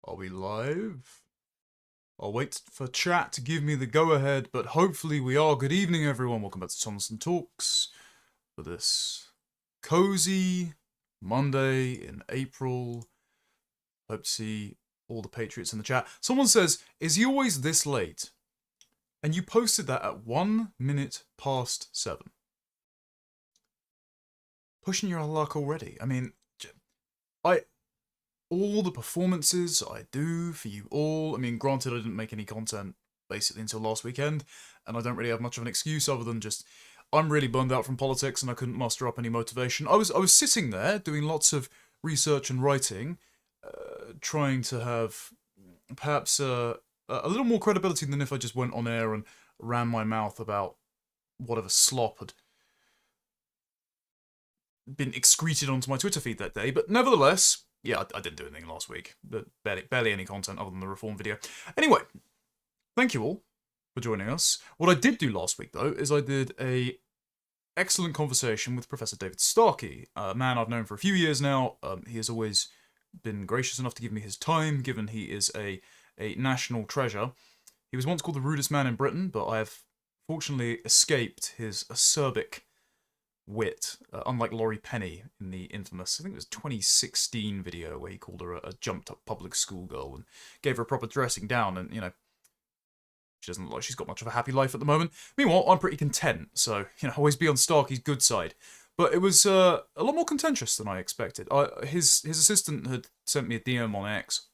Are we live? I'll wait for chat to give me the go-ahead, but hopefully we are. Good evening, everyone. Welcome back to Tomlinson Talks for this cozy Monday in April. Hope to see all the patriots in the chat. Someone says, is he always this late? And you posted that at 1 minute past 7. Pushing your luck already. I mean, all the performances I do for you all. I mean, granted, I didn't make any content basically until last weekend, and I don't really have much of an excuse other than just I'm really bummed out from politics and I couldn't muster up any motivation. I was sitting there doing lots of research and writing, trying to have perhaps a little more credibility than if I just went on air and ran my mouth about whatever slop had been excreted onto my Twitter feed that day. But nevertheless, yeah, I didn't do anything last week. Barely any content other than the reform video. Anyway, thank you all for joining us. What I did do last week, though, is I did a excellent conversation with Professor David Starkey, a man I've known for a few years now. He has always been gracious enough to give me his time, given he is a national treasure. He was once called the rudest man in Britain, but I have fortunately escaped his acerbic wit, unlike Laurie Penny in the infamous, I think it was 2016 video where he called her a jumped-up public schoolgirl and gave her a proper dressing down, and, you know, she doesn't look like she's got much of a happy life at the moment. Meanwhile, I'm pretty content, so, you know, always be on Starkey's good side. But it was a lot more contentious than I expected. His assistant had sent me a DM on X,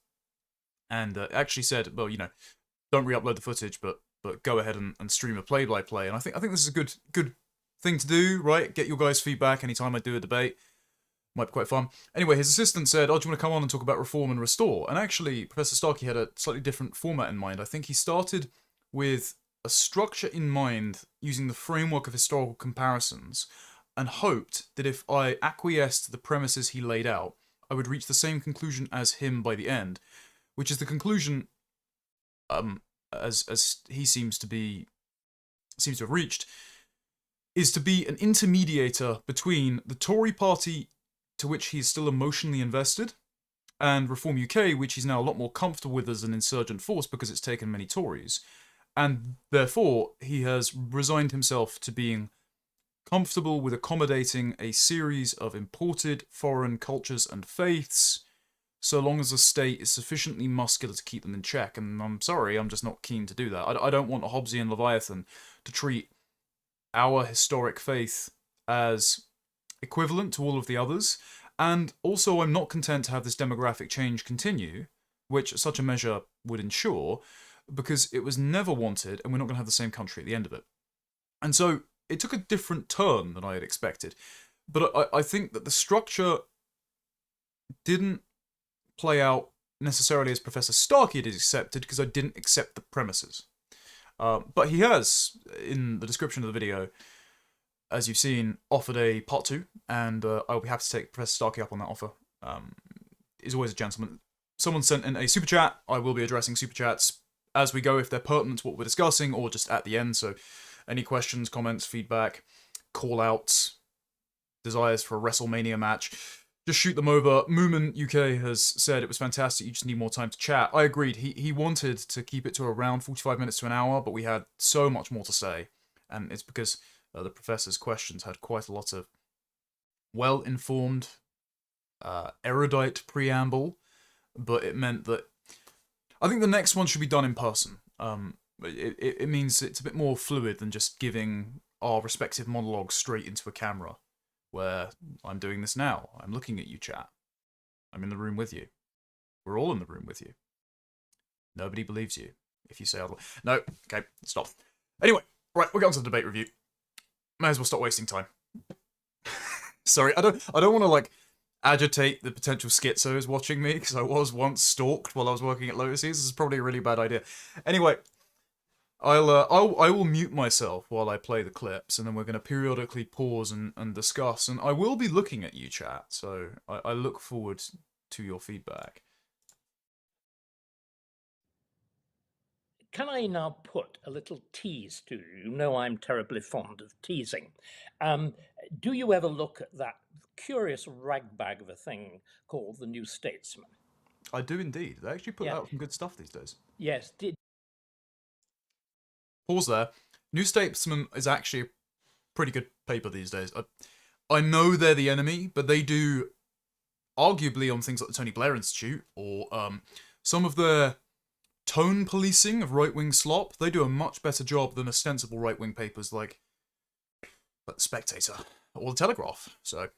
and actually said, well, you know, don't re-upload the footage, but go ahead and stream a play-by-play, and I think this is a good thing to do, right? Get your guys' feedback anytime I do a debate. Might be quite fun. Anyway, his assistant said, oh, do you want to come on and talk about reform and restore? And actually, Professor Starkey had a slightly different format in mind. I think he started with a structure in mind using the framework of historical comparisons and hoped that if I acquiesced to the premises he laid out, I would reach the same conclusion as him by the end, which is the conclusion, as he seems to have reached, is to be an intermediator between the Tory party, to which he is still emotionally invested, and Reform UK, which he's now a lot more comfortable with as an insurgent force because it's taken many Tories. And therefore, he has resigned himself to being comfortable with accommodating a series of imported foreign cultures and faiths, so long as the state is sufficiently muscular to keep them in check. And I'm sorry, I'm just not keen to do that. I don't want a Hobbesian Leviathan to treat our historic faith as equivalent to all of the others, and also I'm not content to have this demographic change continue, which such a measure would ensure, because it was never wanted, and we're not going to have the same country at the end of it. And so it took a different turn than I had expected, but I think that the structure didn't play out necessarily as Professor Starkey had accepted, because I didn't accept the premises. But he has, in the description of the video, as you've seen, offered a part 2, and I'll be happy to take Professor Starkey up on that offer. He's always a gentleman. Someone sent in a super chat. I will be addressing super chats as we go if they're pertinent to what we're discussing, or just at the end. So any questions, comments, feedback, call-outs, desires for a WrestleMania match, just shoot them over. Moomin UK has said it was fantastic, you just need more time to chat. I agreed. He wanted to keep it to around 45 minutes to an hour, but we had so much more to say. And it's because the professor's questions had quite a lot of well-informed, erudite preamble, but it meant that I think the next one should be done in person. It means it's a bit more fluid than just giving our respective monologues straight into a camera, where I'm doing this now. I'm looking at you, chat. I'm in the room with you. We're all in the room with you. Nobody believes you if you say otherwise. No, okay, stop. Anyway, right, we're going to the debate review. May as well stop wasting time. Sorry, I don't want to, like, agitate the potential schizos watching me, because I was once stalked while I was working at Lotus. This is probably a really bad idea. Anyway, I will mute myself while I play the clips, and then we're going to periodically pause and discuss. And I will be looking at you, chat, so I look forward to your feedback. Can I now put a little tease to you? You know I'm terribly fond of teasing. Do you ever look at that curious ragbag of a thing called the New Statesman? I do indeed. They actually put Yeah. out some good stuff these days. Yes. Pause there. New Statesman is actually a pretty good paper these days. I know they're the enemy, but they do, arguably on things like the Tony Blair Institute or some of their tone policing of right-wing slop, they do a much better job than ostensible right-wing papers like The Spectator or The Telegraph. So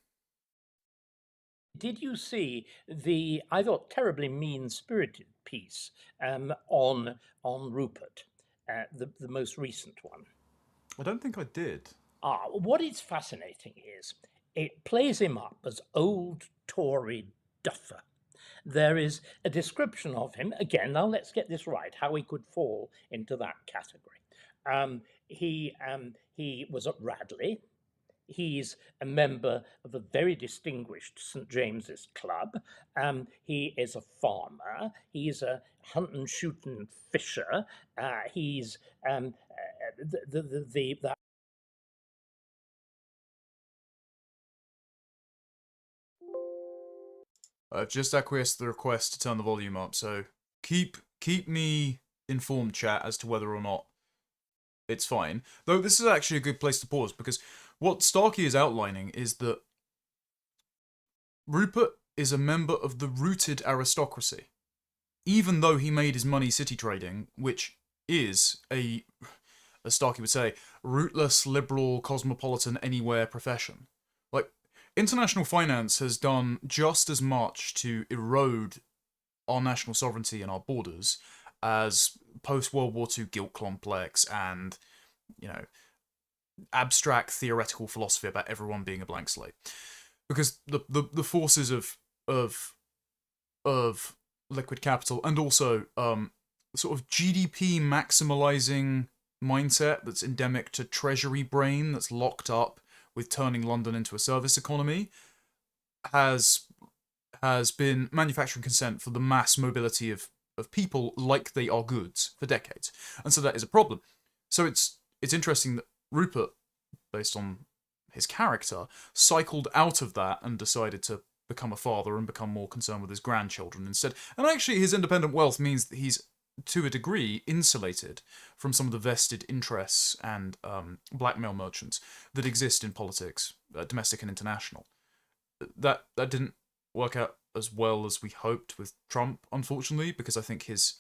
Did you see the, I thought, terribly mean-spirited piece on Rupert, the most recent one? I don't think I did. What is fascinating is it plays him up as old Tory duffer. There is a description of him, again, now let's get this right, how he could fall into that category. He was at Radley. He's a member of a very distinguished St. James's Club. He is a farmer. He's a hunt and shoot and fisher. He's the I've just acquiesced the request to turn the volume up, so keep me informed, chat, as to whether or not it's fine. Though this is actually a good place to pause, because what Starkey is outlining is that Rupert is a member of the rooted aristocracy, even though he made his money city trading, which is a, as Starkey would say, rootless, liberal, cosmopolitan, anywhere profession. Like, international finance has done just as much to erode our national sovereignty and our borders as post-World War II guilt complex and, you know, abstract theoretical philosophy about everyone being a blank slate. Because the forces of liquid capital and also sort of GDP maximalizing mindset that's endemic to treasury brain that's locked up with turning London into a service economy has been manufacturing consent for the mass mobility of people like they are goods for decades. And so that is a problem. So it's interesting that Rupert, based on his character, cycled out of that and decided to become a father and become more concerned with his grandchildren instead. And actually his independent wealth means that he's, to a degree, insulated from some of the vested interests and blackmail merchants that exist in politics, domestic and international. That didn't work out as well as we hoped with Trump, unfortunately, because I think his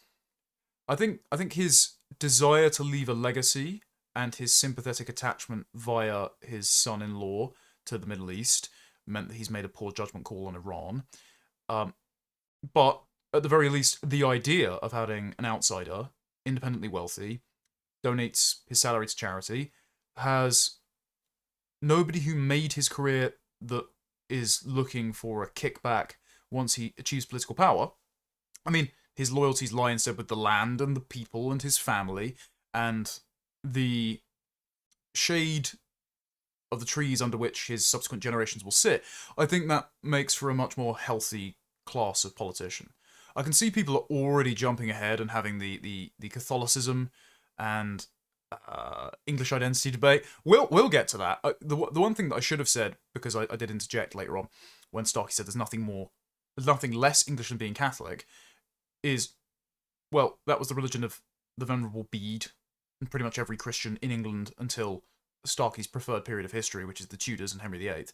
desire to leave a legacy and his sympathetic attachment via his son-in-law to the Middle East meant that he's made a poor judgment call on Iran. But at the very least, the idea of having an outsider, independently wealthy, donates his salary to charity, has nobody who made his career that is looking for a kickback once he achieves political power. I mean, his loyalties lie instead with the land and the people and his family and the shade of the trees under which his subsequent generations will sit. I think that makes for a much more healthy class of politician. I can see people are already jumping ahead and having the Catholicism and English identity debate. We'll get to that. The one thing that I should have said, because I did interject later on when Starkey said there's nothing less English than being Catholic, is, well, that was the religion of the Venerable Bede and pretty much every Christian in England until Starkey's preferred period of history, which is the Tudors and Henry VIII.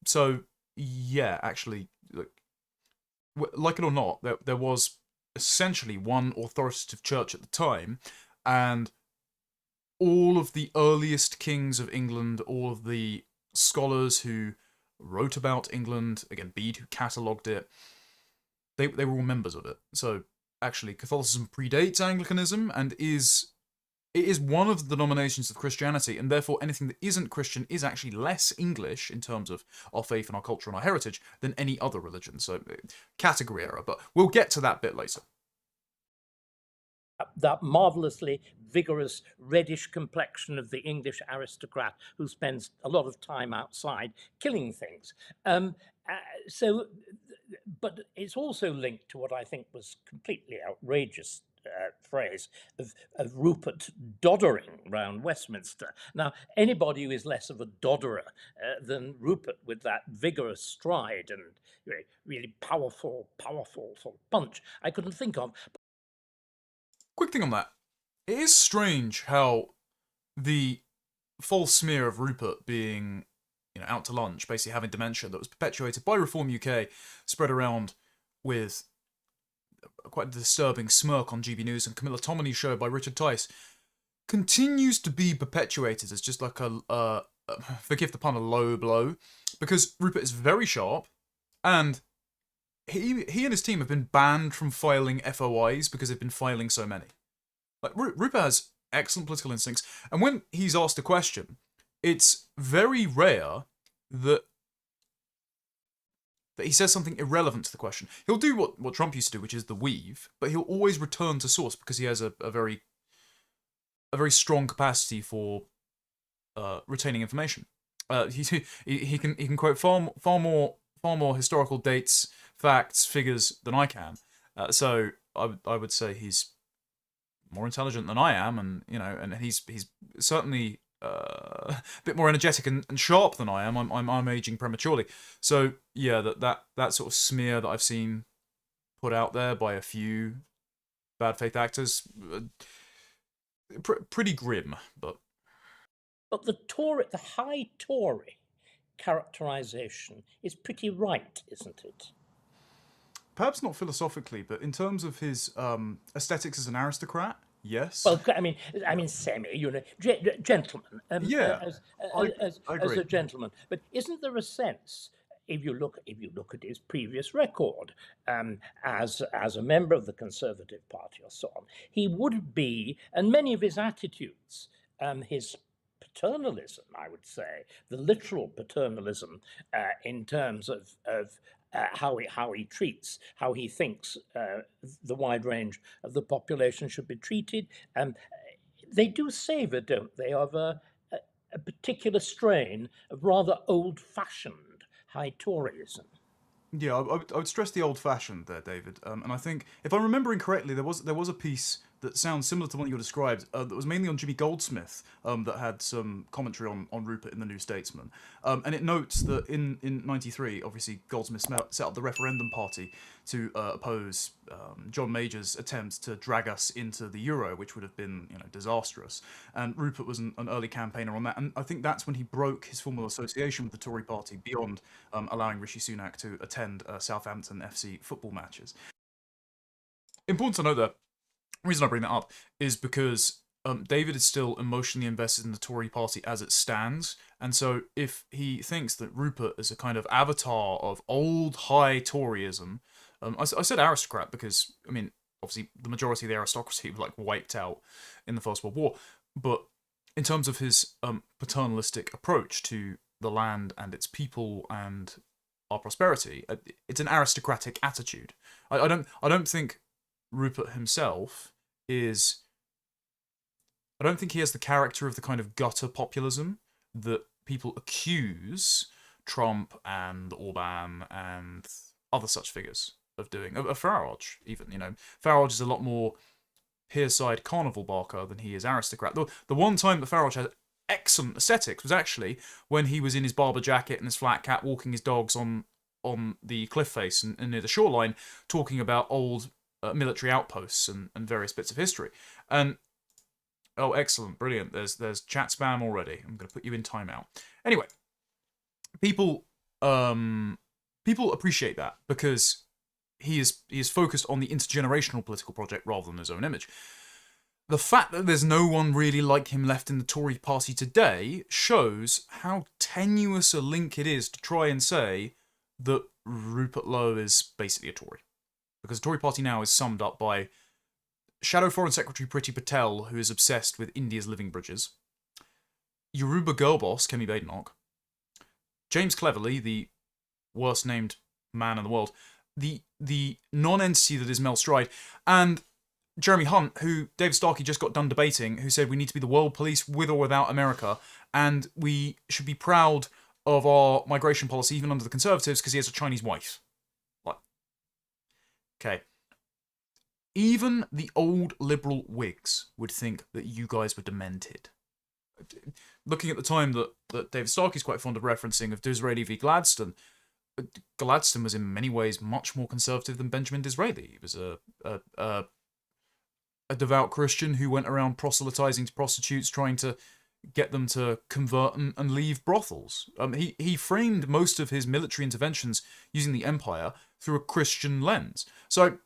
So, yeah, actually, like it or not, there was essentially one authoritative church at the time, and all of the earliest kings of England, all of the scholars who wrote about England, again, Bede, who catalogued it, they were all members of it. So, actually, Catholicism predates Anglicanism and it is one of the denominations of Christianity, and therefore anything that isn't Christian is actually less English in terms of our faith and our culture and our heritage than any other religion. So, category error, but we'll get to that bit later. That marvelously vigorous reddish complexion of the English aristocrat who spends a lot of time outside killing things. But it's also linked to what I think was completely outrageous phrase, of Rupert doddering round Westminster. Now, anybody who is less of a dodderer than Rupert, with that vigorous stride and really powerful sort of punch, I couldn't think of. Quick thing on that. It is strange how the false smear of Rupert being, out to lunch, basically having dementia, that was perpetuated by Reform UK, spread around with quite a disturbing smirk on GB News and Camilla Tominey's show by Richard Tice, continues to be perpetuated as just like a forgive the pun, a low blow, because Rupert is very sharp, and he and his team have been banned from filing FOIs because they've been filing so many. Like, Rupert has excellent political instincts, and when he's asked a question, it's very rare that he says something irrelevant to the question. He'll do what Trump used to do, which is the weave, but he'll always return to source because he has a very strong capacity for retaining information. He can quote far more historical dates, facts, figures than I can. So I would say he's more intelligent than I am, and he's certainly a bit more energetic and sharp than I am. I'm aging prematurely. So yeah, that sort of smear that I've seen put out there by a few bad faith actors, pretty grim, but the high Tory characterisation is pretty right, isn't it? perhaps not philosophically, but in terms of his aesthetics as an aristocrat, yes. Well, I mean, semi, gentleman. Yeah, As I agree. a gentleman. But isn't there a sense, if you look at his previous record, as a member of the Conservative Party or so on, he would be, and many of his attitudes, his paternalism, I would say, the literal paternalism in terms of how he treats, how he thinks the wide range of the population should be treated. They do savour, don't they, of a particular strain of rather old-fashioned high Toryism. Yeah, I would stress the old-fashioned there, David. And I think, if I'm remembering correctly, there was a piece that sounds similar to one you described, that was mainly on Jimmy Goldsmith, that had some commentary on Rupert in the New Statesman. And it notes that in 93, obviously, Goldsmith set up the referendum party to oppose John Major's attempt to drag us into the Euro, which would have been disastrous. And Rupert was an early campaigner on that. And I think that's when he broke his formal association with the Tory party beyond allowing Rishi Sunak to attend Southampton FC football matches. Important to note that the reason I bring that up is because David is still emotionally invested in the Tory party as it stands, and so if he thinks that Rupert is a kind of avatar of old high Toryism, I said aristocrat because, I mean, obviously the majority of the aristocracy were wiped out in the First World War, but in terms of his paternalistic approach to the land and its people and our prosperity, it's an aristocratic attitude. I don't think Rupert himself is... I don't think he has the character of the kind of gutter populism that people accuse Trump and Orban and other such figures of doing. Of Farage, even, Farage is a lot more pier-side carnival barker than he is aristocrat. The one time that Farage had excellent aesthetics was actually when he was in his barber jacket and his flat cap walking his dogs on the cliff face and near the shoreline, talking about old military outposts and various bits of history. And oh, excellent, brilliant. There's chat spam already. I'm going to put you in timeout. Anyway, people appreciate that because he is focused on the intergenerational political project rather than his own image. The fact that there's no one really like him left in the Tory party today shows how tenuous a link it is to try and say that Rupert Lowe is basically a Tory. Because the Tory party now is summed up by Shadow Foreign Secretary Priti Patel, who is obsessed with India's living bridges, Yoruba girl boss Kemi Badenoch, James Cleverly, the worst named man in the world, the non-entity that is Mel Stride, and Jeremy Hunt, who David Starkey just got done debating, who said we need to be the world police with or without America, and we should be proud of our migration policy even under the Conservatives because he has a Chinese wife. Okay. even the old liberal Whigs would think that you guys were demented. Looking at the time that David Starkey is quite fond of referencing of Disraeli v. Gladstone, Gladstone was in many ways much more conservative than Benjamin Disraeli. He was a devout Christian who went around proselytizing to prostitutes, trying to get them to convert and leave brothels. He framed most of his military interventions using the empire through a Christian lens. So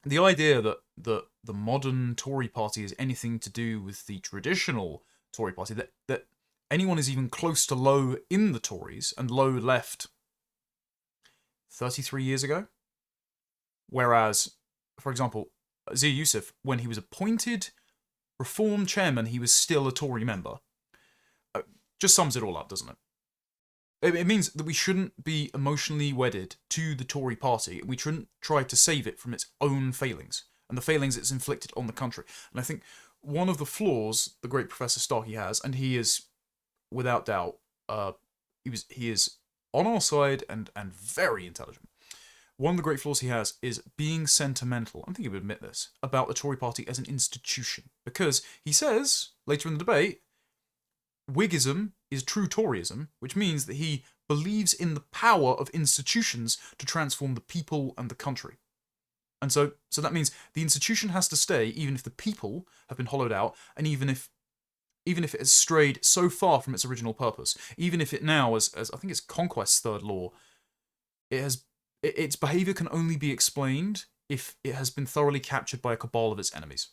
the idea that the modern Tory party is anything to do with the traditional Tory party, that anyone is even close to Lowe in the Tories, and Lowe left 33 years ago. Whereas, for example, Zia Youssef, when he was appointed Reform chairman, he was still a Tory member. Just sums it all up, doesn't it? It means that we shouldn't be emotionally wedded to the Tory party. We shouldn't try to save it from its own failings and the failings it's inflicted on the country. And I think one of the flaws the great Professor Starkey has, and he is, without doubt, he is on our side and very intelligent. One of the great flaws he has is being sentimental, I think he would admit this, about the Tory party as an institution. Because he says, later in the debate, Whiggism is true Toryism, which means that he believes in the power of institutions to transform the people and the country. And so that means the institution has to stay, even if the people have been hollowed out, and even if it has strayed so far from its original purpose, even if it now, as I think it's Conquest's third law, its behaviour can only be explained if it has been thoroughly captured by a cabal of its enemies.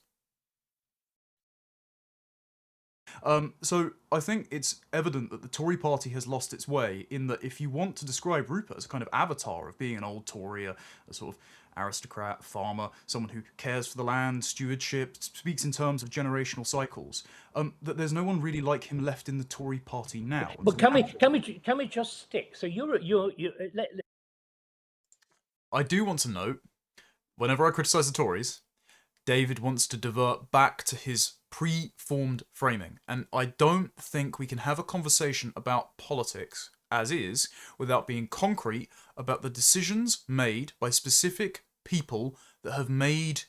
So I think it's evident that the Tory party has lost its way, in that if you want to describe Rupert as a kind of avatar of being an old Tory, a sort of aristocrat, farmer, someone who cares for the land, stewardship, speaks in terms of generational cycles, that there's no one really like him left in the Tory party now. But can we just stick? So I do want to note, whenever I criticise the Tories, David wants to divert back to his pre-formed framing, and I don't think we can have a conversation about politics as is without being concrete about the decisions made by specific people that have made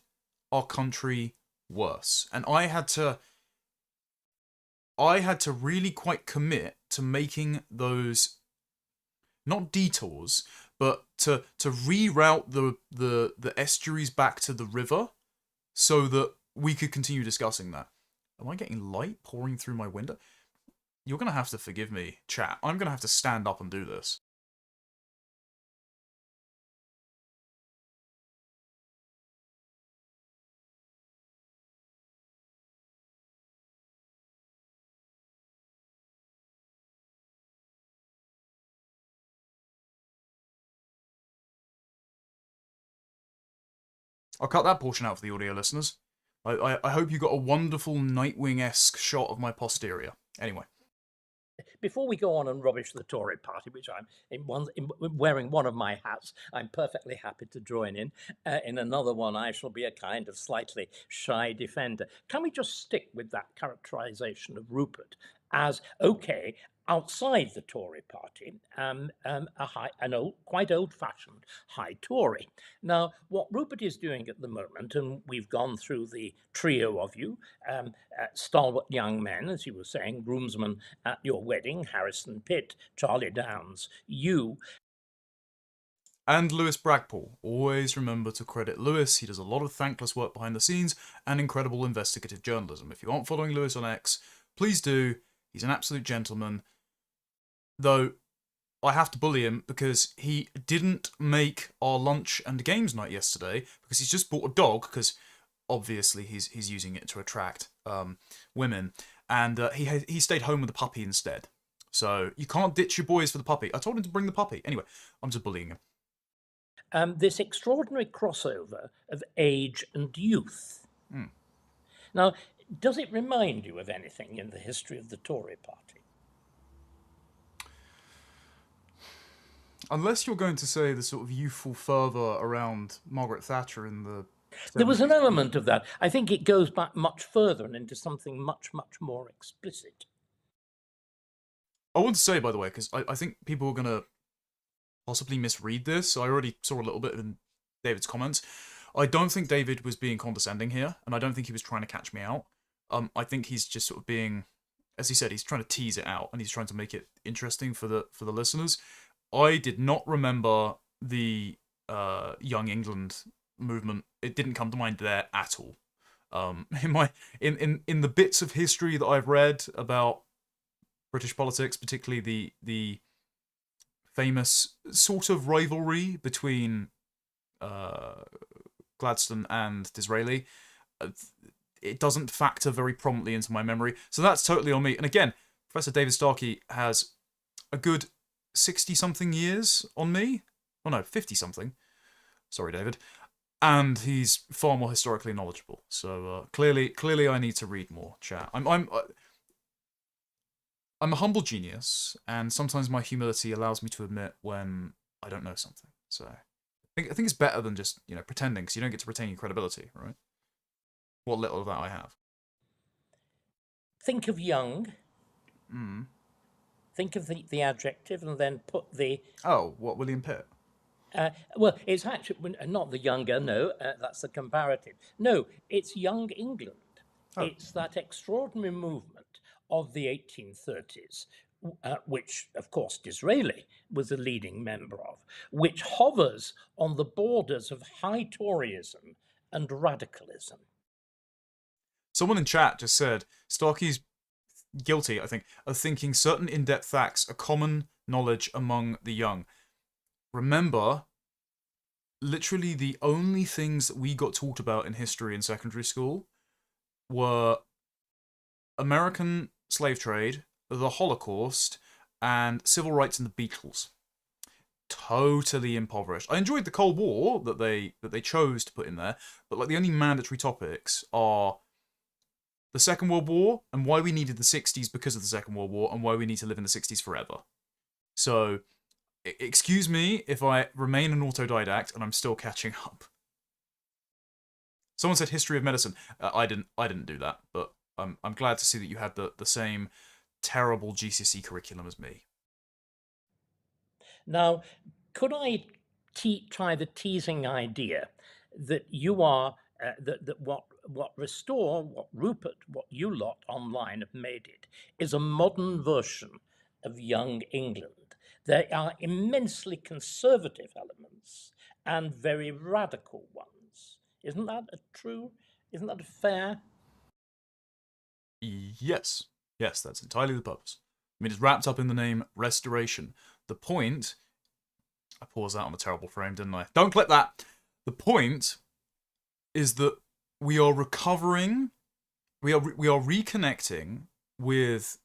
our country worse. And I had to really quite commit to making those, not detours, but to reroute the estuaries back to the river so that we could continue discussing that. Am I getting light pouring through my window? You're going to have to forgive me, chat. I'm going to have to stand up and do this. I'll cut that portion out for the audio listeners. I hope you got a wonderful Nightwing-esque shot of my posterior. Anyway. Before we go on and rubbish the Tory party, which I'm wearing one of my hats, I'm perfectly happy to join in. In another one, I shall be a kind of slightly shy defender. Can we just stick with that characterisation of Rupert as, okay, outside the Tory party, quite old-fashioned high Tory? Now, what Rupert is doing at the moment, and we've gone through the trio of you, stalwart young men, as you were saying, groomsmen at your wedding, Harrison Pitt, Charlie Downs, you. And Lewis Bragpole. Always remember to credit Lewis. He does a lot of thankless work behind the scenes and incredible investigative journalism. If you aren't following Lewis on X, please do. He's an absolute gentleman. Though, I have to bully him because he didn't make our lunch and games night yesterday because he's just bought a dog, because obviously he's using it to attract women, and he stayed home with the puppy instead. So you can't ditch your boys for the puppy. I told him to bring the puppy. Anyway, I'm just bullying him. This extraordinary crossover of age and youth. Now, does it remind you of anything in the history of the Tory party? Unless you're going to say the sort of youthful fervour around Margaret Thatcher in the... There was an element of that. I think it goes back much further and into something much, much more explicit. I want to say, by the way, because I think people are going to possibly misread this. So I already saw a little bit in David's comments. I don't think David was being condescending here, and I don't think he was trying to catch me out. I think he's just sort of being, as he said, he's trying to tease it out, and he's trying to make it interesting for the listeners. I did not remember the Young England movement. It didn't come to mind there at all. In the bits of history that I've read about British politics, particularly the famous sort of rivalry between Gladstone and Disraeli, it doesn't factor very prominently into my memory. So that's totally on me. And again, Professor David Starkey has a good 60-something years on me. Oh no, 50-something. Sorry, David. And he's far more historically knowledgeable. So clearly I need to read more, chat. I'm a humble genius, and sometimes my humility allows me to admit when I don't know something. So I think it's better than just, pretending, because you don't get to retain your credibility, right? What little of that I have. Think of young. Mm. Think of the adjective, and then put the... Oh, what, William Pitt? Well, it's actually not the younger, no, that's the comparative. No, it's Young England. Oh. It's that extraordinary movement of the 1830s, which, of course, Disraeli was a leading member of, which hovers on the borders of high Toryism and radicalism. Someone in chat just said, Starkey's guilty, I think, of thinking certain in-depth facts are common knowledge among the young. Remember, literally the only things that we got taught about in history in secondary school were American slave trade, the Holocaust, and civil rights and the Beatles. Totally impoverished. I enjoyed the Cold War that they chose to put in there, but like the only mandatory topics are the Second World War and why we needed the 60s because of the Second World War and why we need to live in the 60s forever. So, excuse me if I remain an autodidact and I'm still catching up. Someone said history of medicine. I didn't do that, but I'm glad to see that you had the same terrible GCSE curriculum as me. Now, could I try the teasing idea that you are that what Restore, what Rupert, what you lot online have made it, is a modern version of Young England. There are immensely conservative elements and very radical ones. Isn't that true? Isn't that fair? Yes, that's entirely the purpose. I mean, it's wrapped up in the name Restoration. The point... I paused that on a terrible frame, didn't I? Don't clip that! The point is that we are recovering, we are reconnecting with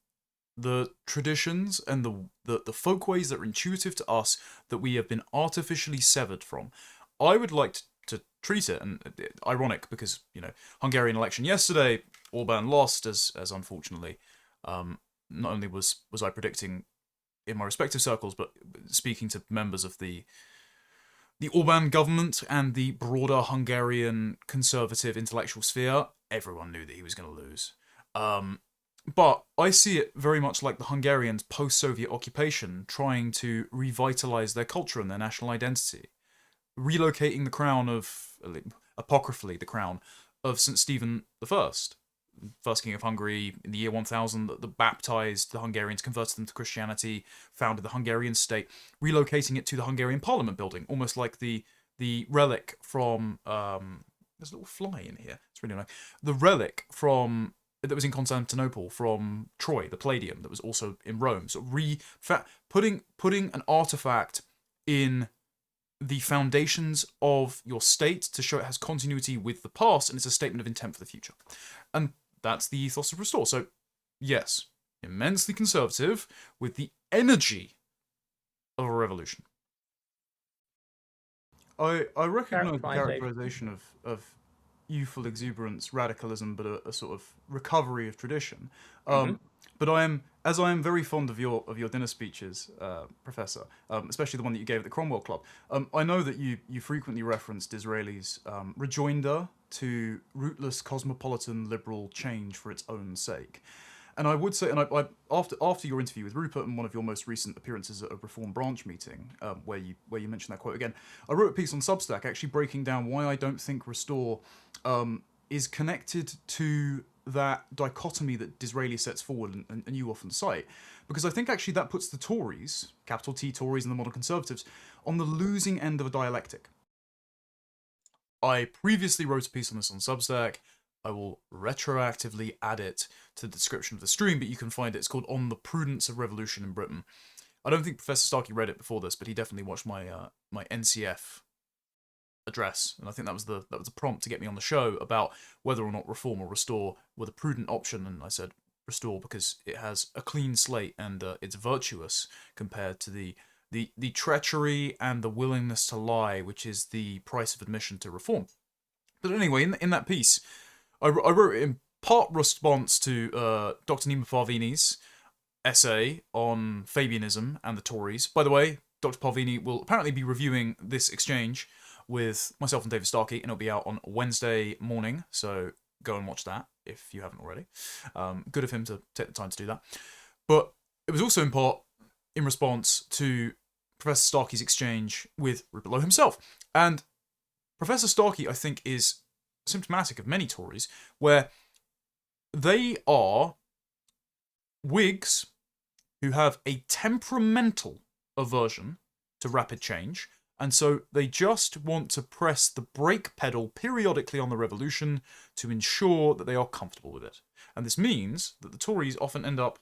the traditions and the folkways that are intuitive to us that we have been artificially severed from. I would like to treat it, and ironic because, Hungarian election yesterday, Orban lost, as unfortunately, not only was I predicting in my respective circles, but speaking to members of the Orban government and the broader Hungarian conservative intellectual sphere, everyone knew that he was going to lose. But I see it very much like the Hungarians post-Soviet occupation trying to revitalize their culture and their national identity. Relocating the crown of, apocryphally, the crown of St. Stephen I, first king of Hungary in the year 1000, that baptized the Hungarians, converted them to Christianity, founded the Hungarian state, relocating it to the Hungarian Parliament building, almost like the relic from... there's a little fly in here. It's really annoying. The relic from... that was in Constantinople from Troy, the Palladium, that was also in Rome. So putting an artifact in the foundations of your state to show it has continuity with the past, and it's a statement of intent for the future. And that's the ethos of Restore. So, yes, immensely conservative with the energy of a revolution. I recognise the characterization of youthful exuberance, radicalism, but a sort of recovery of tradition. But I am very fond of your dinner speeches, Professor, especially the one that you gave at the Cromwell Club. I know that you frequently referenced Disraeli's rejoinder to rootless cosmopolitan liberal change for its own sake. And I would say, and after your interview with Rupert and one of your most recent appearances at a Reform Branch meeting, where you mentioned that quote again, I wrote a piece on Substack actually breaking down why I don't think Restore is connected to that dichotomy that Disraeli sets forward and you often cite, because I think actually that puts the Tories, capital T Tories and the modern Conservatives, on the losing end of a dialectic. I previously wrote a piece on this on Substack. I will retroactively add it to the description of the stream, but you can find it. It's called On the Prudence of Revolution in Britain. I don't think Professor Starkey read it before this, but he definitely watched my my NCF address, and I think that was the prompt to get me on the show about whether or not reform or restore were the prudent option, and I said restore because it has a clean slate and it's virtuous compared to the treachery and the willingness to lie, which is the price of admission to reform. But anyway, in that piece, I wrote it in part response to Dr. Nima Parvini's essay on Fabianism and the Tories. By the way, Dr. Parvini will apparently be reviewing this exchange with myself and David Starkey, and it'll be out on Wednesday morning, so go and watch that if you haven't already. Good of him to take the time to do that. But it was also in part in response to Professor Starkey's exchange with Rupert Lowe himself. And Professor Starkey, I think, is symptomatic of many Tories, where they are Whigs who have a temperamental aversion to rapid change, and so they just want to press the brake pedal periodically on the revolution to ensure that they are comfortable with it. And this means that the Tories often end up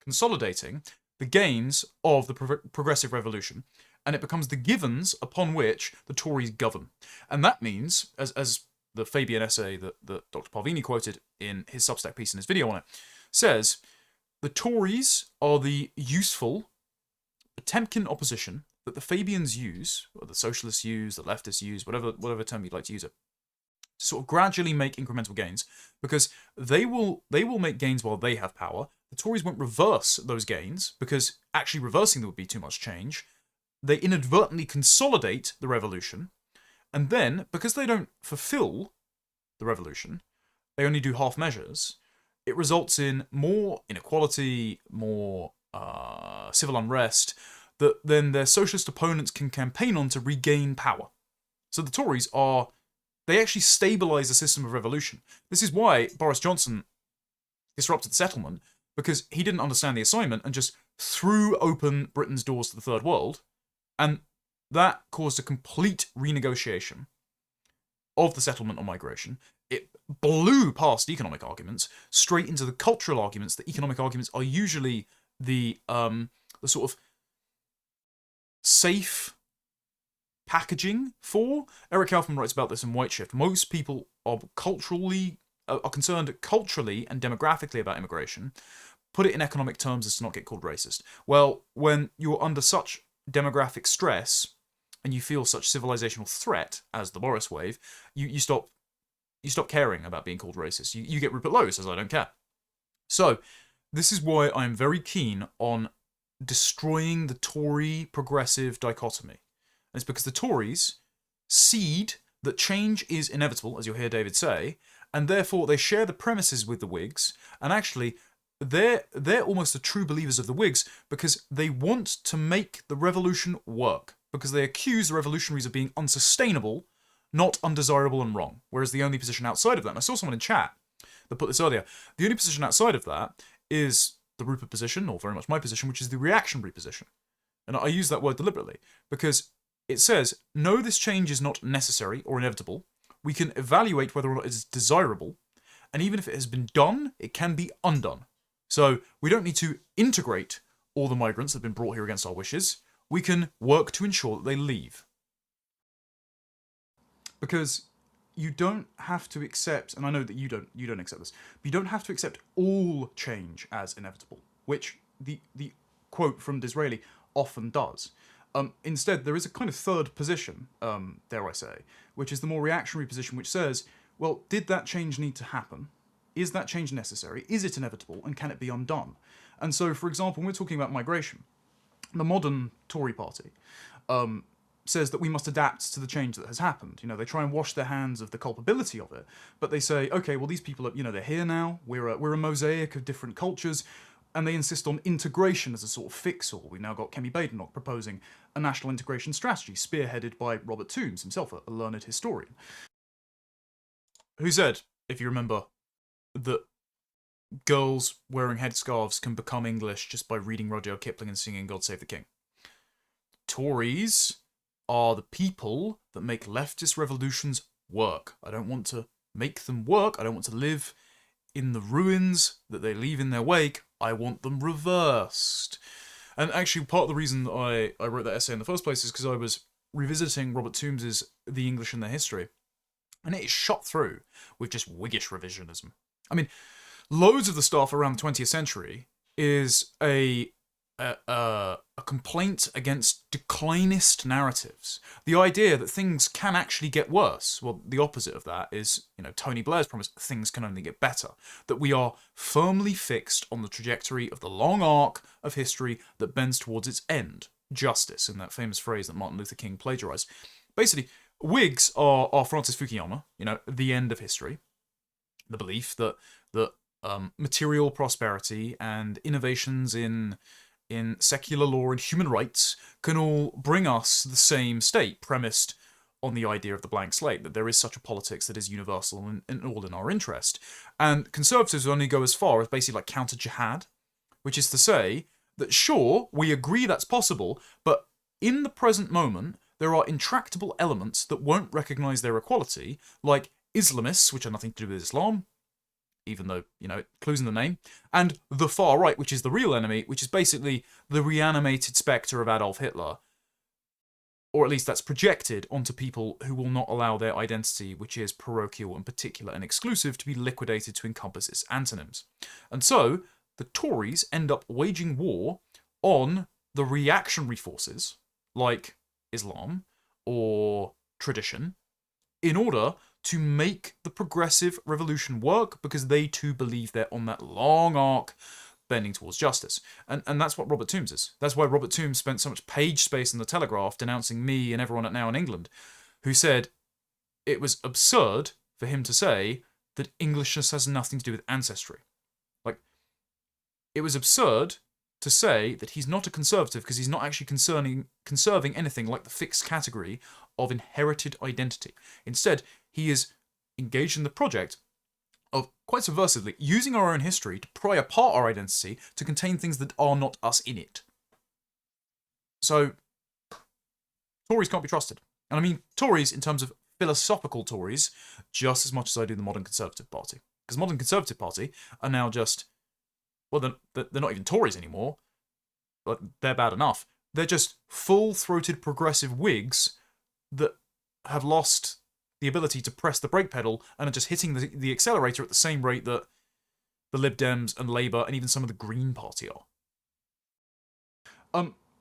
consolidating the gains of the progressive revolution, and it becomes the givens upon which the Tories govern. And that means, as the Fabian essay that Dr. Parvini quoted in his Substack piece in his video on it says, the Tories are the useful Potemkin opposition that the Fabians use, or the socialists use, the leftists use, whatever term you'd like to use it, to sort of gradually make incremental gains, because they will make gains while they have power. The Tories won't reverse those gains, because actually reversing them would be too much change. They inadvertently consolidate the revolution, and then, because they don't fulfill the revolution, they only do half measures, it results in more inequality, more civil unrest, that then their socialist opponents can campaign on to regain power. So the Tories they actually stabilise the system of revolution. This is why Boris Johnson disrupted the settlement, because he didn't understand the assignment and just threw open Britain's doors to the third world, and that caused a complete renegotiation of the settlement on migration. It blew past economic arguments straight into the cultural arguments. The economic arguments are usually the sort of safe packaging for. Eric Kaufman writes about this in White Shift. Most people are concerned culturally and demographically about immigration. Put it in economic terms as to not get called racist. Well, when you're under such demographic stress and you feel such civilizational threat as the Boris wave, you stop caring about being called racist. You get Rupert Lowe says, I don't care. So this is why I'm very keen on destroying the Tory progressive dichotomy. And it's because the Tories cede that change is inevitable, as you'll hear David say, and therefore they share the premises with the Whigs, and actually they're almost the true believers of the Whigs because they want to make the revolution work, because they accuse the revolutionaries of being unsustainable, not undesirable and wrong. Whereas the only position outside of that, and I saw someone in chat that put this earlier, the only position outside of that is the Rupert position, or very much my position, which is the reactionary position. And I use that word deliberately because it says, no, this change is not necessary or inevitable. We can evaluate whether or not it is desirable, and even if it has been done, it can be undone. So we don't need to integrate all the migrants that have been brought here against our wishes. We can work to ensure that they leave. Because you don't have to accept, and I know that you don't accept this, but you don't have to accept all change as inevitable, which the quote from Disraeli often does. Instead, there is a kind of third position, dare I say, which is the more reactionary position, which says, well, did that change need to happen? Is that change necessary? Is it inevitable? And can it be undone? And so, for example, when we're talking about migration, the modern Tory party says that we must adapt to the change that has happened. You know, they try and wash their hands of the culpability of it, but they say, okay, well, these people are, you know, they're here now. We're a mosaic of different cultures, and they insist on integration as a sort of fix-all. We've now got Kemi Badenoch proposing a national integration strategy, spearheaded by Robert Toombs, himself a learned historian, who said, if you remember, that girls wearing headscarves can become English just by reading Rudyard Kipling and singing God Save the King. Tories are the people that make leftist revolutions work. I don't want to make them work. I don't want to live in the ruins that they leave in their wake. I want them reversed. And actually, part of the reason that I wrote that essay in the first place is because I was revisiting Robert Toombs's The English and Their History, and it is shot through with just Whiggish revisionism. I mean, loads of the stuff around the 20th century is a complaint against declinist narratives. The idea that things can actually get worse. Well, the opposite of that is, you know, Tony Blair's promise that things can only get better. That we are firmly fixed on the trajectory of the long arc of history that bends towards its end. Justice, in that famous phrase that Martin Luther King plagiarized. Basically, Whigs are Francis Fukuyama, you know, the end of history. The belief that material prosperity and innovations in secular law and human rights can all bring us the same state, premised on the idea of the blank slate, that there is such a politics that is universal and all in our interest. And conservatives only go as far as basically like counter-jihad, which is to say that sure, we agree that's possible, but in the present moment, there are intractable elements that won't recognise their equality, like Islamists, which have nothing to do with Islam, even though, you know, clues in the name, and the far right, which is the real enemy, which is basically the reanimated spectre of Adolf Hitler. Or at least that's projected onto people who will not allow their identity, which is parochial and particular and exclusive, to be liquidated to encompass its antonyms. And so, the Tories end up waging war on the reactionary forces, like Islam or tradition, in order to make the progressive revolution work, because they too believe they're on that long arc bending towards justice. And that's what Robert Toombs is. That's why Robert Toombs spent so much page space in the Telegraph denouncing me and everyone at Now in England, who said it was absurd for him to say that Englishness has nothing to do with ancestry. Like, it was absurd to say that he's not a conservative because he's not actually conserving anything like the fixed category of inherited identity. Instead, he is engaged in the project of, quite subversively, using our own history to pry apart our identity to contain things that are not us in it. So, Tories can't be trusted. And I mean Tories in terms of philosophical Tories, just as much as I do the modern Conservative Party. Because the modern Conservative Party are now just, well, they're not even Tories anymore, but they're bad enough. They're just full-throated progressive Whigs that have lost the ability to press the brake pedal and are just hitting the accelerator at the same rate that the Lib Dems and Labour and even some of the Green Party are.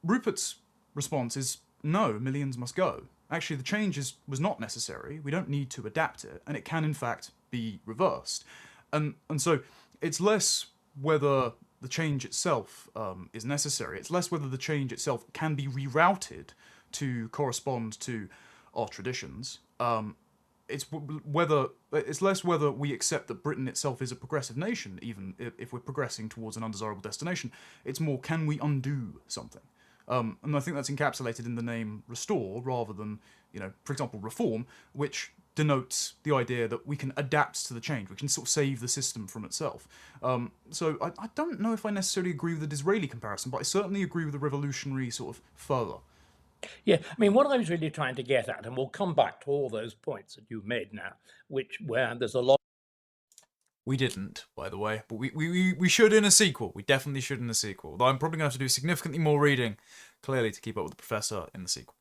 Rupert's response is, no, millions must go. Actually, the change was not necessary. We don't need to adapt it, and it can, in fact, be reversed. And so it's less whether the change itself is necessary. It's less whether the change itself can be rerouted to correspond to our traditions. It's less whether we accept that Britain itself is a progressive nation, even if we're progressing towards an undesirable destination. It's more, can we undo something? And I think that's encapsulated in the name restore, rather than, you know, for example, reform, which denotes the idea that we can adapt to the change. We can sort of save the system from itself. So I don't know if I necessarily agree with the Disraeli comparison, but I certainly agree with the revolutionary sort of further. Yeah, I mean, what I was really trying to get at, and we'll come back to all those points that you've made now, where there's a lot. We didn't, by the way, but we should in a sequel. We definitely should in a sequel. Though I'm probably going to have to do significantly more reading, clearly, to keep up with the Professor in the sequel.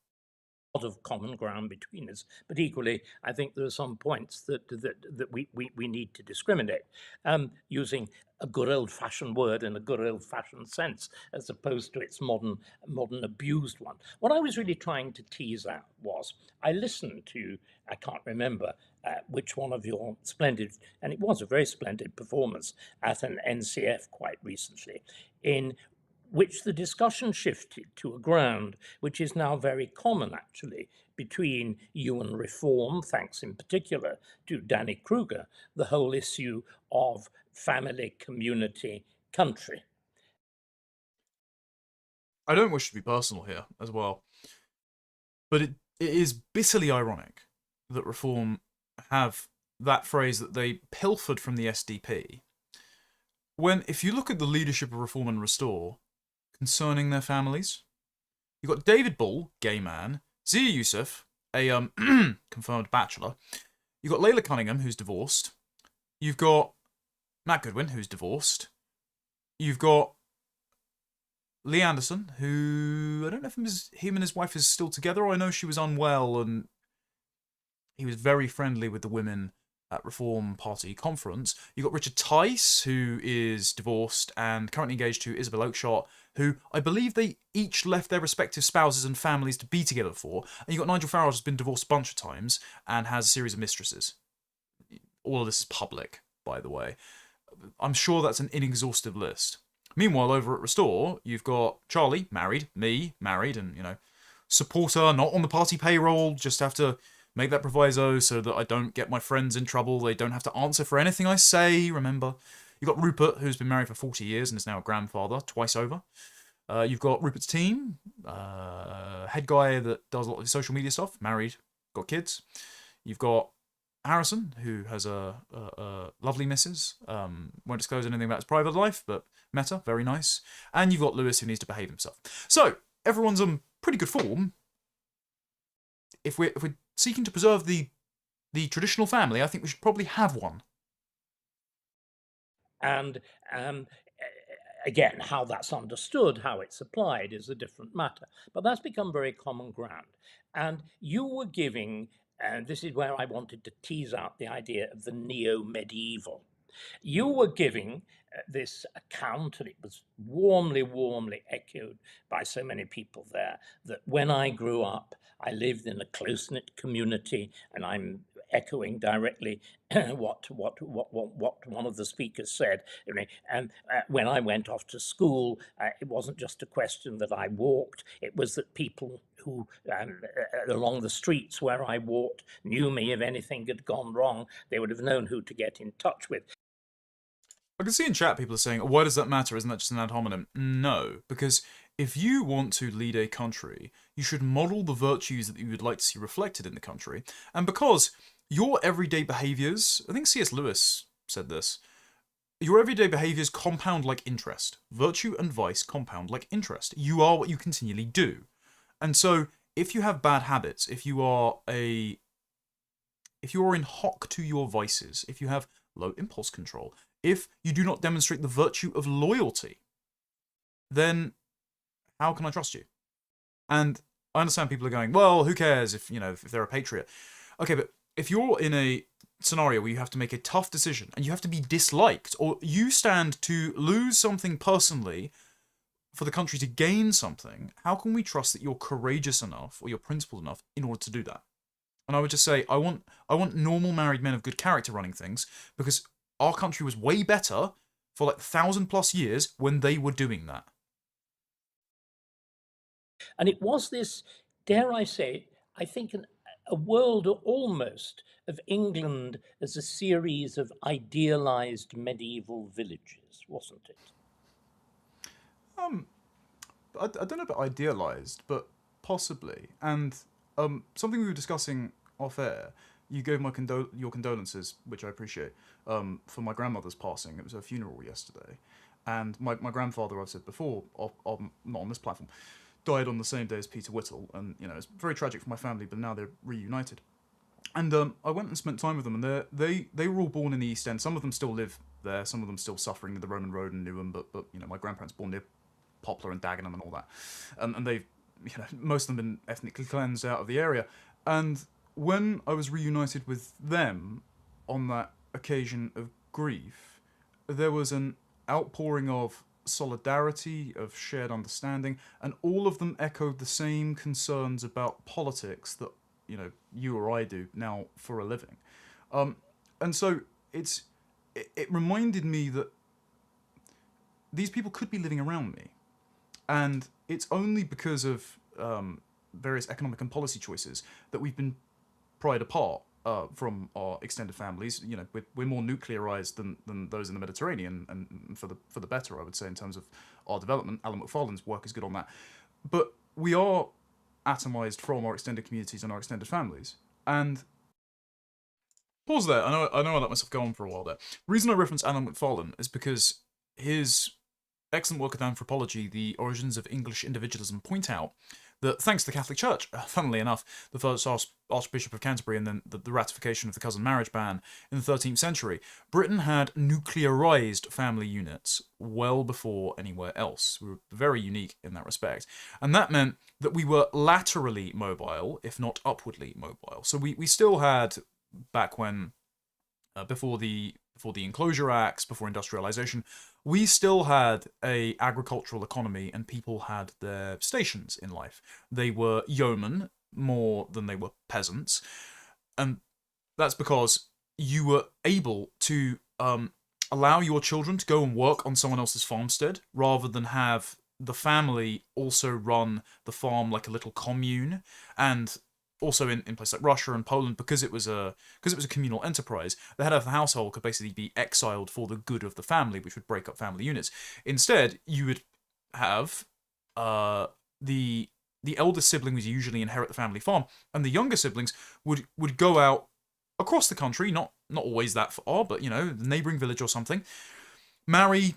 Lot of common ground between us, but equally, I think there are some points that we need to discriminate, using a good old-fashioned word in a good old-fashioned sense, as opposed to its modern abused one. What I was really trying to tease out was, I listened to, I can't remember which one of your splendid, and it was a very splendid performance at an NCF quite recently, in which the discussion shifted to a ground which is now very common, actually, between you and reform, thanks in particular to Danny Kruger, the whole issue of family, community, country. I don't wish to be personal here as well, but it is bitterly ironic that Reform have that phrase that they pilfered from the SDP, when if you look at the leadership of Reform and Restore concerning their families, you've got David Bull, gay man, Zia Yusuf, a confirmed bachelor, you've got Layla Cunningham, who's divorced, you've got Matt Goodwin, who's divorced, you've got Lee Anderson, who I don't know if him and his wife is still together. I know she was unwell, and he was very friendly with the women at Reform Party conference. You've got Richard Tice, who is divorced and currently engaged to Isabel Oakeshott, who I believe they each left their respective spouses and families to be together for. And you've got Nigel Farage, who's been divorced a bunch of times and has a series of mistresses. All of this is public, by the way. I'm sure that's an inexhaustive list. Meanwhile, over at Restore, you've got Charlie, married, me, married, and, supporter, not on the party payroll, just have to make that proviso so that I don't get my friends in trouble. They don't have to answer for anything I say, remember. You've got Rupert, who's been married for 40 years and is now a grandfather, twice over. You've got Rupert's team, head guy that does a lot of social media stuff, married, got kids. You've got Harrison, who has a lovely missus, won't disclose anything about his private life, but met her, very nice. And you've got Lewis, who needs to behave himself. So, everyone's in pretty good form. If we're seeking to preserve the traditional family, I think we should probably have one. And again, how that's understood, how it's applied is a different matter. But that's become very common ground. And you were giving, and this is where I wanted to tease out the idea of the neo-medieval. You were giving this account, and it was warmly, warmly echoed by so many people there, that when I grew up, I lived in a close-knit community, and I'm echoing directly what one of the speakers said. And when I went off to school, it wasn't just a question that I walked, it was that people who along the streets where I walked knew me. If anything had gone wrong, they would have known who to get in touch with. I can see in chat people are saying, why does that matter? Isn't that just an ad hominem? No, because if you want to lead a country, you should model the virtues that you would like to see reflected in the country. And because your everyday behaviours, I think C.S. Lewis said this, your everyday behaviours compound like interest. Virtue and vice compound like interest. You are what you continually do. And so, if you have bad habits, if you are in hock to your vices, if you have low impulse control, if you do not demonstrate the virtue of loyalty, then how can I trust you? And I understand people are going, well, who cares if they're a patriot? Okay, but if you're in a scenario where you have to make a tough decision and you have to be disliked, or you stand to lose something personally for the country to gain something, how can we trust that you're courageous enough or you're principled enough in order to do that? And I would just say, I want normal married men of good character running things, because our country was way better for like 1,000+ years when they were doing that. And it was this, dare I say, I think a world almost of England as a series of idealized medieval villages, wasn't it? I don't know about idealized, but possibly. And something we were discussing off air, you gave your condolences, which I appreciate, for my grandmother's passing. It was her funeral yesterday. And my grandfather, I've said before, not on this platform, died on the same day as Peter Whittle. And, it's very tragic for my family, but now they're reunited. And I went and spent time with them, and they were all born in the East End. Some of them still live there, some of them still suffering with the Roman Road in Newham, but my grandparents born near Poplar and Dagenham and all that. And they've, most of them been ethnically cleansed out of the area. And when I was reunited with them on that occasion of grief, there was an outpouring of solidarity, of shared understanding, and all of them echoed the same concerns about politics that, you or I do now for a living. And so it reminded me that these people could be living around me. And it's only because of various economic and policy choices that we've been pried apart from our extended families. You know, we're more nuclearized than those in the Mediterranean, and for the better, I would say, in terms of our development. Alan McFarlane's work is good on that. But we are atomized from our extended communities and our extended families. And pause there. I know I let myself go on for a while there. The reason I reference Alan McFarlane is because his excellent work with anthropology, The Origins of English Individualism, point out that thanks to the Catholic Church, funnily enough, the first Archbishop of Canterbury and then the ratification of the cousin marriage ban in the 13th century, Britain had nuclearized family units well before anywhere else. We were very unique in that respect. And that meant that we were laterally mobile, if not upwardly mobile. So we still had, back when, before the Enclosure Acts, before industrialization, we still had a agricultural economy and people had their stations in life. They were yeomen more than they were peasants. And that's because you were able to allow your children to go and work on someone else's farmstead rather than have the family also run the farm like a little commune. And also in places like Russia and Poland, because it was a communal enterprise, the head of the household could basically be exiled for the good of the family, which would break up family units. Instead, you would have the eldest sibling would usually inherit the family farm, and the younger siblings would go out across the country, not always that far, but the neighboring village or something, marry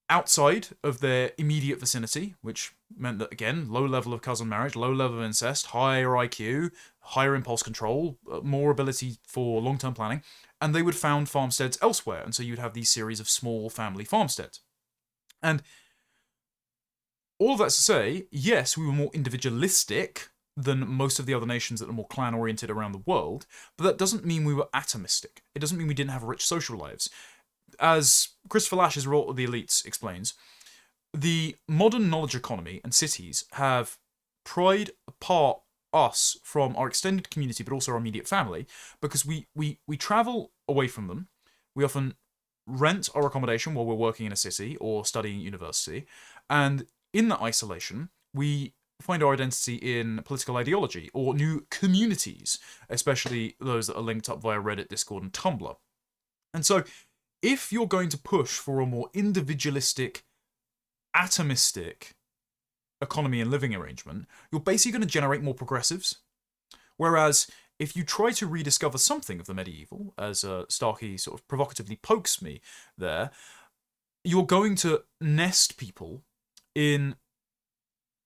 outside of their immediate vicinity, which meant that, again, low level of cousin marriage, low level of incest, higher IQ, higher impulse control, more ability for long-term planning, and they would found farmsteads elsewhere, and so you'd have these series of small family farmsteads. And all of that's to say, yes, we were more individualistic than most of the other nations that are more clan-oriented around the world, but that doesn't mean we were atomistic. It doesn't mean we didn't have rich social lives. As Christopher Lash's Role of the Elites explains, the modern knowledge economy and cities have pried apart us from our extended community, but also our immediate family, because we travel away from them. We often rent our accommodation while we're working in a city or studying at university, and in that isolation, we find our identity in political ideology or new communities, especially those that are linked up via Reddit, Discord, and Tumblr. And so, if you're going to push for a more individualistic, atomistic economy and living arrangement, you're basically going to generate more progressives. Whereas, if you try to rediscover something of the medieval, as Starkey sort of provocatively pokes me there, you're going to nest people in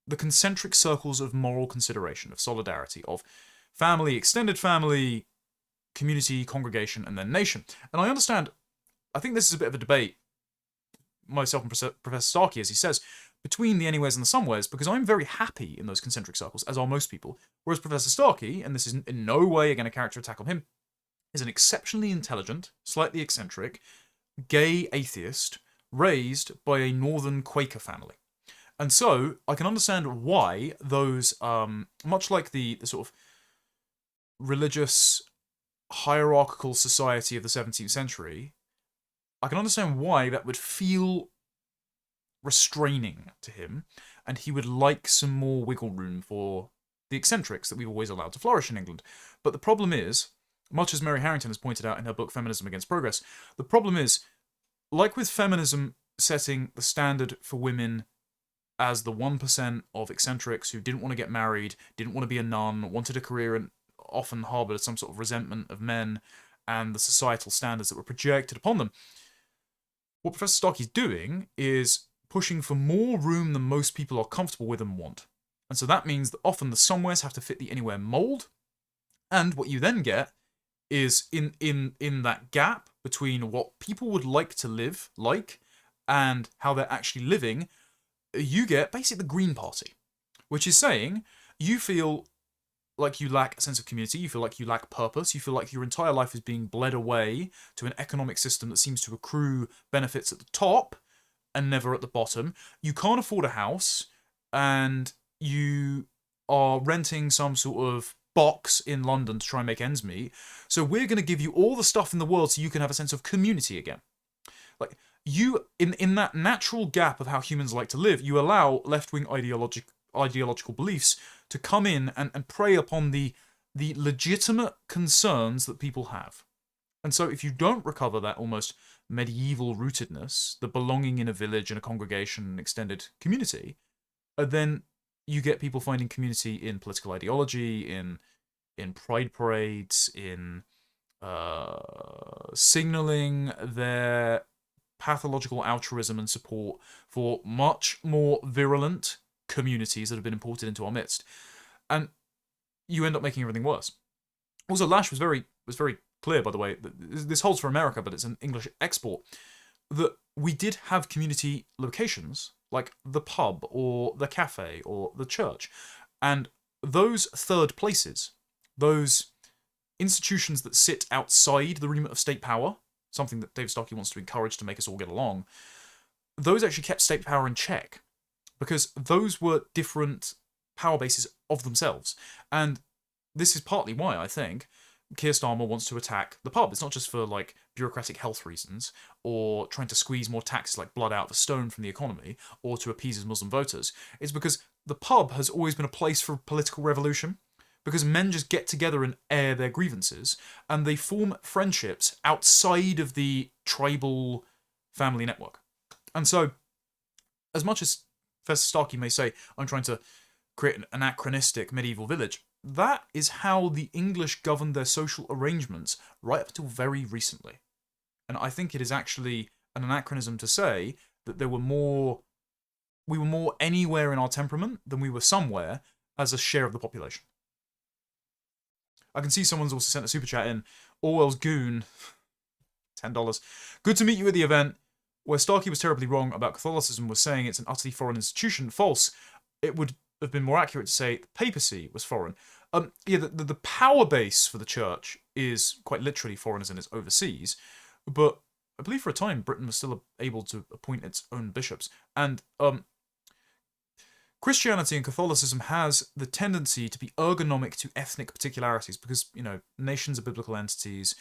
the concentric circles of moral consideration, of solidarity, of family, extended family, community, congregation, and then nation. And I understand, I think this is a bit of a debate, myself and Professor Starkey, as he says, between the anywheres and the somewares, because I'm very happy in those concentric circles, as are most people, whereas Professor Starkey, and this is in no way again a character attack on him, is an exceptionally intelligent, slightly eccentric, gay atheist, raised by a northern Quaker family. And so, I can understand why those, much like the sort of religious, hierarchical society of the 17th century, I can understand why that would feel restraining to him, and he would like some more wiggle room for the eccentrics that we've always allowed to flourish in England. But the problem is, much as Mary Harrington has pointed out in her book Feminism Against Progress, the problem is, like with feminism setting the standard for women as the 1% of eccentrics who didn't want to get married, didn't want to be a nun, wanted a career, and often harboured some sort of resentment of men and the societal standards that were projected upon them. What Professor Starkey's doing is pushing for more room than most people are comfortable with and want. And so that means that often the somewares have to fit the anywhere mould, and what you then get is in that gap between what people would like to live like and how they're actually living, you get basically the Green Party, which is saying you feel like you lack a sense of community, you feel like you lack purpose, you feel like your entire life is being bled away to an economic system that seems to accrue benefits at the top and never at the bottom. You can't afford a house, and you are renting some sort of box in London to try and make ends meet. So we're going to give you all the stuff in the world so you can have a sense of community again. Like, you, in that natural gap of how humans like to live, you allow left-wing ideological beliefs to come in and prey upon the legitimate concerns that people have. And so if you don't recover that almost medieval rootedness, the belonging in a village and a congregation and extended community, then you get people finding community in political ideology, in pride parades, in signaling their pathological altruism and support for much more virulent communities that have been imported into our midst. And you end up making everything worse. Also, Lash was very clear, by the way, that this holds for America, but it's an English export, that we did have community locations, like the pub, or the cafe, or the church. And those third places, those institutions that sit outside the remit of state power, something that David Starkey wants to encourage to make us all get along, those actually kept state power in check, because those were different power bases of themselves. And this is partly why, I think, Keir Starmer wants to attack the pub. It's not just for, like, bureaucratic health reasons, or trying to squeeze more taxes like blood out of a stone from the economy, or to appease his Muslim voters. It's because the pub has always been a place for political revolution, because men just get together and air their grievances, and they form friendships outside of the tribal family network. And so, as much as Professor Starkey may say, I'm trying to create an anachronistic medieval village, that is how the English governed their social arrangements right up until very recently. And I think it is actually an anachronism to say that we were more anywhere in our temperament than we were somewhere as a share of the population. I can see someone's also sent a super chat in. Orwell's Goon, $10. Good to meet you at the event. Where Starkey was terribly wrong about Catholicism was saying it's an utterly foreign institution. False. It would have been more accurate to say the papacy was foreign. The power base for the church is quite literally foreign, as in it's overseas. But I believe for a time Britain was still able to appoint its own bishops. And Christianity and Catholicism has the tendency to be ergonomic to ethnic particularities because, nations are biblical entities.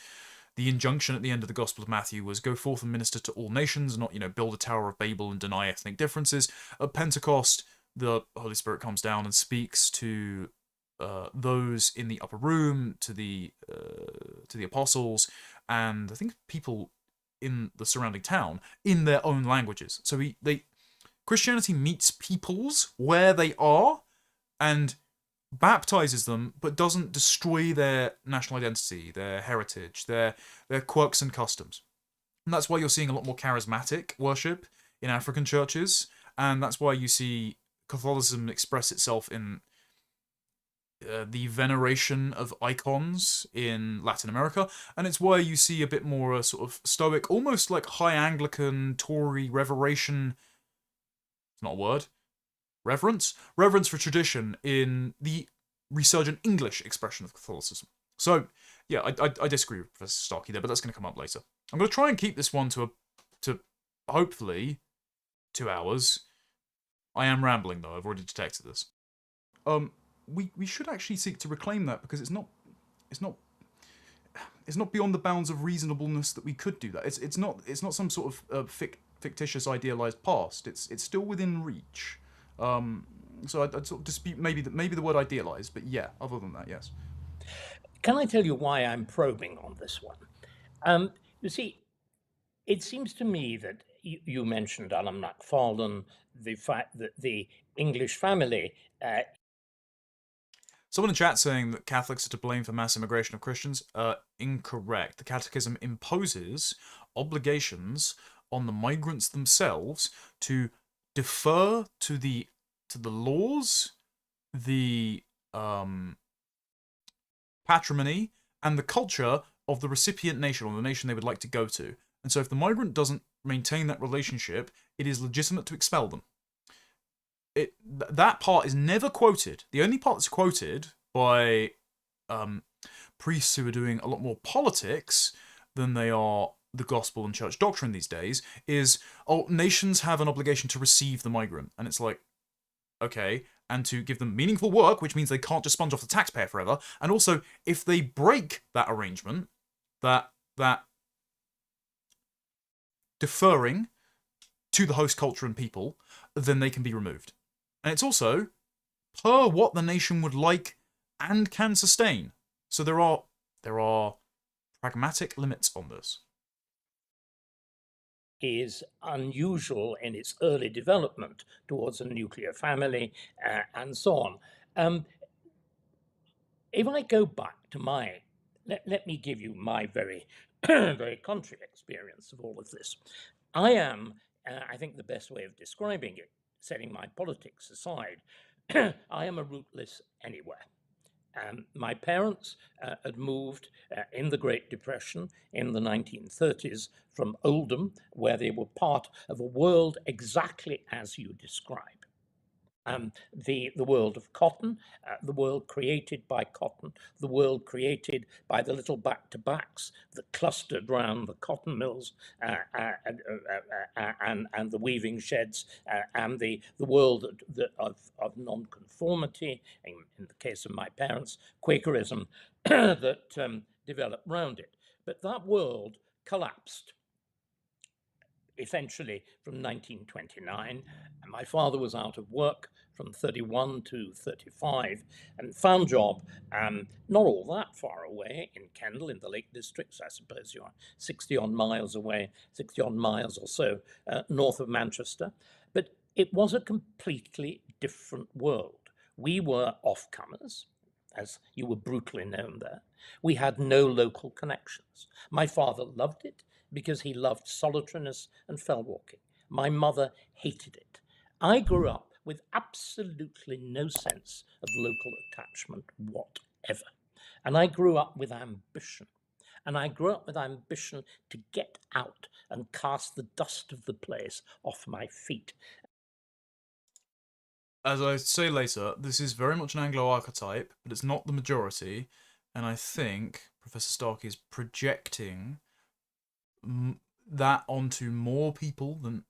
The injunction at the end of the Gospel of Matthew was go forth and minister to all nations, not, build a Tower of Babel and deny ethnic differences. At Pentecost, the Holy Spirit comes down and speaks to those in the upper room, to the apostles, and I think people in the surrounding town in their own languages. So Christianity meets peoples where they are and baptizes them, but doesn't destroy their national identity, their heritage, their quirks and customs. And that's why you're seeing a lot more charismatic worship in African churches, and that's why you see Catholicism express itself in the veneration of icons in Latin America, and it's why you see a bit more sort of stoic, almost like high Anglican, Tory reveration. It's not a word. Reverence for tradition in the resurgent English expression of Catholicism. So, yeah, I disagree with Professor Starkey there, but that's going to come up later. I'm going to try and keep this one to hopefully 2 hours. I am rambling though. I've already detected this. We should actually seek to reclaim that because it's not beyond the bounds of reasonableness that we could do that. It's not some sort of fictitious idealized past. It's still within reach. So I'd sort of dispute maybe the word idealized, but yeah, other than that, yes. Can I tell you why I'm probing on this one? You see, it seems to me that you mentioned Alan MacFarlane, the fact that the English family. Someone in chat saying that Catholics are to blame for mass immigration of Christians. Incorrect. The Catechism imposes obligations on the migrants themselves to defer to the laws, the patrimony, and the culture of the recipient nation, or the nation they would like to go to. And so if the migrant doesn't maintain that relationship, it is legitimate to expel them. That part is never quoted. The only part that's quoted by priests who are doing a lot more politics than they are the gospel and church doctrine these days is, nations have an obligation to receive the migrant. And it's like, okay, and to give them meaningful work, which means they can't just sponge off the taxpayer forever. And also, if they break that arrangement, that deferring to the host culture and people, then they can be removed. And it's also per what the nation would like and can sustain. So there are pragmatic limits on this. Is unusual in its early development towards a nuclear family and so on. If I go back to let me give you my very, very contrary experience of all of this. I am, I think the best way of describing it, setting my politics aside, I am a rootless anywhere. My parents had moved in the Great Depression in the 1930s from Oldham, where they were part of a world exactly as you describe. The world of cotton, the world created by cotton, the world created by the little back-to-backs that clustered round the cotton mills and the weaving sheds, and the world of nonconformity, in the case of my parents, Quakerism, that developed round it. But that world collapsed essentially from 1929. And my father was out of work from 31 to 35 and found job not all that far away in Kendal in the Lake Districts. I suppose you are 60 odd miles away, 60 odd miles or so north of Manchester. But it was a completely different world. We were off-comers, as you were brutally known there. We had no local connections. My father loved it because he loved solitariness and fell walking. My mother hated it. I grew up with absolutely no sense of local attachment whatever. And I grew up with ambition. And I grew up with ambition to get out and cast the dust of the place off my feet. As I say later, this is very much an Anglo archetype, but it's not the majority. And I think Professor Starkey is projecting that onto more people than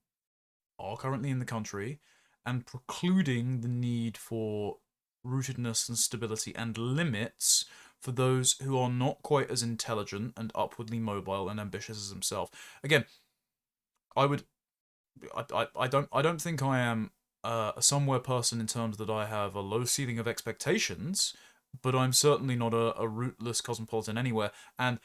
are currently in the country, and precluding the need for rootedness and stability and limits for those who are not quite as intelligent and upwardly mobile and ambitious as himself. Again, I don't think I am a somewhere person in terms that I have a low ceiling of expectations, but I'm certainly not a rootless cosmopolitan anywhere. And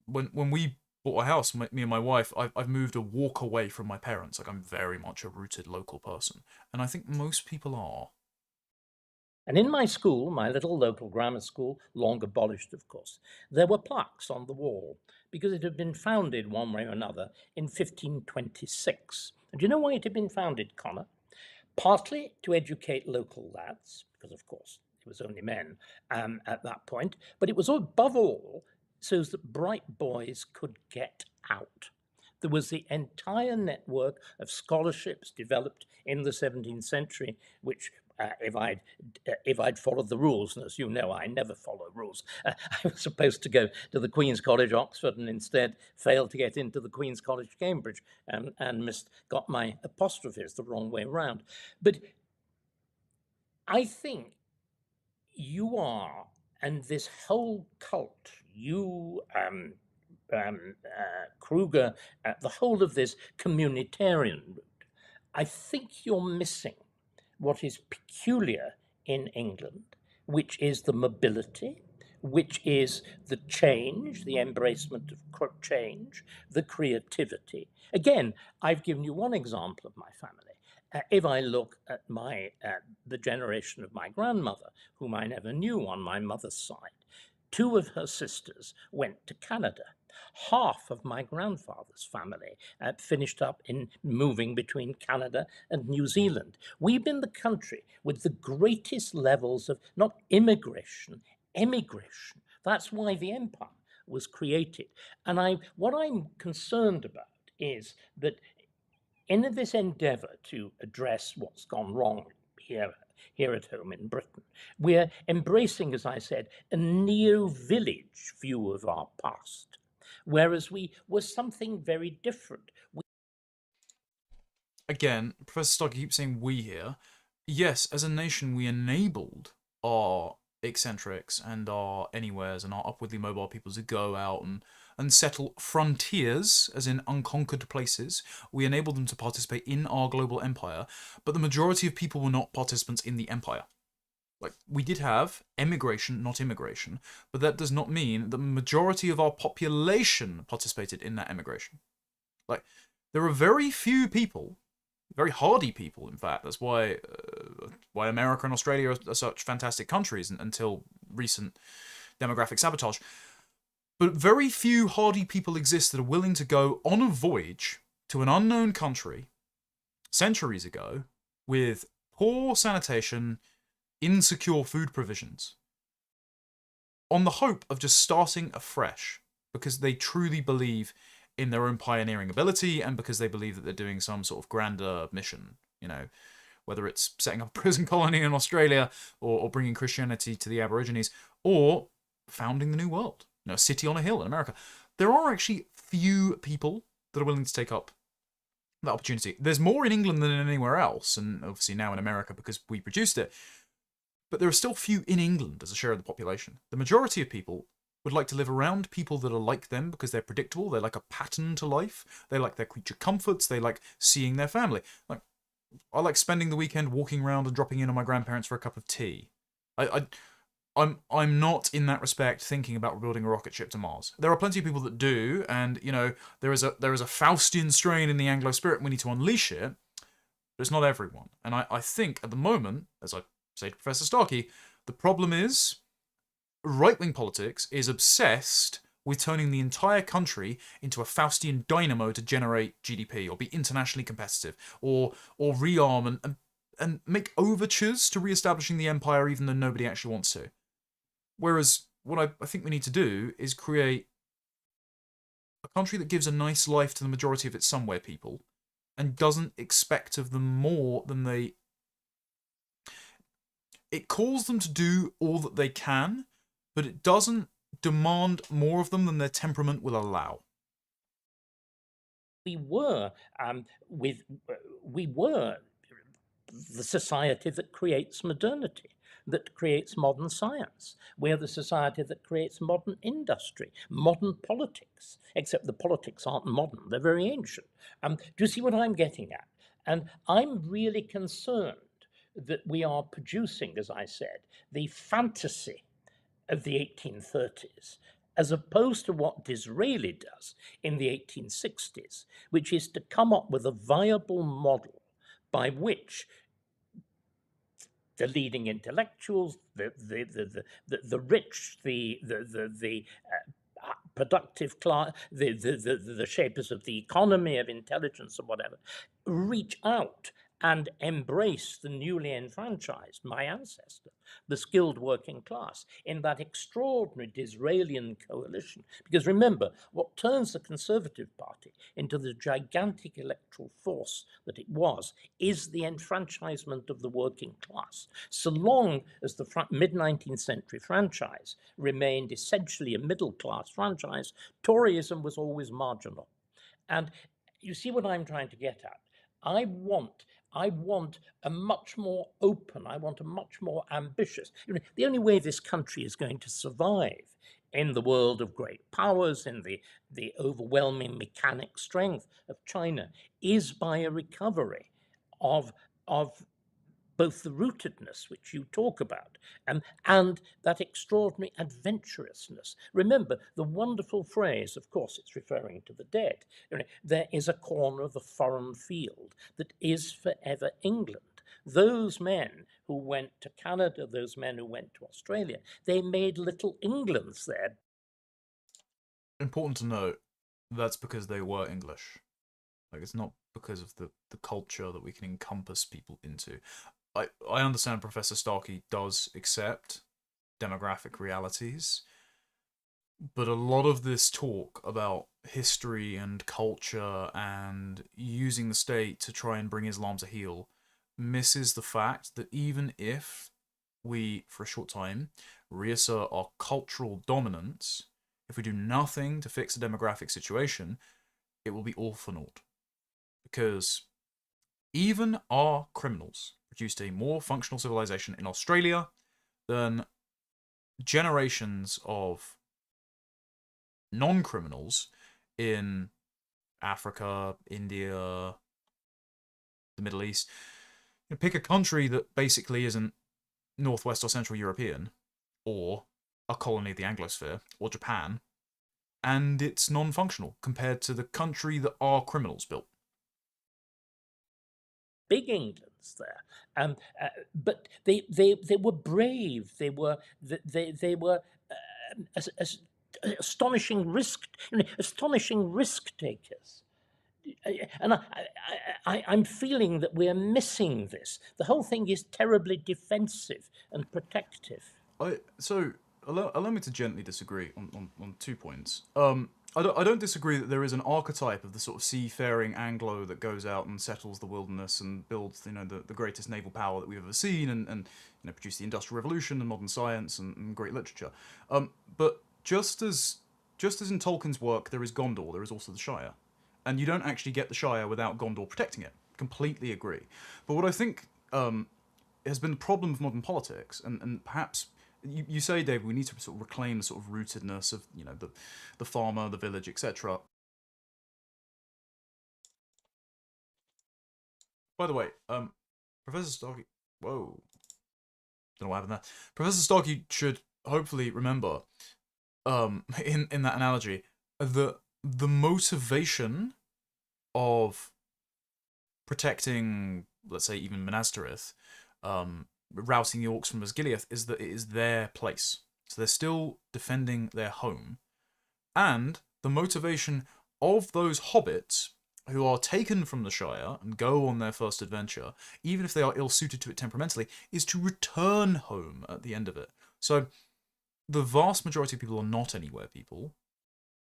when we bought a house, me and my wife, I've moved a walk away from my parents. Like, I'm very much a rooted local person, and I think most people are. And in my school, my little local grammar school, long abolished, of course, there were plaques on the wall because it had been founded one way or another in 1526. And do you know why it had been founded, Connor? Partly to educate local lads, because of course it was only men at that point, but it was above all so that bright boys could get out. There was the entire network of scholarships developed in the 17th century, which if I'd followed the rules, and as you know, I never follow rules, I was supposed to go to the Queen's College, Oxford, and instead failed to get into the Queen's College, Cambridge, and got my apostrophes the wrong way round. But I think you are, and this whole cult, you, Kruger, the whole of this communitarian route, I think you're missing what is peculiar in England, which is the mobility, which is the change, the embracement of change, the creativity. Again, I've given you one example of my family. If I look at the generation of my grandmother, whom I never knew on my mother's side, two of her sisters went to Canada. Half of my grandfather's family finished up in moving between Canada and New Zealand. We've been the country with the greatest levels of not immigration, emigration. That's why the empire was created. And what I'm concerned about is that in this endeavour to address what's gone wrong here at home in Britain, we're embracing, as I said, a neo-village view of our past, whereas we were something very different. Again, Professor Starkey keeps saying we here. Yes, as a nation, we enabled our eccentrics and our anywheres and our upwardly mobile peoples who go out and settle frontiers, as in unconquered places. We enable them to participate in our global empire, but the majority of people were not participants in the empire. Like, we did have emigration, not immigration, but that does not mean that the majority of our population participated in that emigration. Like, there are very few people, very hardy people, in fact. That's why America and Australia are such fantastic countries until recent demographic sabotage. But very few hardy people exist that are willing to go on a voyage to an unknown country centuries ago with poor sanitation, insecure food provisions, on the hope of just starting afresh, because they truly believe in their own pioneering ability and because they believe that they're doing some sort of grander mission, whether it's setting up a prison colony in Australia or bringing Christianity to the Aborigines or founding the New World, a city on a hill in America. There are actually few people that are willing to take up that opportunity. There's more in England than anywhere else, and obviously now in America because we produced it. But there are still few in England as a share of the population. The majority of people would like to live around people that are like them because they're predictable. They like a pattern to life. They like their creature comforts. They like seeing their family. Like, I like spending the weekend walking around and dropping in on my grandparents for a cup of tea. I'm not in that respect thinking about rebuilding a rocket ship to Mars. There are plenty of people that do, and there is a Faustian strain in the Anglo spirit. And we need to unleash it, but it's not everyone. And I think at the moment, as I say to Professor Starkey, the problem is right-wing politics is obsessed with turning the entire country into a Faustian dynamo to generate GDP or be internationally competitive or rearm and make overtures to re-establishing the empire even though nobody actually wants to. Whereas what I think we need to do is create a country that gives a nice life to the majority of its somewhere people and doesn't expect of them more than they... It calls them to do all that they can, but it doesn't demand more of them than their temperament will allow. We were the society that creates modernity, that creates modern science. We're the society that creates modern industry, modern politics, except the politics aren't modern, they're very ancient. Do you see what I'm getting at? And I'm really concerned that we are producing, as I said, the fantasy of the 1830s, as opposed to what Disraeli does in the 1860s, which is to come up with a viable model by which the leading intellectuals, the rich, the productive class, the shapers of the economy, of intelligence, or whatever, reach out and embrace the newly enfranchised, my ancestor, the skilled working class, in that extraordinary Disraelian coalition. Because remember, what turns the Conservative Party into the gigantic electoral force that it was is the enfranchisement of the working class. So long as the mid-19th century franchise remained essentially a middle-class franchise, Toryism was always marginal. And you see what I'm trying to get at? I want a much more open, I want a much more ambitious. The only way this country is going to survive in the world of great powers, in the overwhelming mechanic strength of China, is by a recovery of both the rootedness which you talk about and that extraordinary adventurousness. Remember the wonderful phrase, of course it's referring to the dead, there is a corner of the foreign field that is forever England. Those men who went to Canada, those men who went to Australia, they made little Englands there. Important to note, that's because they were English. Like, it's not because of the culture that we can encompass people into. I understand Professor Starkey does accept demographic realities, but a lot of this talk about history and culture and using the state to try and bring Islam to heel misses the fact that even if we, for a short time, reassert our cultural dominance, if we do nothing to fix the demographic situation, it will be all for naught. Because even our criminals produced a more functional civilization in Australia than generations of non-criminals in Africa, India, the Middle East. Pick a country that basically isn't Northwest or Central European, or a colony of the Anglosphere, or Japan, and it's non-functional compared to the country that our criminals built. Big England's there, but they were brave. They were astonishing risk takers. And I'm feeling that we're missing this. The whole thing is terribly defensive and protective. So allow me to gently disagree on 2 points. I don't disagree that there is an archetype of the sort of seafaring Anglo that goes out and settles the wilderness and builds, the greatest naval power that we've ever seen, and produce the Industrial Revolution and modern science and great literature. But just as in Tolkien's work there is Gondor, there is also the Shire, and you don't actually get the Shire without Gondor protecting it. Completely agree. But what I think has been the problem of modern politics, and perhaps you say, Dave, we need to sort of reclaim the sort of rootedness of the farmer, the village, etc. By the way, Professor Starkey, whoa, don't know what happened there. Professor Starkey should hopefully remember, in that analogy, the motivation of protecting, let's say, even Minas Tirith, routing the orcs from Osgiliath, is that it is their place. So they're still defending their home. And the motivation of those hobbits who are taken from the Shire and go on their first adventure, even if they are ill-suited to it temperamentally, is to return home at the end of it. So the vast majority of people are not anywhere people.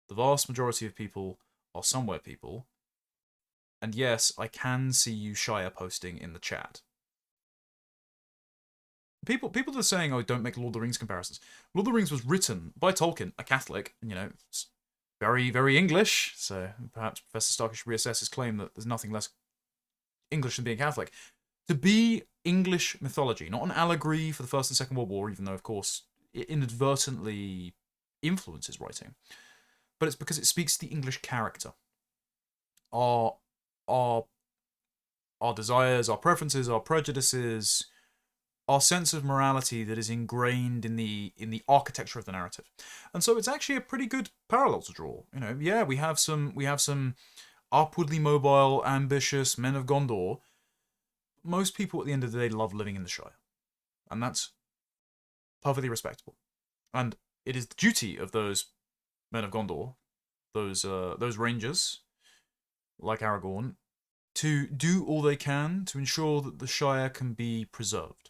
The vast majority of people are somewhere people. And yes, I can see you Shire posting in the chat. People that are saying, oh, don't make Lord of the Rings comparisons. Lord of the Rings was written by Tolkien, a Catholic, it's very, very English, so perhaps Professor Starkey should reassess his claim that there's nothing less English than being Catholic. To be English mythology, not an allegory for the First and Second World War, even though, of course, it inadvertently influences writing, but it's because it speaks to the English character. Our desires, our preferences, our prejudices, our sense of morality that is ingrained in the architecture of the narrative. And so it's actually a pretty good parallel to draw. Yeah, we have some upwardly mobile, ambitious men of Gondor. Most people at the end of the day love living in the Shire. And that's perfectly respectable. And it is the duty of those men of Gondor, those rangers, like Aragorn, to do all they can to ensure that the Shire can be preserved.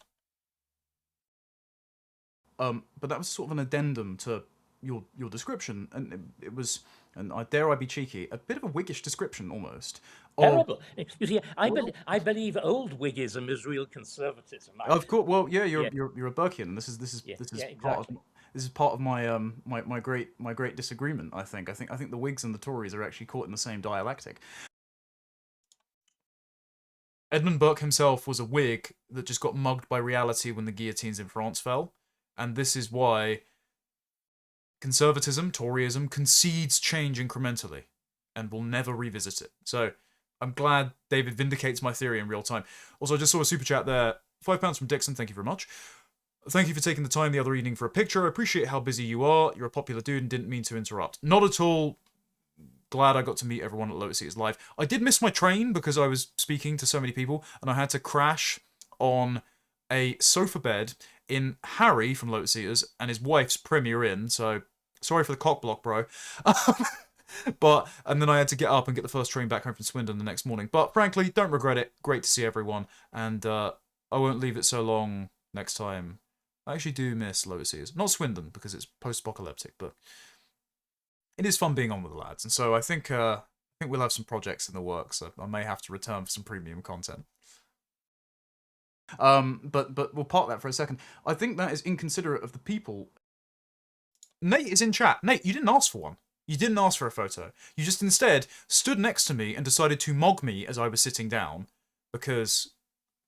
But that was sort of an addendum to your description, and it was, and I be cheeky, a bit of a Whiggish description almost. Terrible. You see, I believe old Whiggism is real conservatism. Of course. Well, yeah, you're a Burkean. This is exactly. part of my my great disagreement. I think the Whigs and the Tories are actually caught in the same dialectic. Edmund Burke himself was a Whig that just got mugged by reality when the guillotines in France fell. And this is why conservatism, Toryism, concedes change incrementally and will never revisit it. So I'm glad David vindicates my theory in real time. Also, I just saw a super chat there. £5 from Dixon, thank you very much. Thank you for taking the time the other evening for a picture. I appreciate how busy you are. You're a popular dude and didn't mean to interrupt. Not at all. Glad I got to meet everyone at Lotus Eaters Live. I did miss my train because I was speaking to so many people and I had to crash on a sofa bed in Harry from Lotus Eaters and his wife's Premier Inn, so sorry for the cock block, bro. And then I had to get up and get the first train back home from Swindon the next morning. But frankly, don't regret it. Great to see everyone, and I won't leave it so long next time. I actually do miss Lotus Eaters. Not Swindon, because it's post-apocalyptic, but it is fun being on with the lads. And so I think we'll have some projects in the works, so I may have to return for some premium content. But we'll park that for a second. I think that is inconsiderate of the people. Nate is in chat. Nate, you didn't ask for one. You didn't ask for a photo. You just instead stood next to me and decided to mog me as I was sitting down because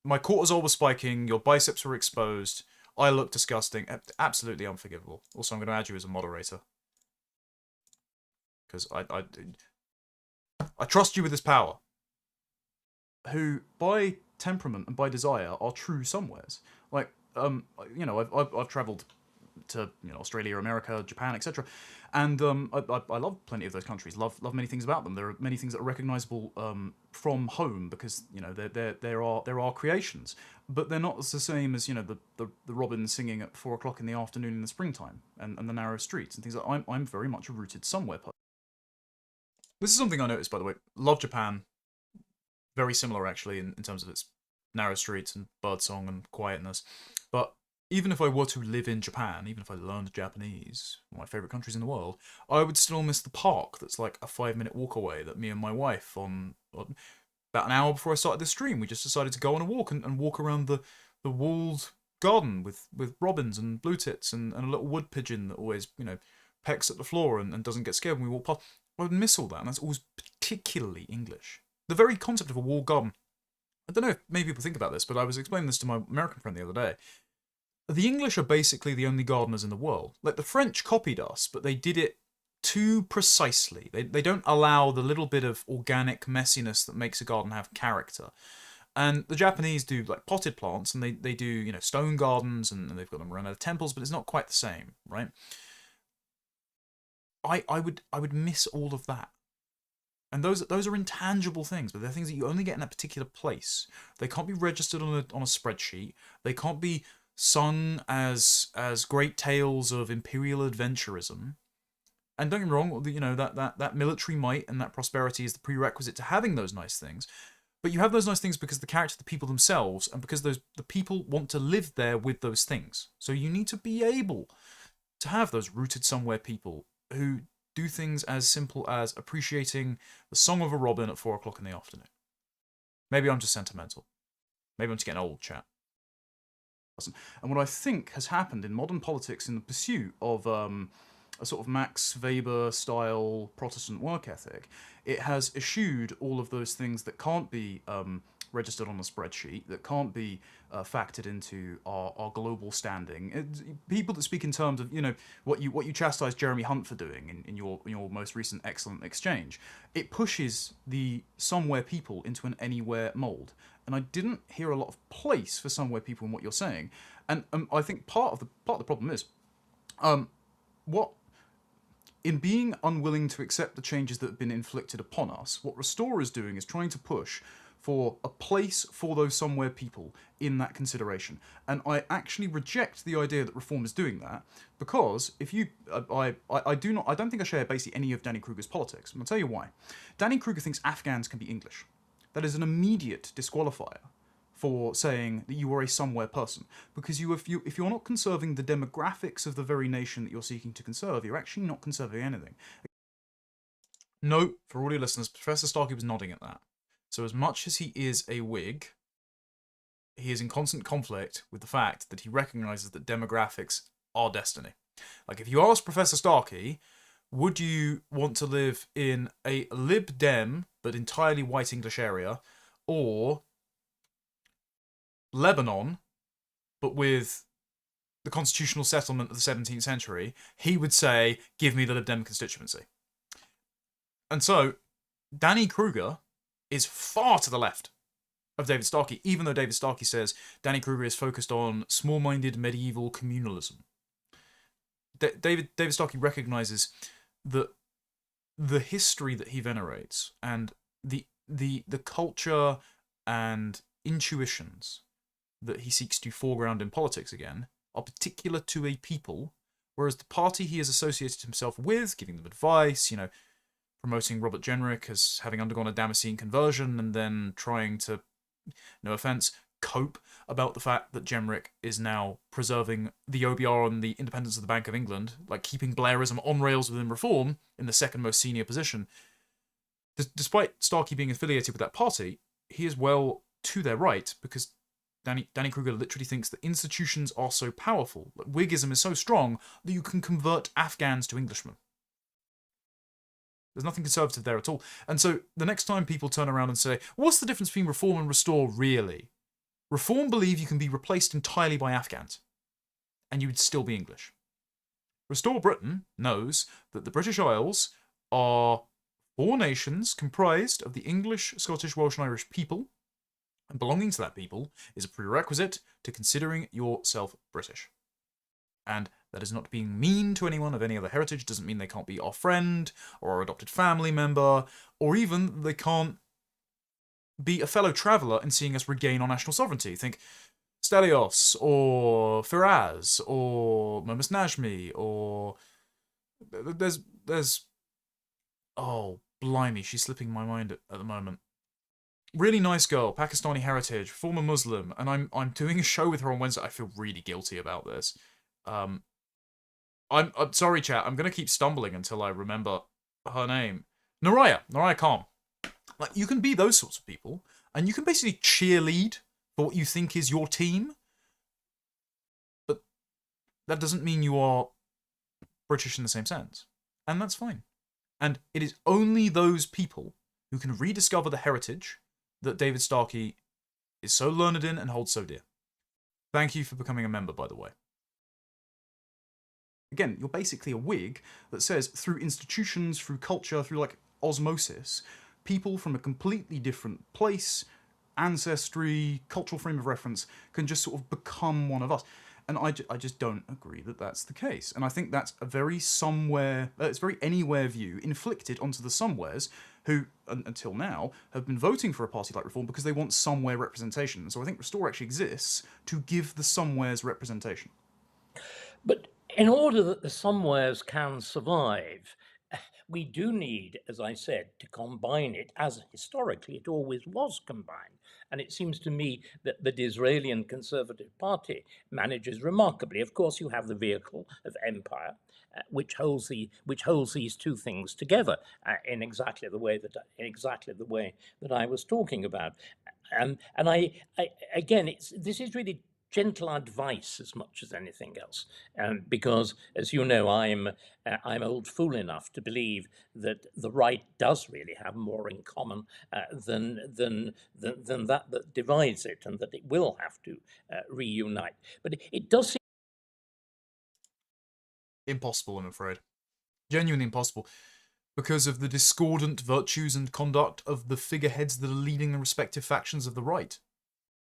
my cortisol was spiking, your biceps were exposed. I look disgusting. Absolutely unforgivable. Also, I'm going to add you as a moderator. Because I trust you with this power. Who, by temperament and by desire, are true somewares. Like, you know, I've travelled to, you know, Australia, America, Japan, etc. And I love plenty of those countries. Love many things about them. There are many things that are recognisable from home because, you know, there are creations, but they're not the same as, you know, the robin singing at 4 o'clock in the afternoon in the springtime and the narrow streets and things like that. I'm very much a rooted somewhere person. This is something I noticed, by the way. Love Japan. Very similar, actually, in terms of its narrow streets and birdsong and quietness. But even if I were to live in Japan, even if I learned Japanese, one of my favourite countries in the world, I would still miss the park that's like a 5-minute walk away that me and my wife, on about an hour before I started this stream, we just decided to go on a walk and walk around the walled garden with robins and blue tits and a little wood pigeon that always, you know, pecks at the floor and doesn't get scared when we walk past. I would miss all that, and that's always particularly English. The very concept of a walled garden. I don't know if many people think about this, but I was explaining this to my American friend the other day. The English are basically the only gardeners in the world. Like, the French copied us, but they did it too precisely. They don't allow the little bit of organic messiness that makes a garden have character. And the Japanese do, like, potted plants, and they do, you know, stone gardens, and they've got them around their temples, but it's not quite the same, right? I would miss all of that. And those are intangible things, but they're things that you only get in a particular place. They can't be registered on a spreadsheet. They can't be sung as great tales of imperial adventurism. And don't get me wrong, you know, that military might and that prosperity is the prerequisite to having those nice things. But you have those nice things because of the character of the people themselves, and because the people want to live there with those things. So you need to be able to have those rooted somewhere people who do things as simple as appreciating the song of a robin at 4 o'clock in the afternoon. Maybe I'm just sentimental. Maybe I'm just getting old, chat. And what I think has happened in modern politics in the pursuit of a sort of Max Weber-style Protestant work ethic, it has eschewed all of those things that can't be registered on a spreadsheet, that can't be factored into our global standing. People that speak in terms of, you know, what you chastise Jeremy Hunt for doing in your most recent excellent exchange, it pushes the somewhere people into an anywhere mould. And I didn't hear a lot of place for somewhere people in what you're saying. And I think part of the problem is what in being unwilling to accept the changes that have been inflicted upon us, what Restore is doing is trying to push for a place for those somewhere people in that consideration. And I actually reject the idea that Reform is doing that, because if you, I don't think I share basically any of Danny Kruger's politics. And I'll tell you why. Danny Kruger thinks Afghans can be English. That is an immediate disqualifier for saying that you are a somewhere person, because if you're not conserving the demographics of the very nation that you're seeking to conserve, you're actually not conserving anything. Note, for all your listeners, Professor Starkey was nodding at that. So as much as he is a Whig, he is in constant conflict with the fact that he recognises that demographics are destiny. Like, if you ask Professor Starkey, would you want to live in a Lib Dem but entirely white English area, or Lebanon but with the constitutional settlement of the 17th century, he would say, give me the Lib Dem constituency. And so, Danny Kruger is far to the left of David Starkey, even though David Starkey says Danny Kruger is focused on small-minded medieval communalism. David Starkey recognises that the history that he venerates and the culture and intuitions that he seeks to foreground in politics again are particular to a people, whereas the party he has associated himself with, giving them advice, you know, promoting Robert Jenrick as having undergone a Damascene conversion and then trying to, no offence, cope about the fact that Jenrick is now preserving the OBR and the independence of the Bank of England, like keeping Blairism on rails within Reform in the second most senior position. Despite Starkey being affiliated with that party, he is well to their right, because Danny Kruger literally thinks that institutions are so powerful, that Whiggism is so strong, that you can convert Afghans to Englishmen. There's nothing conservative there at all. And so the next time people turn around and say, what's the difference between Reform and Restore really? Reform believe you can be replaced entirely by Afghans. and you would still be English. Restore Britain knows that the British Isles are 4 nations comprised of the English, Scottish, Welsh, and Irish people, and belonging to that people is a prerequisite to considering yourself British. And that is not being mean to anyone of any other heritage, doesn't mean they can't be our friend, or our adopted family member, or even they can't be a fellow traveller in seeing us regain our national sovereignty. Think Stelios, or Firaz, or Momus Najmi, or... There's... Oh, blimey, she's slipping my mind at the moment. Really nice girl, Pakistani heritage, former Muslim, and I'm doing a show with her on Wednesday. I feel really guilty about this. I'm sorry, chat. I'm gonna keep stumbling until I remember her name. Naraya Khan. Like, you can be those sorts of people, and you can basically cheerlead for what you think is your team, but that doesn't mean you are British in the same sense, and that's fine. And it is only those people who can rediscover the heritage that David Starkey is so learned in and holds so dear. Thank you for becoming a member, by the way. Again, you're basically a Whig that says through institutions, through culture, through like osmosis, people from a completely different place, ancestry, cultural frame of reference can just sort of become one of us. And I just don't agree that that's the case. And I think that's a very it's very anywhere view inflicted onto the somewares who, until now, have been voting for a party like Reform because they want somewhere representation. So I think Restore actually exists to give the somewares representation. But in order that the somewares can survive, we do need, as I said, to combine it, as historically it always was combined. And it seems to me that the Disraeli and Conservative Party manages remarkably. Of course, you have the vehicle of empire, which holds these two things together in exactly the way that I was talking about. And I again, this is really gentle advice as much as anything else, because, as you know, I'm old fool enough to believe that the right does really have more in common than that divides it, and that it will have to reunite. But it does seem Impossible, I'm afraid. Genuinely impossible. Because of the discordant virtues and conduct of the figureheads that are leading the respective factions of the right.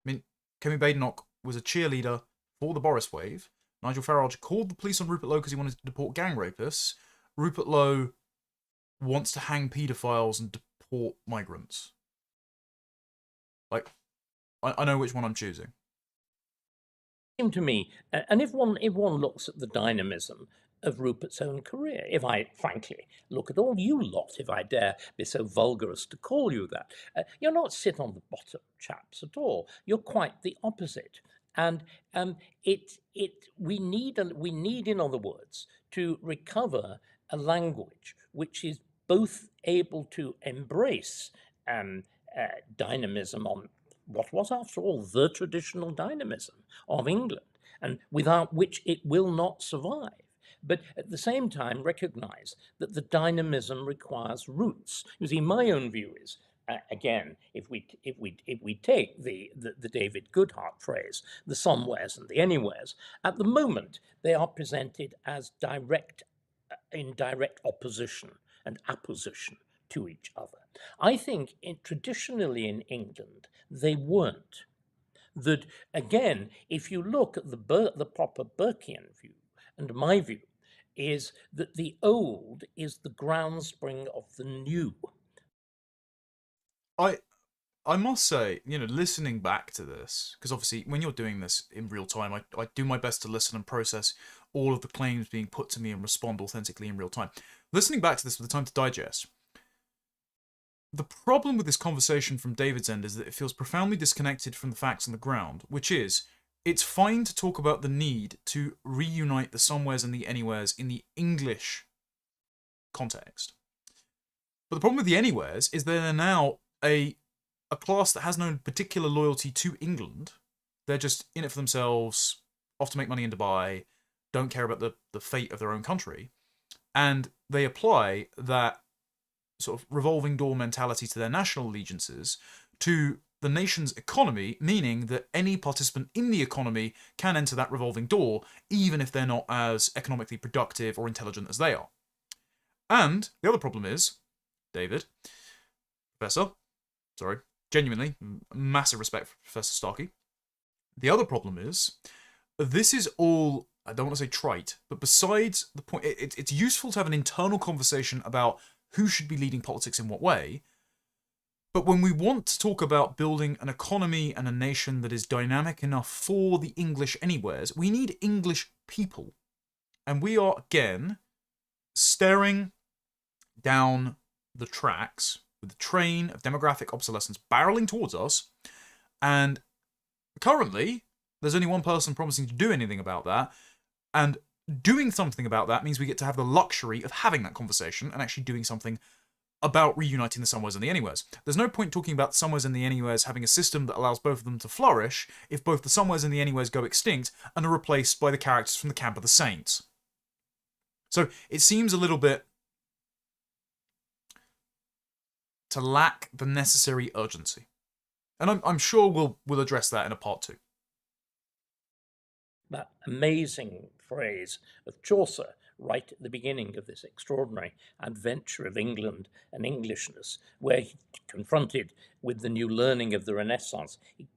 I mean, Kemi Badenoch was a cheerleader for the Boris wave. Nigel Farage called the police on Rupert Lowe because he wanted to deport gang rapists. Rupert Lowe wants to hang paedophiles and deport migrants. Like, I know which one I'm choosing. to me, and if one looks at the dynamism of Rupert's own career, if I frankly look at all you lot, if I dare be so vulgar as to call you that, you're not sit on the bottom, chaps, at all. You're quite the opposite. And we need, in other words, to recover a language which is both able to embrace dynamism on what was, after all, the traditional dynamism of England, and without which it will not survive. But at the same time, recognize that the dynamism requires roots. You see, my own view is, again, if we take the David Goodhart phrase, the somewheres and the anywheres, at the moment they are presented as in direct opposition and apposition to each other. I think traditionally in England they weren't. That, again, if you look at the proper Burkean view, and my view is that the old is the ground spring of the new. I must say, listening back to this, because obviously when you're doing this in real time, I do my best to listen and process all of the claims being put to me and respond authentically in real time. Listening back to this with the time to digest, the problem with this conversation from David's end is that it feels profoundly disconnected from the facts on the ground, which is, it's fine to talk about the need to reunite the somewheres and the anywheres in the English context. But the problem with the anywheres is they're now a class that has no particular loyalty to England. They're just in it for themselves, off to make money in Dubai, don't care about the fate of their own country. And they apply that sort of revolving door mentality to their national allegiances to the nation's economy, meaning that any participant in the economy can enter that revolving door, even if they're not as economically productive or intelligent as they are. And the other problem is, David, Professor, sorry, genuinely, massive respect for Professor Starkey. The other problem is, this is all, I don't want to say trite, but besides the point, it's useful to have an internal conversation about who should be leading politics in what way. But when we want to talk about building an economy and a nation that is dynamic enough for the English anywheres, we need English people. And we are, again, staring down the tracks with the train of demographic obsolescence barreling towards us. And currently, there's only one person promising to do anything about that. And doing something about that means we get to have the luxury of having that conversation and actually doing something about reuniting the somewheres and the anywheres. There's no point talking about the somewheres and the anywheres having a system that allows both of them to flourish if both the somewheres and the anywheres go extinct and are replaced by the characters from the camp of the saints. So it seems a little bit to lack the necessary urgency. And I'm sure we'll address that in a part 2. That amazing phrase of Chaucer right at the beginning of this extraordinary adventure of England and Englishness, where he, confronted with the new learning of the Renaissance, he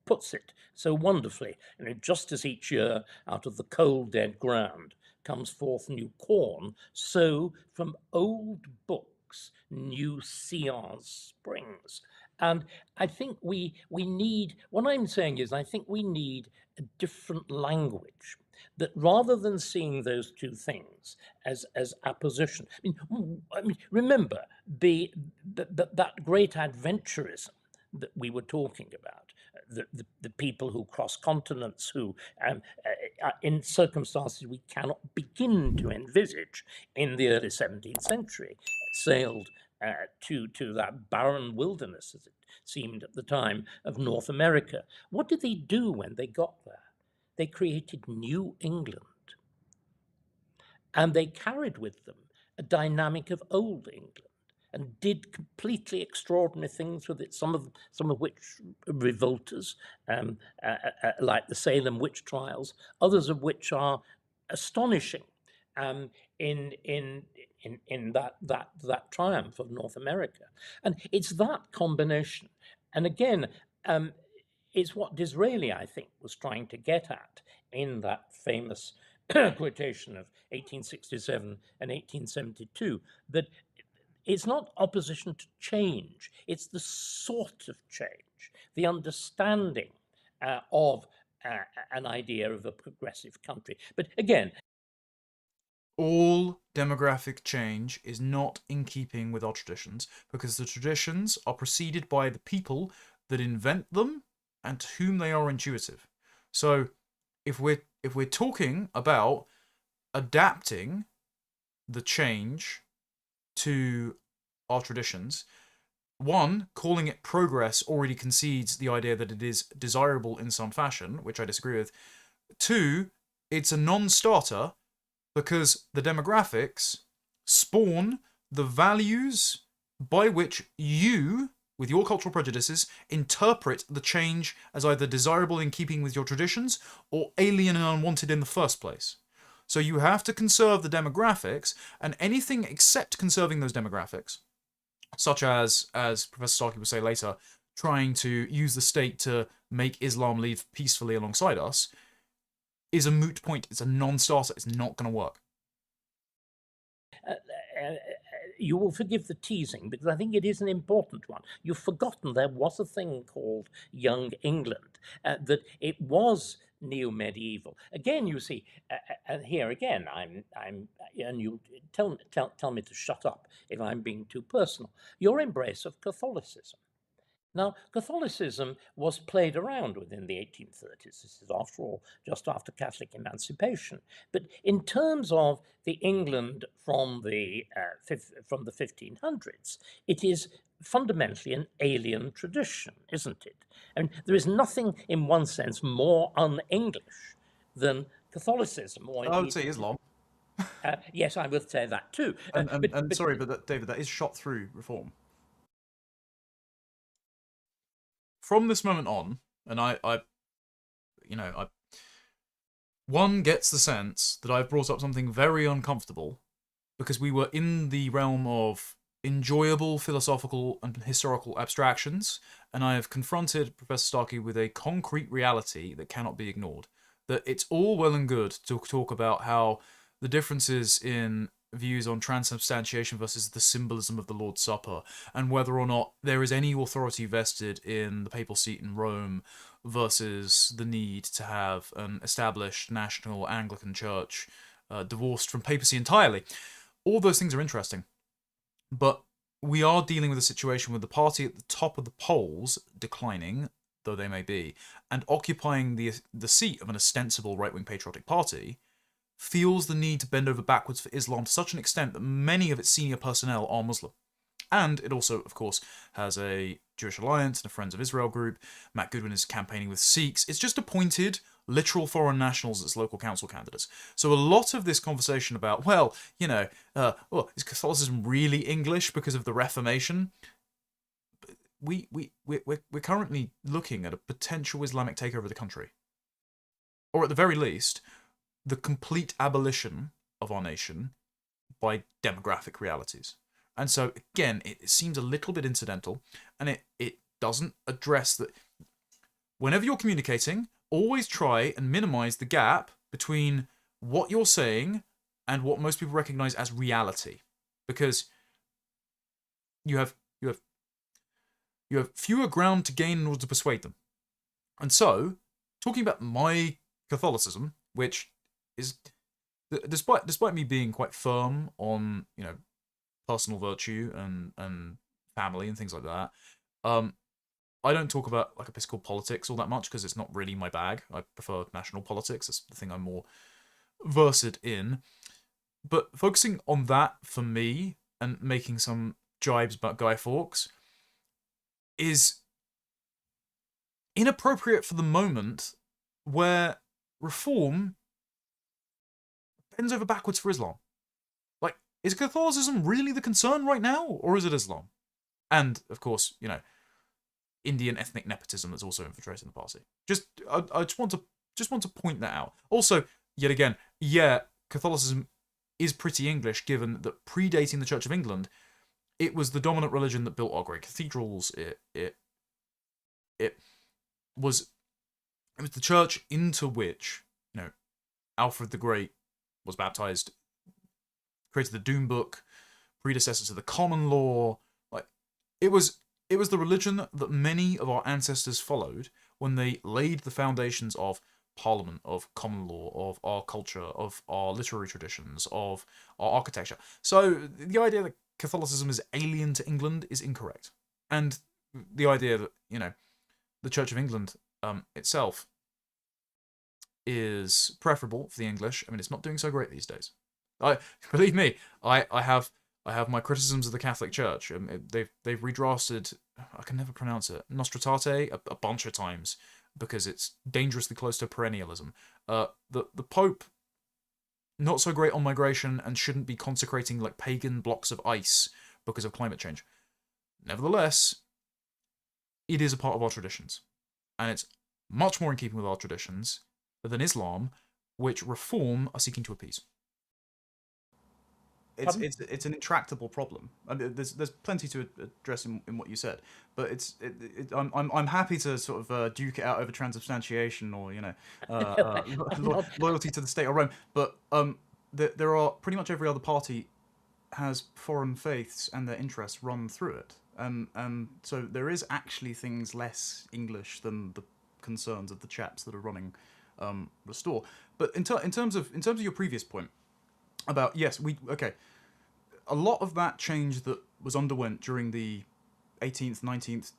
puts it so wonderfully. Just as each year out of the cold dead ground comes forth new corn, so from old books new seance springs. And I think we need, what I'm saying is, I think we need a different language, that rather than seeing those two things as apposition, I mean remember that great adventurism that we were talking about, the people who cross continents, who in circumstances we cannot begin to envisage in the early 17th century, sailed to that barren wilderness, as it seemed at the time, of North America. What did they do when they got there? They created New England. And they carried with them a dynamic of Old England and did completely extraordinary things with it, some of which revolters, like the Salem witch trials, others of which are astonishing in that triumph of North America. And it's that combination. And again, it's what Disraeli, I think, was trying to get at in that famous quotation of 1867 and 1872, that it's not opposition to change, it's the sort of change, the understanding of an idea of a progressive country. But again, all demographic change is not in keeping with our traditions, because the traditions are preceded by the people that invent them and to whom they are intuitive. So if we're talking about adapting the change to our traditions, one, calling it progress already concedes the idea that it is desirable in some fashion, which I disagree with. Two, it's a non-starter because the demographics spawn the values by which you, with your cultural prejudices, interpret the change as either desirable in keeping with your traditions or alien and unwanted in the first place. So you have to conserve the demographics, and anything except conserving those demographics, such as Professor Starkey will say later, trying to use the state to make Islam live peacefully alongside us, is a moot point. It's a non-starter. It's not going to work. You will forgive the teasing, because I think it is an important one. You've forgotten there was a thing called Young England, that it was neo-medieval. Again, you see, and here again, I'm, and you tell me to shut up if I'm being too personal. Your embrace of Catholicism. Now, Catholicism was played around with in the 1830s. This is, after all, just after Catholic emancipation. But in terms of the England from the 1500s, it is fundamentally an alien tradition, isn't it? And there is nothing, in one sense, more un-English than Catholicism. Or I would say Islam. Yes, I would say that too. Sorry, but David, that is shot through reform. from this moment on, and one gets the sense that I've brought up something very uncomfortable because we were in the realm of enjoyable philosophical and historical abstractions, and I have confronted Professor Starkey with a concrete reality that cannot be ignored. That it's all well and good to talk about how the differences in views on transubstantiation versus the symbolism of the Lord's Supper, and whether or not there is any authority vested in the papal seat in Rome versus the need to have an established national Anglican church divorced from papacy entirely. All those things are interesting. But we are dealing with a situation with the party at the top of the polls declining, though they may be, and occupying the seat of an ostensible right-wing patriotic party, feels the need to bend over backwards for Islam to such an extent that many of its senior personnel are Muslim. And it also, of course, has a Jewish Alliance and a Friends of Israel group. Matt Goodwin is campaigning with Sikhs. It's just appointed literal foreign nationals as local council candidates. So a lot of this conversation about, well, is Catholicism really English because of the Reformation? We're currently looking at a potential Islamic takeover of the country. Or at the very least, the complete abolition of our nation by demographic realities. And so, again, it seems a little bit incidental, and it doesn't address that. Whenever you're communicating, always try and minimize the gap between what you're saying and what most people recognize as reality. Because you have fewer ground to gain in order to persuade them. And so, talking about my Catholicism, which is, despite me being quite firm on, personal virtue and family and things like that, I don't talk about like episcopal politics all that much because it's not really my bag. I prefer national politics. That's the thing I'm more versed in. But focusing on that for me and making some jibes about Guy Fawkes is inappropriate for the moment where reform bends over backwards for Islam. Like, is Catholicism really the concern right now, or is it Islam? And, of course, Indian ethnic nepotism that's also infiltrating the party. I just want to point that out. Also, yet again, Catholicism is pretty English, given that predating the Church of England, it was the dominant religion that built our great cathedrals. It was the church into which Alfred the Great was baptized, created the Doom Book, predecessor to the common law. Like, it was the religion that many of our ancestors followed when they laid the foundations of Parliament, of common law, of our culture, of our literary traditions, of our architecture. So the idea that Catholicism is alien to England is incorrect. And the idea that, the Church of England itself is preferable for the English. I mean, it's not doing so great these days. Believe me, I have my criticisms of the Catholic Church. They've redrafted, I can never pronounce it, Nostratate a bunch of times because it's dangerously close to perennialism. The Pope, not so great on migration and shouldn't be consecrating like pagan blocks of ice because of climate change. Nevertheless, it is a part of our traditions, and it's much more in keeping with our traditions than Islam, which reform are seeking to appease. It's an intractable problem. I mean, there's plenty to address in what you said, but I'm happy to sort of duke it out over transubstantiation or loyalty to the state of Rome. But there are pretty much every other party has foreign faiths and their interests run through it, and so there is actually things less English than the concerns of the chaps that are running Restore. But in terms of your previous point about, yes, a lot of that change that was underwent during the 18th, 19th,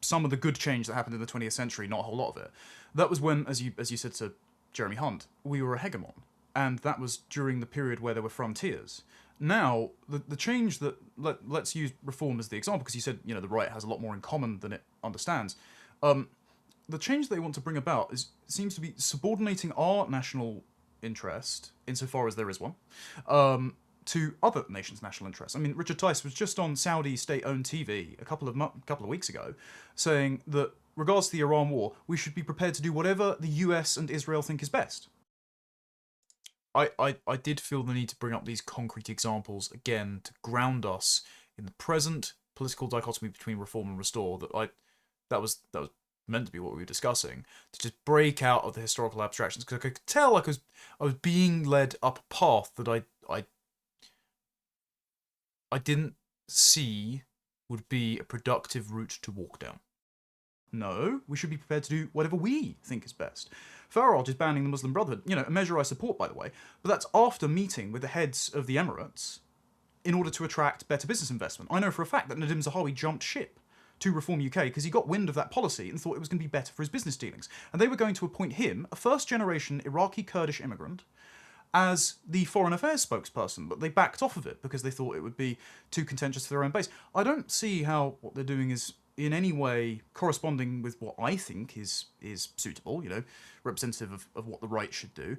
some of the good change that happened in the 20th century, not a whole lot of it, that was when, as you said to Jeremy Hunt, we were a hegemon, and that was during the period where there were frontiers. Now, the change that, let's use reform as the example, because you said, the right has a lot more in common than it understands. The change they want to bring about seems to be subordinating our national interest, insofar as there is one, to other nations' national interests. I mean, Richard Tice was just on Saudi state-owned TV a couple of weeks ago, saying that regards to the Iran war, we should be prepared to do whatever the US and Israel think is best. I did feel the need to bring up these concrete examples again to ground us in the present political dichotomy between reform and restore. That was meant to be what we were discussing, to just break out of the historical abstractions, because I could tell I was being led up a path that I didn't see would be a productive route to walk down. No, we should be prepared to do whatever we think is best. Farage is banning the Muslim Brotherhood, a measure I support, by the way, but that's after meeting with the heads of the Emirates in order to attract better business investment. I know for a fact that Nadim Zahawi jumped ship to Reform UK because he got wind of that policy and thought it was going to be better for his business dealings. And they were going to appoint him, a first-generation Iraqi Kurdish immigrant, as the foreign affairs spokesperson, but they backed off of it because they thought it would be too contentious for their own base. I don't see how what they're doing is in any way corresponding with what I think is suitable, representative of what the right should do.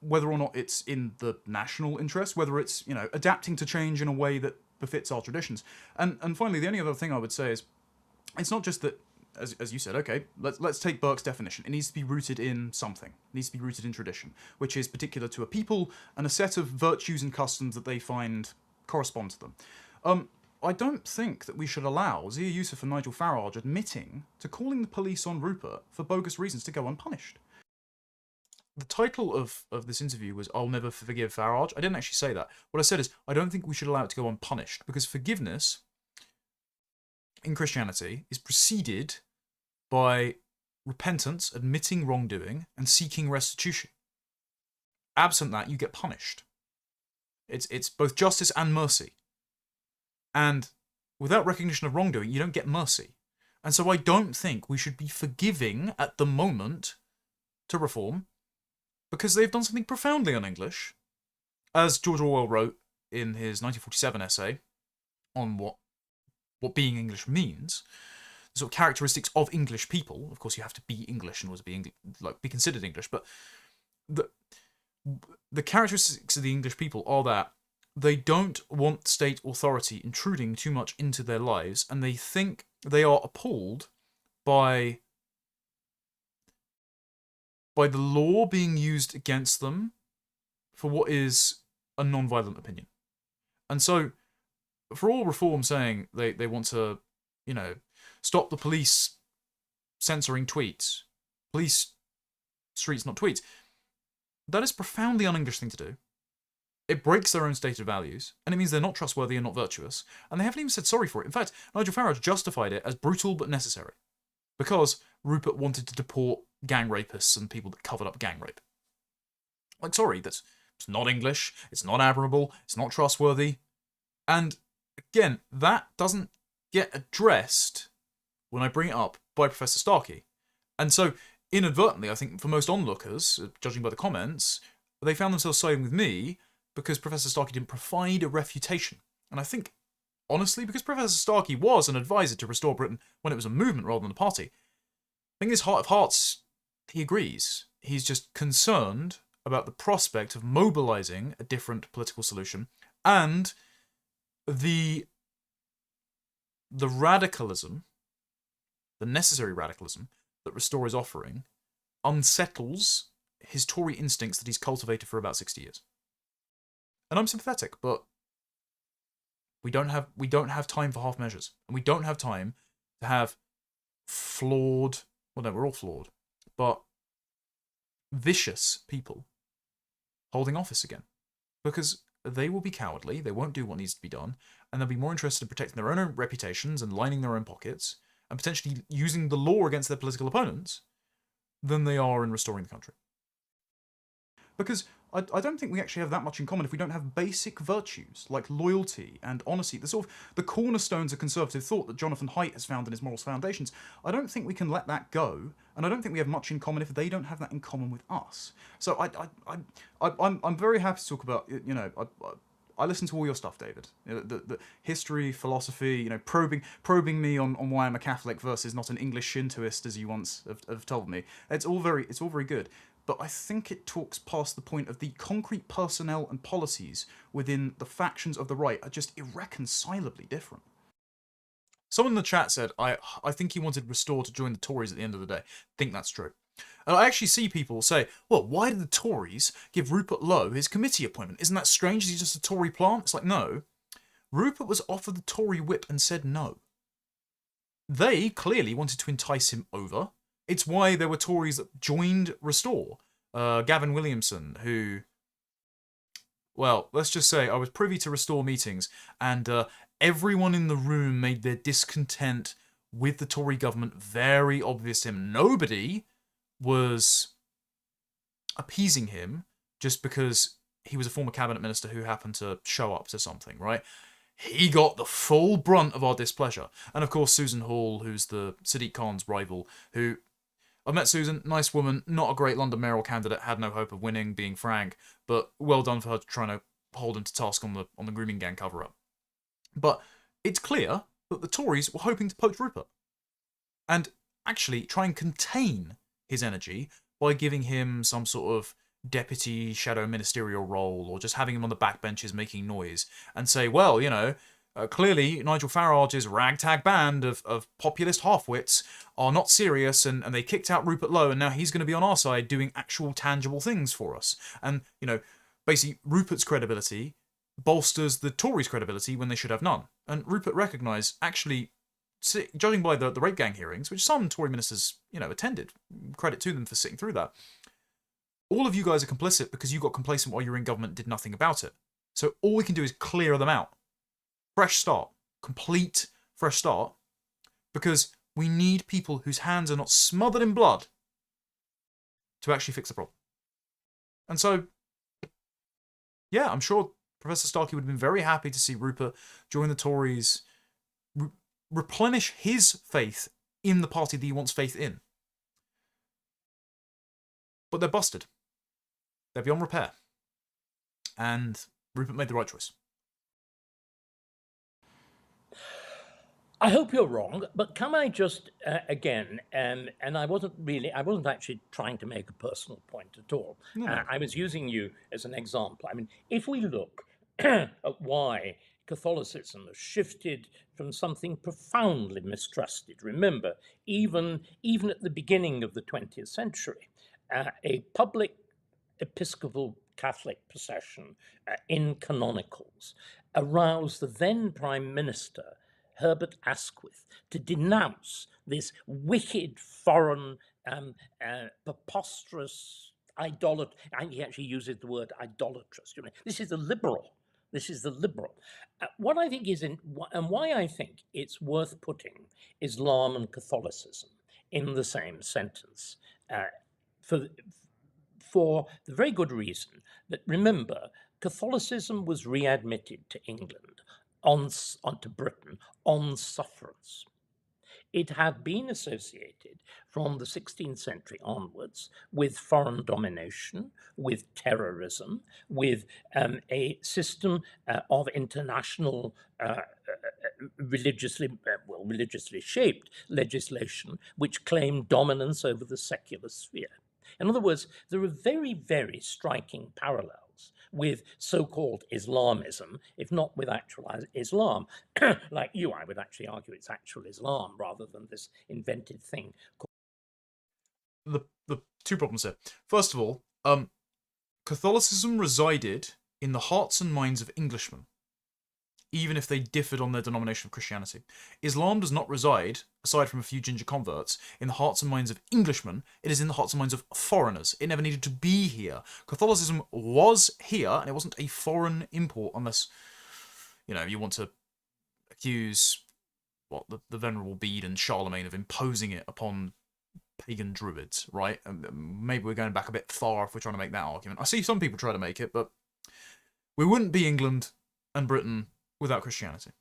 Whether or not it's in the national interest, whether it's, adapting to change in a way that befits our traditions. And finally, the only other thing I would say is, it's not just that, as you said, okay, let's take Burke's definition. It needs to be rooted in something. It needs to be rooted in tradition, which is particular to a people and a set of virtues and customs that they find correspond to them. I don't think that we should allow Zia Youssef and Nigel Farage admitting to calling the police on Rupert for bogus reasons to go unpunished. The title of this interview was "I'll Never Forgive Farage." I didn't actually say that. What I said is, I don't think we should allow it to go unpunished, because forgiveness in Christianity is preceded by repentance, admitting wrongdoing, and seeking restitution. Absent that, you get punished. It's both justice and mercy. And without recognition of wrongdoing, you don't get mercy. And so I don't think we should be forgiving at the moment to Reform, because they've done something profoundly un-English. As George Orwell wrote in his 1947 essay on what being English means, the sort of characteristics of English people. Of course, you have to be English in order to be considered English, but the characteristics of the English people are that they don't want state authority intruding too much into their lives, and they think they are appalled by the law being used against them for what is a non-violent opinion. And so, for all Reform saying they want to, stop the police censoring tweets, police streets, not tweets, that is a profoundly un-English thing to do. It breaks their own stated values, and it means they're not trustworthy and not virtuous, and they haven't even said sorry for it. In fact, Nigel Farage justified it as brutal but necessary, because Rupert wanted to deport gang rapists and people that covered up gang rape. Sorry, it's not English, it's not admirable, it's not trustworthy, and again, that doesn't get addressed when I bring it up by Professor Starkey. And so, inadvertently, I think for most onlookers, judging by the comments, they found themselves siding with me because Professor Starkey didn't provide a refutation. And I think, honestly, because Professor Starkey was an advisor to Restore Britain when it was a movement rather than a party, I think in his heart of hearts, he agrees. He's just concerned about the prospect of mobilising a different political solution, and the radicalism, the necessary radicalism that Restore is offering, unsettles his Tory instincts that he's cultivated for about 60 years. And I'm sympathetic, but we don't have time for half measures, and we don't have time to have flawed. Well, no, we're all flawed, but vicious people holding office again, because they will be cowardly. They won't do what needs to be done, and they'll be more interested in protecting their own reputations and lining their own pockets and potentially using the law against their political opponents than they are in restoring the country. Because I don't think we actually have that much in common if we don't have basic virtues like loyalty and honesty, the sort of the cornerstones of conservative thought that Jonathan Haidt has found in his Morals Foundations. I don't think we can let that go, and I don't think we have much in common if they don't have that in common with us. So I'm very happy to talk about, I listen to all your stuff, David. The history, philosophy, probing me on why I'm a Catholic versus not an English Shintoist, as you once have told me. It's all very good. but I think it talks past the point of the concrete personnel and policies within the factions of the right are just irreconcilably different. Someone in the chat said, I think he wanted Restore to join the Tories at the end of the day. I think that's true. And I actually see people say, well, why did the Tories give Rupert Lowe his committee appointment? Isn't that strange? Is he just a Tory plant? It's like, no. Rupert was offered the Tory whip and said no. They clearly wanted to entice him over. It's why there were Tories that joined Restore. Gavin Williamson, who, well, let's just say I was privy to Restore meetings, and everyone in the room made their discontent with the Tory government very obvious to him. Nobody was appeasing him just because he was a former cabinet minister who happened to show up to something, right? He got the full brunt of our displeasure. And of course, Susan Hall, who's the Sadiq Khan's rival, who... I've met Susan, nice woman, not a great London mayoral candidate, had no hope of winning, being frank, but well done for her trying to hold him to task on the grooming gang cover-up. But it's clear that the Tories were hoping to poach Rupert. And actually try and contain his energy by giving him some sort of deputy shadow ministerial role, or just having him on the backbenches making noise, and say, well, you know, clearly Nigel Farage's ragtag band of populist half-wits are not serious, and they kicked out Rupert Lowe, and now he's going to be on our side doing actual tangible things for us. And, you know, basically Rupert's credibility bolsters the Tories' credibility when they should have none. And Rupert recognised, actually, judging by the rape gang hearings, which some Tory ministers, you know, attended, credit to them for sitting through that, all of you guys are complicit because you got complacent while you were in government and did nothing about it. So all we can do is clear them out. Fresh start. Complete fresh start. Because we need people whose hands are not smothered in blood to actually fix the problem. And so, yeah, I'm sure Professor Starkey would have been very happy to see Rupert join the Tories, replenish his faith in the party that he wants faith in. But they're busted. They're beyond repair. And Rupert made the right choice. I hope you're wrong, but can I just, again, and I wasn't actually trying to make a personal point at all. No. I was using you as an example. I mean, if we look at why Catholicism has shifted from something profoundly mistrusted, remember, even at the beginning of the 20th century, a public Episcopal Catholic procession in canonicals aroused the then Prime Minister, Herbert Asquith, to denounce this wicked, foreign, preposterous idolatry. And he actually uses the word idolatrous. You know, this is the liberal. This is the liberal. What I think is, and why I think it's worth putting Islam and Catholicism in the same sentence, for the very good reason that, remember, Catholicism was readmitted to England, onto Britain, on sufferance. It had been associated from the 16th century onwards with foreign domination, with terrorism, with a system of international religiously shaped legislation which claimed dominance over the secular sphere. In other words, there are very, very striking parallels with so-called Islamism, if not with actual Islam. Like you, I would actually argue it's actual Islam rather than this invented thing. The two problems here. First of all, Catholicism resided in the hearts and minds of Englishmen, even if they differed on their denomination of Christianity. Islam does not reside, aside from a few ginger converts, in the hearts and minds of Englishmen. It is in the hearts and minds of foreigners. It never needed to be here. Catholicism was here, and it wasn't a foreign import, unless, you know, you want to accuse the Venerable Bede and Charlemagne of imposing it upon pagan druids, right? Maybe we're going back a bit far if we're trying to make that argument. I see some people try to make it, but we wouldn't be England and Britain without Christianity.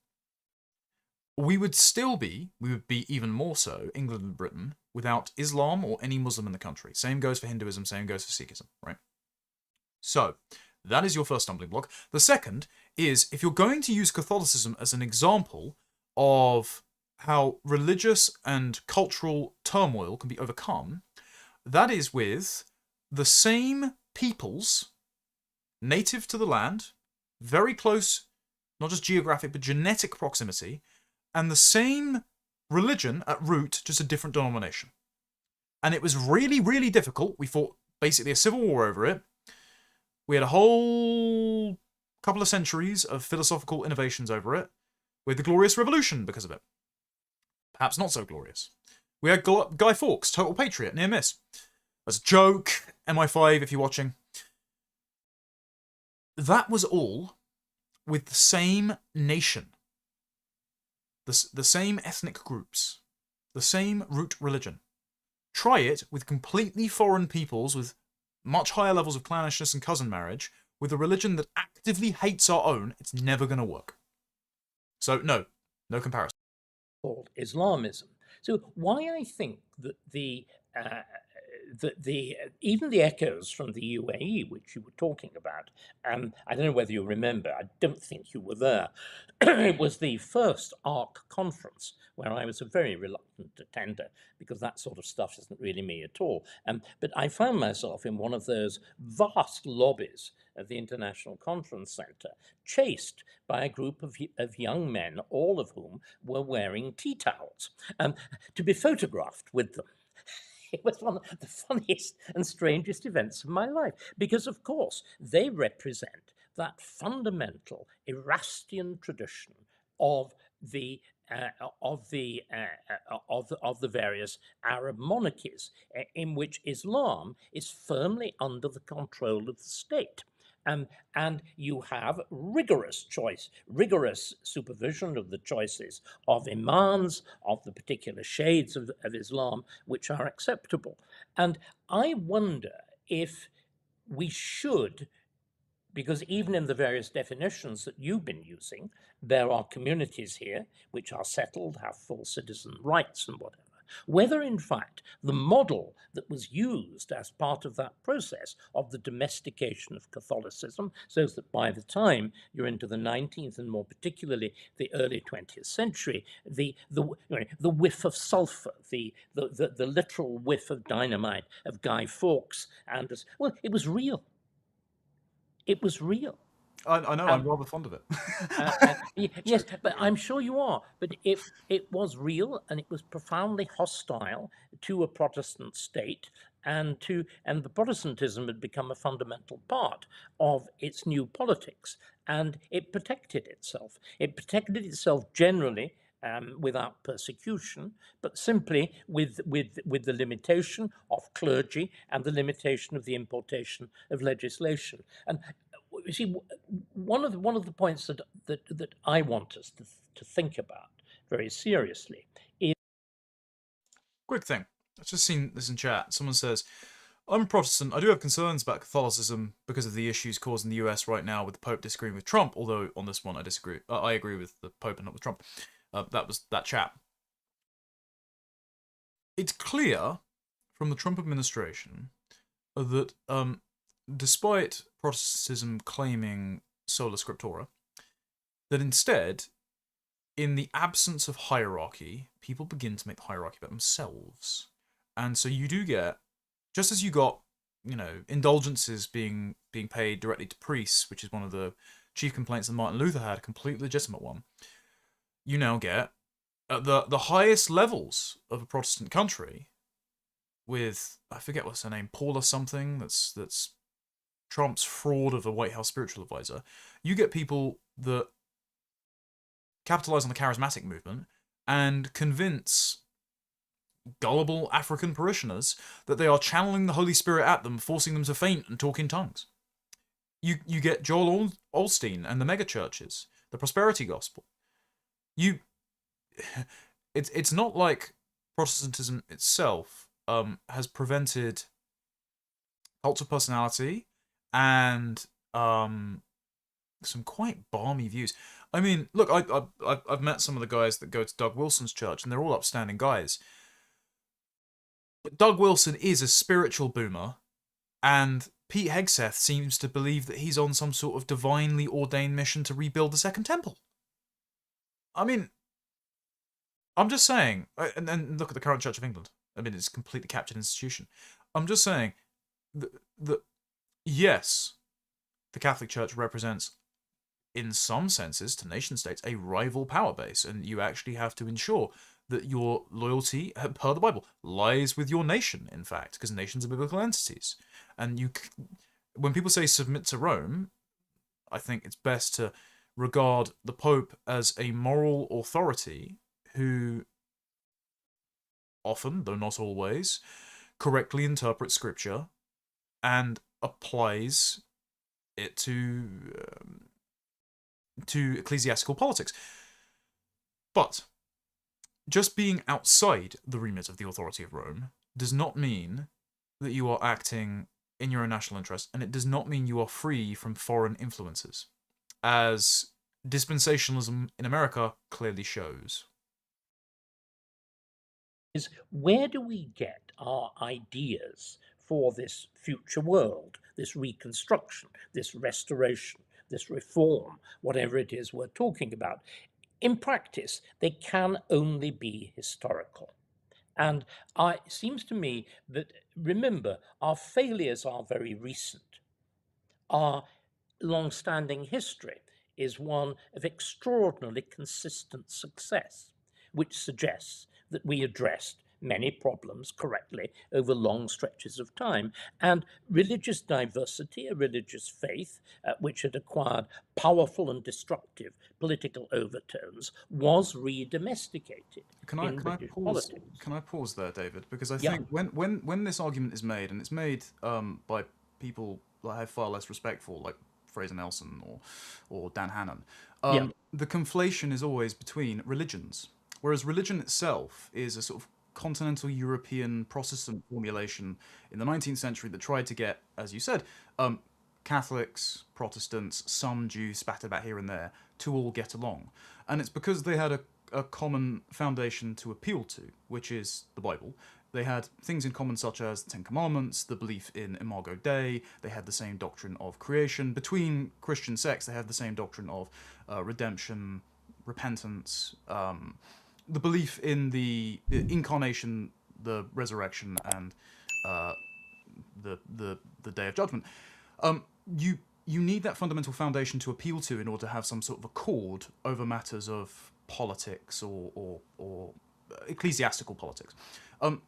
We would be even more so, England and Britain, without Islam or any Muslim in the country. Same goes for Hinduism, same goes for Sikhism, right? So, that is your first stumbling block. The second is, if you're going to use Catholicism as an example of how religious and cultural turmoil can be overcome, that is with the same peoples, native to the land, very close, not just geographic, but genetic proximity, and the same religion at root, just a different denomination. And it was really, really difficult. We fought basically a civil war over it. We had a whole couple of centuries of philosophical innovations over it, with the Glorious Revolution because of it. Perhaps not so glorious. We had Guy Fawkes, total patriot, near miss. As a joke, MI5 if you're watching. That was all with the same nation. The same ethnic groups. The same root religion. Try it with completely foreign peoples with much higher levels of clannishness and cousin marriage, with a religion that actively hates our own, it's never going to work. So, no comparison. Called Islamism. So why I think that even the echoes from the UAE, which you were talking about, I don't know whether you remember, I don't think you were there. It was the first ARC conference where I was a very reluctant attender because that sort of stuff isn't really me at all. But I found myself in one of those vast lobbies of the International Conference Centre, chased by a group of young men, all of whom were wearing tea towels, to be photographed with them. It was one of the funniest and strangest events of my life because, of course, they represent that fundamental Erastian tradition of the various Arab monarchies in which Islam is firmly under the control of the state. And you have rigorous supervision of the choices of imams, of the particular shades of Islam which are acceptable. And I wonder if we should, because even in the various definitions that you've been using, there are communities here which are settled, have full citizen rights and whatever. Whether, in fact, the model that was used as part of that process of the domestication of Catholicism, so that by the time you're into the 19th and more particularly the early 20th century, the whiff of sulfur, the literal whiff of dynamite of Guy Fawkes, and well, it was real. It was real. I know, I'm rather fond of it. Yes, but I'm sure you are. But it was real, and it was profoundly hostile to a Protestant state, and the Protestantism had become a fundamental part of its new politics, and it protected itself. It protected itself generally. Without persecution, but simply with the limitation of clergy and the limitation of the importation of legislation. And you see, one of the points that I want us to think about very seriously is Quick thing. I've just seen this in chat. Someone says, I'm Protestant. I do have concerns about Catholicism because of the issues caused in the US right now with the Pope disagreeing with Trump, although on this one I disagree. I agree with the Pope and not with Trump. That was that chat. It's clear from the Trump administration that despite Protestantism claiming sola scriptura, that instead, in the absence of hierarchy, people begin to make the hierarchy about themselves. And so you do get, just as you got, indulgences being paid directly to priests, which is one of the chief complaints that Martin Luther had, a completely legitimate one, you now get at the highest levels of a Protestant country with, I forget what's her name, Paula something, that's Trump's fraud of a White House spiritual advisor. You get people that capitalize on the charismatic movement and convince gullible African parishioners that they are channeling the Holy Spirit at them, forcing them to faint and talk in tongues. You get Joel Osteen and the megachurches, the prosperity gospel. It's not like Protestantism itself has prevented cults of personality and some quite balmy views. I mean, look, I've met some of the guys that go to Doug Wilson's church, and they're all upstanding guys. But Doug Wilson is a spiritual boomer, and Pete Hegseth seems to believe that he's on some sort of divinely ordained mission to rebuild the Second Temple. I mean, I'm just saying, and look at the current Church of England. I mean, it's a completely captured institution. I'm just saying, the yes, the Catholic Church represents, in some senses, to nation states, a rival power base, and you actually have to ensure that your loyalty, per the Bible, lies with your nation, in fact, because nations are biblical entities. And when people say submit to Rome, I think it's best to regard the Pope as a moral authority who often, though not always, correctly interprets Scripture and applies it to ecclesiastical politics. But just being outside the remit of the authority of Rome does not mean that you are acting in your own national interest, and it does not mean you are free from foreign influences, as dispensationalism in America clearly shows. Is where do we get our ideas for this future world, this reconstruction, this restoration, this reform, whatever it is we're talking about? In practice, they can only be historical. And it seems to me that, remember, our failures are very recent. Our long-standing history is one of extraordinarily consistent success, which suggests that we addressed many problems correctly over long stretches of time. And religious diversity, a religious faith which had acquired powerful and destructive political overtones, was re-domesticated in British politics. Can I pause there, David? Because I Yeah. think when this argument is made, and it's made by people that I have far less respect for, like Fraser Nelson or Dan Hannan, Yeah. the conflation is always between religions, whereas religion itself is a sort of continental European Protestant formulation in the 19th century that tried to get, as you said, Catholics, Protestants, some Jews spattered about here and there, to all get along. And it's because they had a common foundation to appeal to, which is the Bible. They had things in common such as the Ten Commandments, the belief in Imago Dei, they had the same doctrine of creation. Between Christian sects, they had the same doctrine of redemption, repentance, the belief in the incarnation, the resurrection, and the Day of Judgment. You need that fundamental foundation to appeal to in order to have some sort of accord over matters of politics or ecclesiastical politics.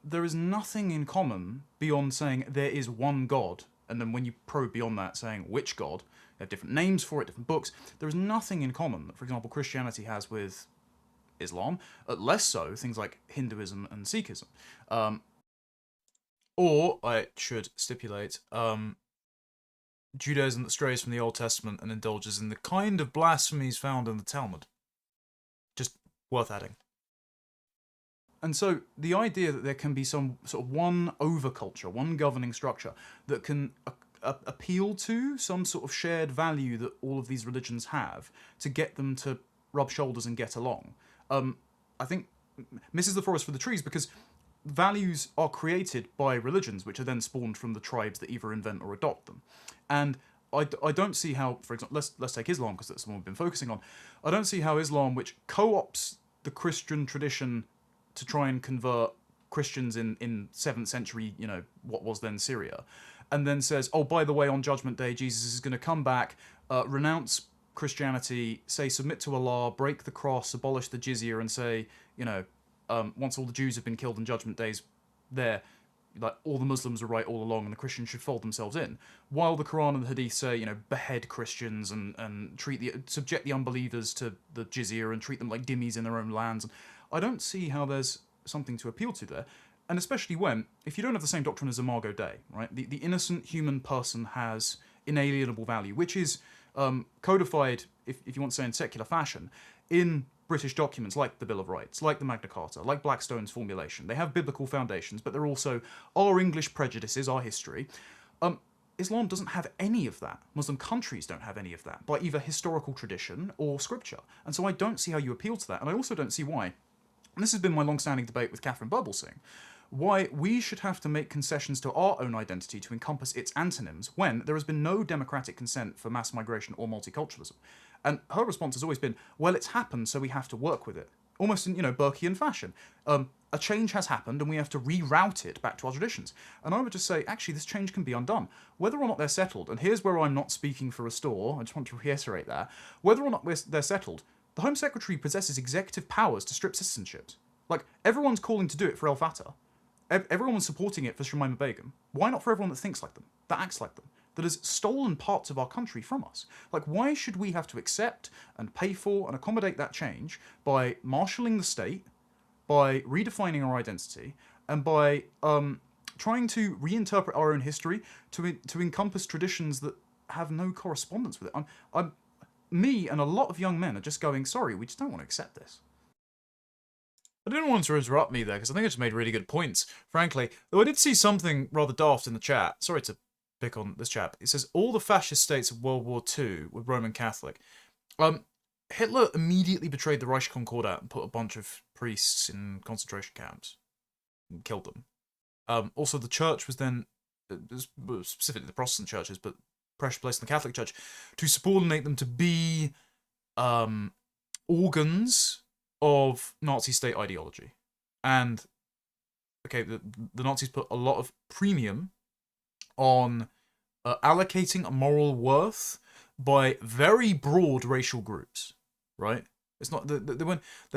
There is nothing in common beyond saying there is one God, and then when you probe beyond that, saying which God, they have different names for it, different books. There is nothing in common that, for example, Christianity has with Islam, less so things like Hinduism and Sikhism. Or, I should stipulate, Judaism that strays from the Old Testament and indulges in the kind of blasphemies found in the Talmud. Just worth adding. And so the idea that there can be some sort of one overculture, one governing structure that can appeal to some sort of shared value that all of these religions have to get them to rub shoulders and get along, I think misses the forest for the trees, because values are created by religions, which are then spawned from the tribes that either invent or adopt them. And I don't see how, for example, let's take Islam, because that's the one we've been focusing on. I don't see how Islam, which co-opts the Christian tradition to try and convert Christians in 7th century, what was then Syria, and then says, oh, by the way, on Judgment Day, Jesus is going to come back, renounce Christianity, say submit to Allah, break the cross, abolish the jizya, and say, once all the Jews have been killed on Judgment Days, like all the Muslims are right all along, and the Christians should fold themselves in. While the Quran and the Hadith say, behead Christians and subject the unbelievers to the jizya and treat them like dhimmis in their own lands. I don't see how there's something to appeal to there. And especially when, if you don't have the same doctrine as Imago Dei, right? The innocent human person has inalienable value, which is codified, if you want to say in secular fashion, in British documents like the Bill of Rights, like the Magna Carta, like Blackstone's formulation. They have biblical foundations, but they're also our English prejudices, our history. Islam doesn't have any of that. Muslim countries don't have any of that, by either historical tradition or scripture. And so I don't see how you appeal to that. And I also don't see why, and this has been my long-standing debate with Catherine Burbelsing, why we should have to make concessions to our own identity to encompass its antonyms when there has been no democratic consent for mass migration or multiculturalism. And her response has always been, well, it's happened, so we have to work with it. Almost in, Burkean fashion. a change has happened and we have to reroute it back to our traditions. And I would just say, actually, this change can be undone. Whether or not they're settled, and here's where I'm not speaking for Restore, I just want to reiterate that, whether or not they're settled, the Home Secretary possesses executive powers to strip citizenships. Like, everyone's calling to do it for El Fatah. Everyone's supporting it for Shumaima Begum. Why not for everyone that thinks like them, that acts like them, that has stolen parts of our country from us? Like, why should we have to accept and pay for and accommodate that change by marshalling the state, by redefining our identity, and by trying to reinterpret our own history to encompass traditions that have no correspondence with it? Me and a lot of young men are just going, sorry, we just don't want to accept this. I didn't want to interrupt me there, because I think I just made really good points, frankly. Though I did see something rather daft in the chat. Sorry to pick on this chap. It says, all the fascist states of World War II were Roman Catholic. Hitler immediately betrayed the Reich Concordat and put a bunch of priests in concentration camps and killed them. Also, the church was then, specifically the Protestant churches, but pressure placed on the Catholic Church to subordinate them to be organs of Nazi state ideology. And, okay, the Nazis put a lot of premium on allocating a moral worth by very broad racial groups, right? It's not they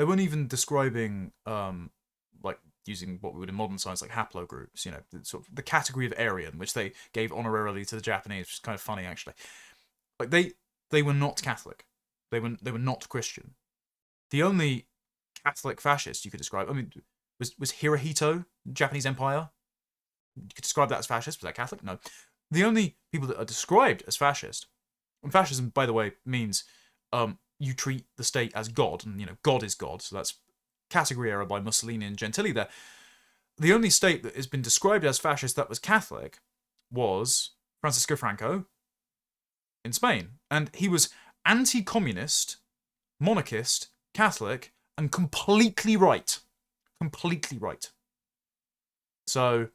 weren't even describing like using what we would in modern science like haplogroups, you know, sort of the category of Aryan, which they gave honorarily to the Japanese, which is kind of funny actually. Like they were not Catholic, they were not Christian. The only Catholic fascist you could describe, I mean, was Hirohito, Japanese Empire. You could describe that as fascist. Was that Catholic? No. The only people that are described as fascist, and fascism, by the way, means you treat the state as God, and, you know, God is God, so that's category error by Mussolini and Gentili there. The only state that has been described as fascist that was Catholic was Francisco Franco in Spain. And he was anti-communist, monarchist, Catholic, and completely right. Completely right. So,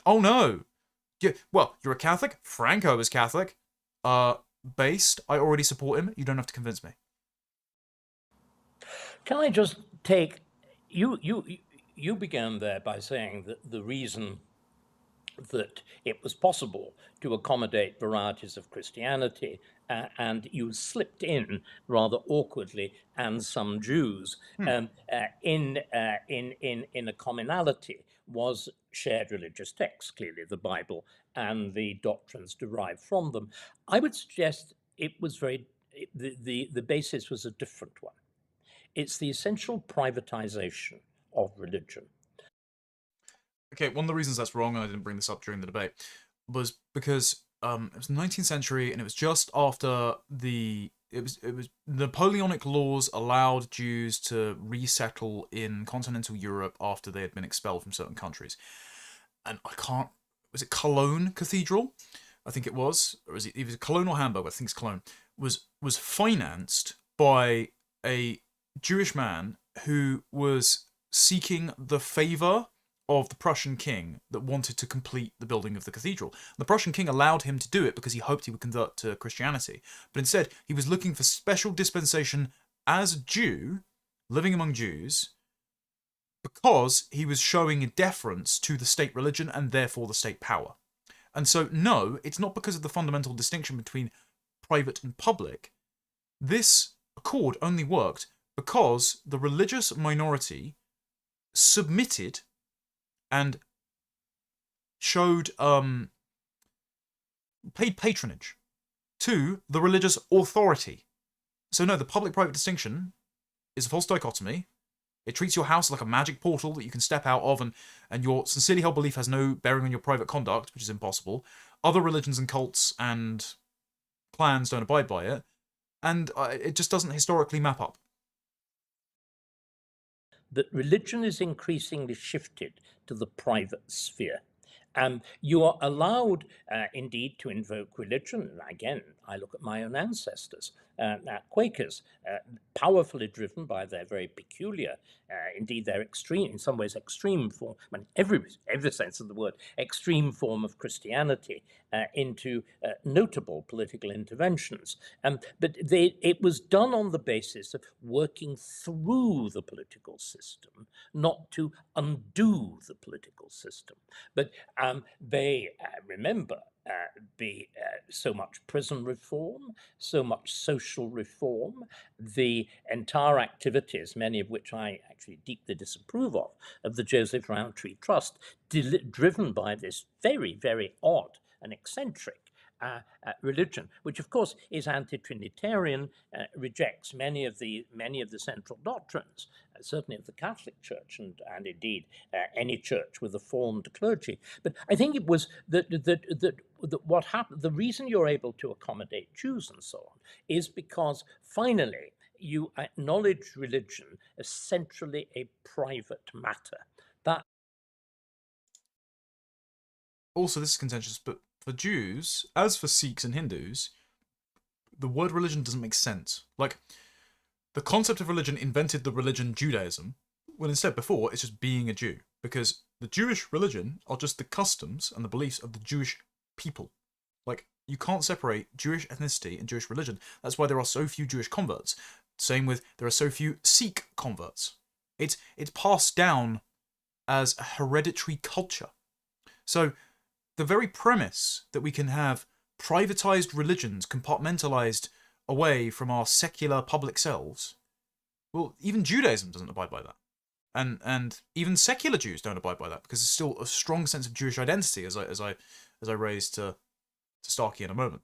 oh no. Yeah, well, you're a Catholic? Franco is Catholic. Based, I already support him. You don't have to convince me. Can I just take you began there by saying that the reason that it was possible to accommodate varieties of Christianity, and you slipped in rather awkwardly, and some Jews in a commonality was shared religious texts, clearly the Bible and the doctrines derived from them. I would suggest it was the basis was a different one. It's the essential privatization of religion. Okay, one of the reasons that's wrong, and I didn't bring this up during the debate, was because it was the 19th century, and it was just after the Napoleonic laws allowed Jews to resettle in continental Europe after they had been expelled from certain countries. And was it Cologne Cathedral? I think it was, or was it Cologne or Hamburg? I think it's Cologne. Was financed by a Jewish man who was seeking the favor of the Prussian king that wanted to complete the building of the cathedral. The Prussian king allowed him to do it because he hoped he would convert to Christianity. But instead, he was looking for special dispensation as a Jew, living among Jews, because he was showing a deference to the state religion and therefore the state power. And so, no, it's not because of the fundamental distinction between private and public. This accord only worked because the religious minority submitted and showed paid patronage to the religious authority. So no, the public-private distinction is a false dichotomy. It treats your house like a magic portal that you can step out of, and your sincerely held belief has no bearing on your private conduct, which is impossible. Other religions and cults and clans don't abide by it, and it just doesn't historically map up. That religion is increasingly shifted to the private sphere. You are allowed, indeed, to invoke religion. Again, I look at my own ancestors, Quakers, powerfully driven by their very peculiar, indeed their extreme, in some ways extreme form, I mean, every sense of the word, extreme form of Christianity, into notable political interventions. But it was done on the basis of working through the political system, not to undo the political system. But they remember so much prison reform, so much social reform, the entire activities, many of which I actually deeply disapprove of the Joseph Rowntree Trust, driven by this very, very odd and eccentric religion, which of course is anti-Trinitarian, rejects many of the central doctrines, certainly of the Catholic Church and indeed any church with a formed clergy. But I think it was that what happened. The reason you're able to accommodate Jews and so on is because finally you acknowledge religion as centrally a private matter. That Also, this is contentious, but for Jews, as for Sikhs and Hindus, the word religion doesn't make sense. Like, the concept of religion invented the religion Judaism, when instead before it's just being a Jew. Because the Jewish religion are just the customs and the beliefs of the Jewish people. Like, you can't separate Jewish ethnicity and Jewish religion. That's why there are so few Jewish converts. Same with, there are so few Sikh converts. It's passed down as a hereditary culture. So, the very premise that we can have privatized religions compartmentalized away from our secular public selves, well, even Judaism doesn't abide by that. And even secular Jews don't abide by that, because there's still a strong sense of Jewish identity, as I raised to Starkey in a moment.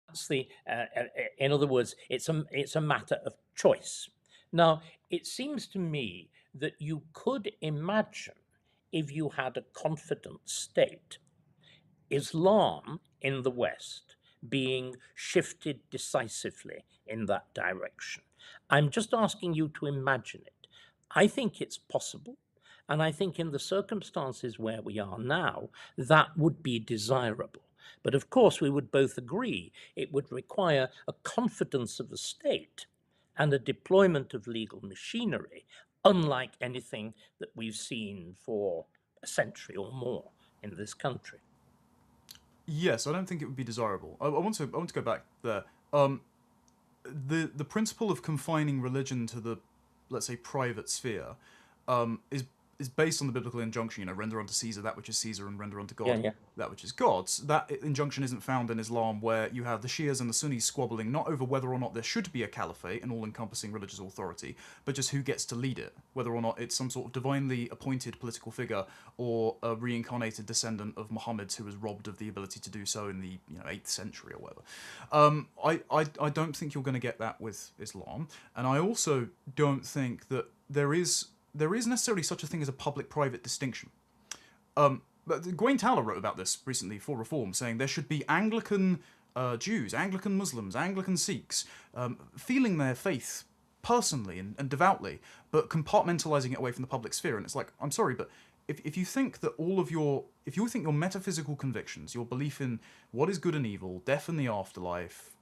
That's in other words, it's a matter of choice. Now, it seems to me that you could imagine, if you had a confident state, Islam in the West being shifted decisively in that direction. I'm just asking you to imagine it. I think it's possible, and I think in the circumstances where we are now, that would be desirable. But of course, we would both agree it would require a confidence of the state and a deployment of legal machinery, unlike anything that we've seen for a century or more in this country. Yes, I don't think it would be desirable. I want to go back there. The principle of confining religion to the, let's say, private sphere, is based on the biblical injunction, render unto Caesar that which is Caesar and render unto God that which is God's. That injunction isn't found in Islam, where you have the Shias and the Sunnis squabbling not over whether or not there should be a caliphate, an all-encompassing religious authority, but just who gets to lead it, whether or not it's some sort of divinely appointed political figure or a reincarnated descendant of Muhammad who was robbed of the ability to do so in the 8th century or whatever. I don't think you're going to get that with Islam, and I also don't think that there is necessarily such a thing as a public-private distinction. But Gawain Towler wrote about this recently for Reform, saying there should be Anglican Jews, Anglican Muslims, Anglican Sikhs, feeling their faith personally and devoutly, but compartmentalizing it away from the public sphere. And it's like, I'm sorry, but if you think that if you think your metaphysical convictions, your belief in what is good and evil, death and the afterlife,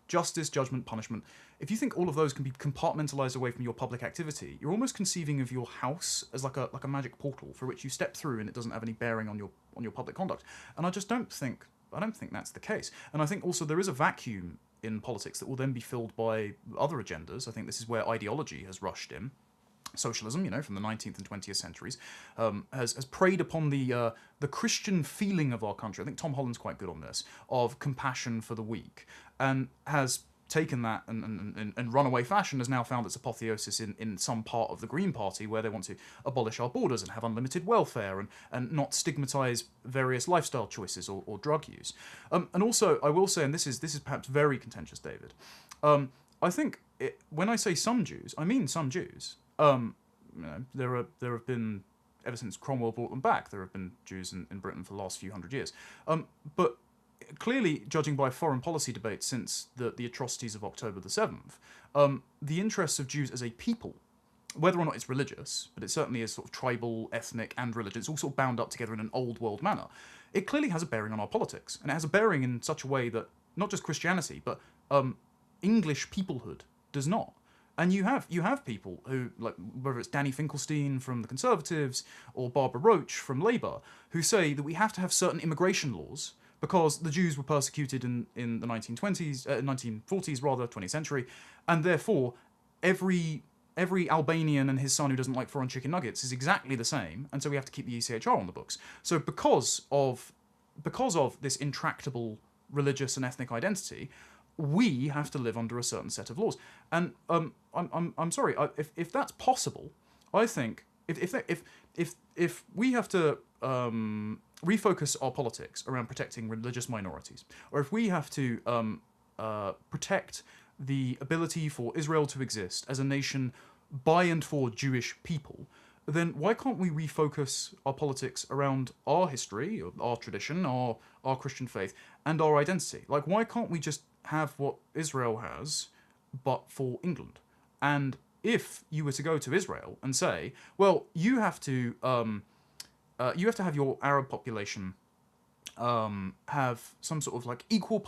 justice, judgment, punishment, if you think all of those can be compartmentalized away from your public activity, you're almost conceiving of your house as like a magic portal for which you step through and it doesn't have any bearing on your public conduct. And I don't think that's the case. And I think also there is a vacuum in politics that will then be filled by other agendas. I think this is where ideology has rushed in. Socialism, from the 19th and 20th centuries, has preyed upon the Christian feeling of our country. I think Tom Holland's quite good on this, of compassion for the weak, and has taken that and runaway fashion has now found its apotheosis in some part of the Green Party, where they want to abolish our borders and have unlimited welfare and not stigmatise various lifestyle choices or drug use. And also, I will say, and this is perhaps very contentious, David, I think when I say some Jews, I mean some Jews. There have been, ever since Cromwell brought them back, there have been Jews in Britain for the last few hundred years. But clearly, judging by foreign policy debates since the atrocities of October the 7th, the interests of Jews as a people, whether or not it's religious, but it certainly is sort of tribal, ethnic, and religious, it's all sort of bound up together in an old world manner. It clearly has a bearing on our politics, and it has a bearing in such a way that not just Christianity, but English peoplehood does not. And you have people who, like, whether it's Danny Finkelstein from the Conservatives or Barbara Roach from Labour, who say that we have to have certain immigration laws because the Jews were persecuted in the 1940s rather, 20th century, and therefore every Albanian and his son who doesn't like foreign chicken nuggets is exactly the same, and so we have to keep the ECHR on the books. So because of this intractable religious and ethnic identity, we have to live under a certain set of laws. And I'm sorry, if that's possible, I think if we have to refocus our politics around protecting religious minorities, or if we have to protect the ability for Israel to exist as a nation by and for Jewish people, then why can't we refocus our politics around our history, our tradition, our Christian faith, and our identity? Like, why can't we just have what Israel has, but for England? And if you were to go to Israel and say, well, you have to have your Arab population have some sort of like equal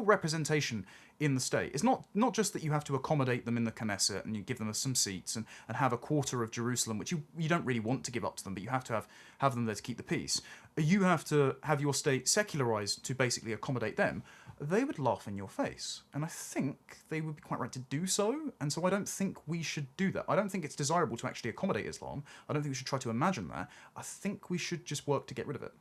representation in the state. It's not just that you have to accommodate them in the Knesset and you give them some seats and have a quarter of Jerusalem, which you don't really want to give up to them, but you have to have them there to keep the peace. You have to have your state secularized to basically accommodate them. They would laugh in your face, and I think they would be quite right to do so, and so I don't think we should do that. I don't think it's desirable to actually accommodate Islam. I don't think we should try to imagine that. I think we should just work to get rid of it.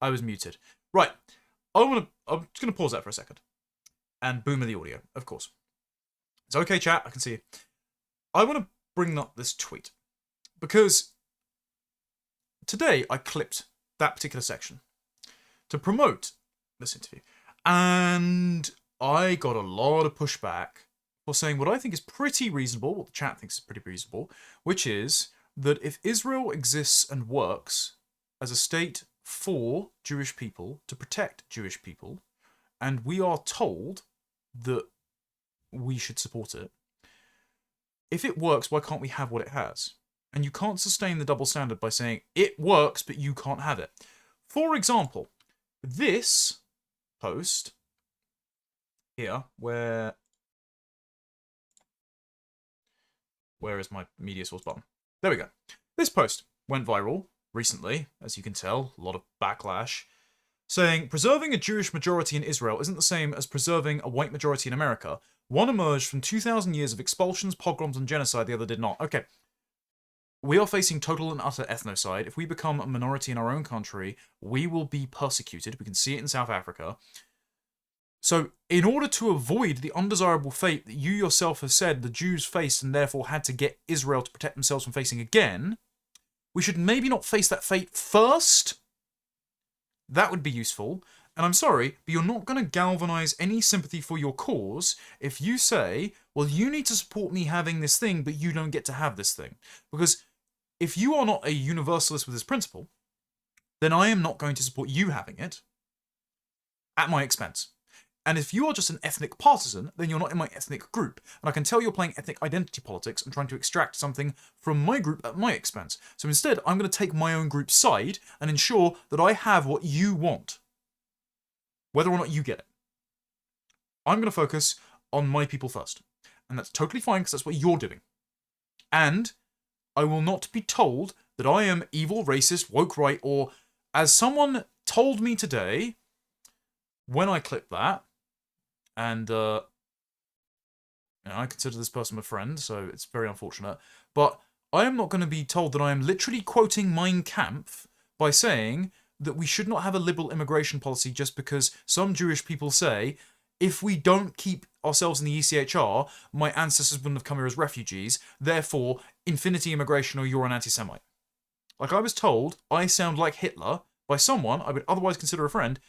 I was muted. Right. I'm just gonna pause that for a second. And boom of the audio, of course. It's okay, chat, I can see you. I want to bring up this tweet because today I clipped that particular section to promote this interview. And I got a lot of pushback for saying what I think is pretty reasonable, what the chat thinks is pretty reasonable, which is that if Israel exists and works as a state for Jewish people, to protect Jewish people, and we are told that we should support it, if it works, why can't we have what it has? And you can't sustain the double standard by saying, it works, but you can't have it. For example, this post here, where is my media source button? There we go. This post went viral recently, as you can tell, a lot of backlash, saying, preserving a Jewish majority in Israel isn't the same as preserving a white majority in America. One emerged from 2,000 years of expulsions, pogroms, and genocide, the other did not. Okay. We are facing total and utter ethnocide. If we become a minority in our own country, we will be persecuted. We can see it in South Africa. So, in order to avoid the undesirable fate that you yourself have said the Jews faced and therefore had to get Israel to protect themselves from facing again, we should maybe not face that fate first. That would be useful. And I'm sorry, but you're not going to galvanize any sympathy for your cause if you say, well, you need to support me having this thing, but you don't get to have this thing. Because if you are not a universalist with this principle, then I am not going to support you having it at my expense. And if you are just an ethnic partisan, then you're not in my ethnic group. And I can tell you're playing ethnic identity politics and trying to extract something from my group at my expense. So instead, I'm going to take my own group's side and ensure that I have what you want, whether or not you get it. I'm going to focus on my people first. And that's totally fine because that's what you're doing. And I will not be told that I am evil, racist, woke right, or as someone told me today when I clipped that, and I consider this person a friend, so it's very unfortunate, but I am not going to be told that I am literally quoting Mein Kampf by saying that we should not have a liberal immigration policy just because some Jewish people say, if we don't keep ourselves in the ECHR, my ancestors wouldn't have come here as refugees, therefore, infinity immigration or you're an anti-Semite. Like I was told, I sound like Hitler by someone I would otherwise consider a friend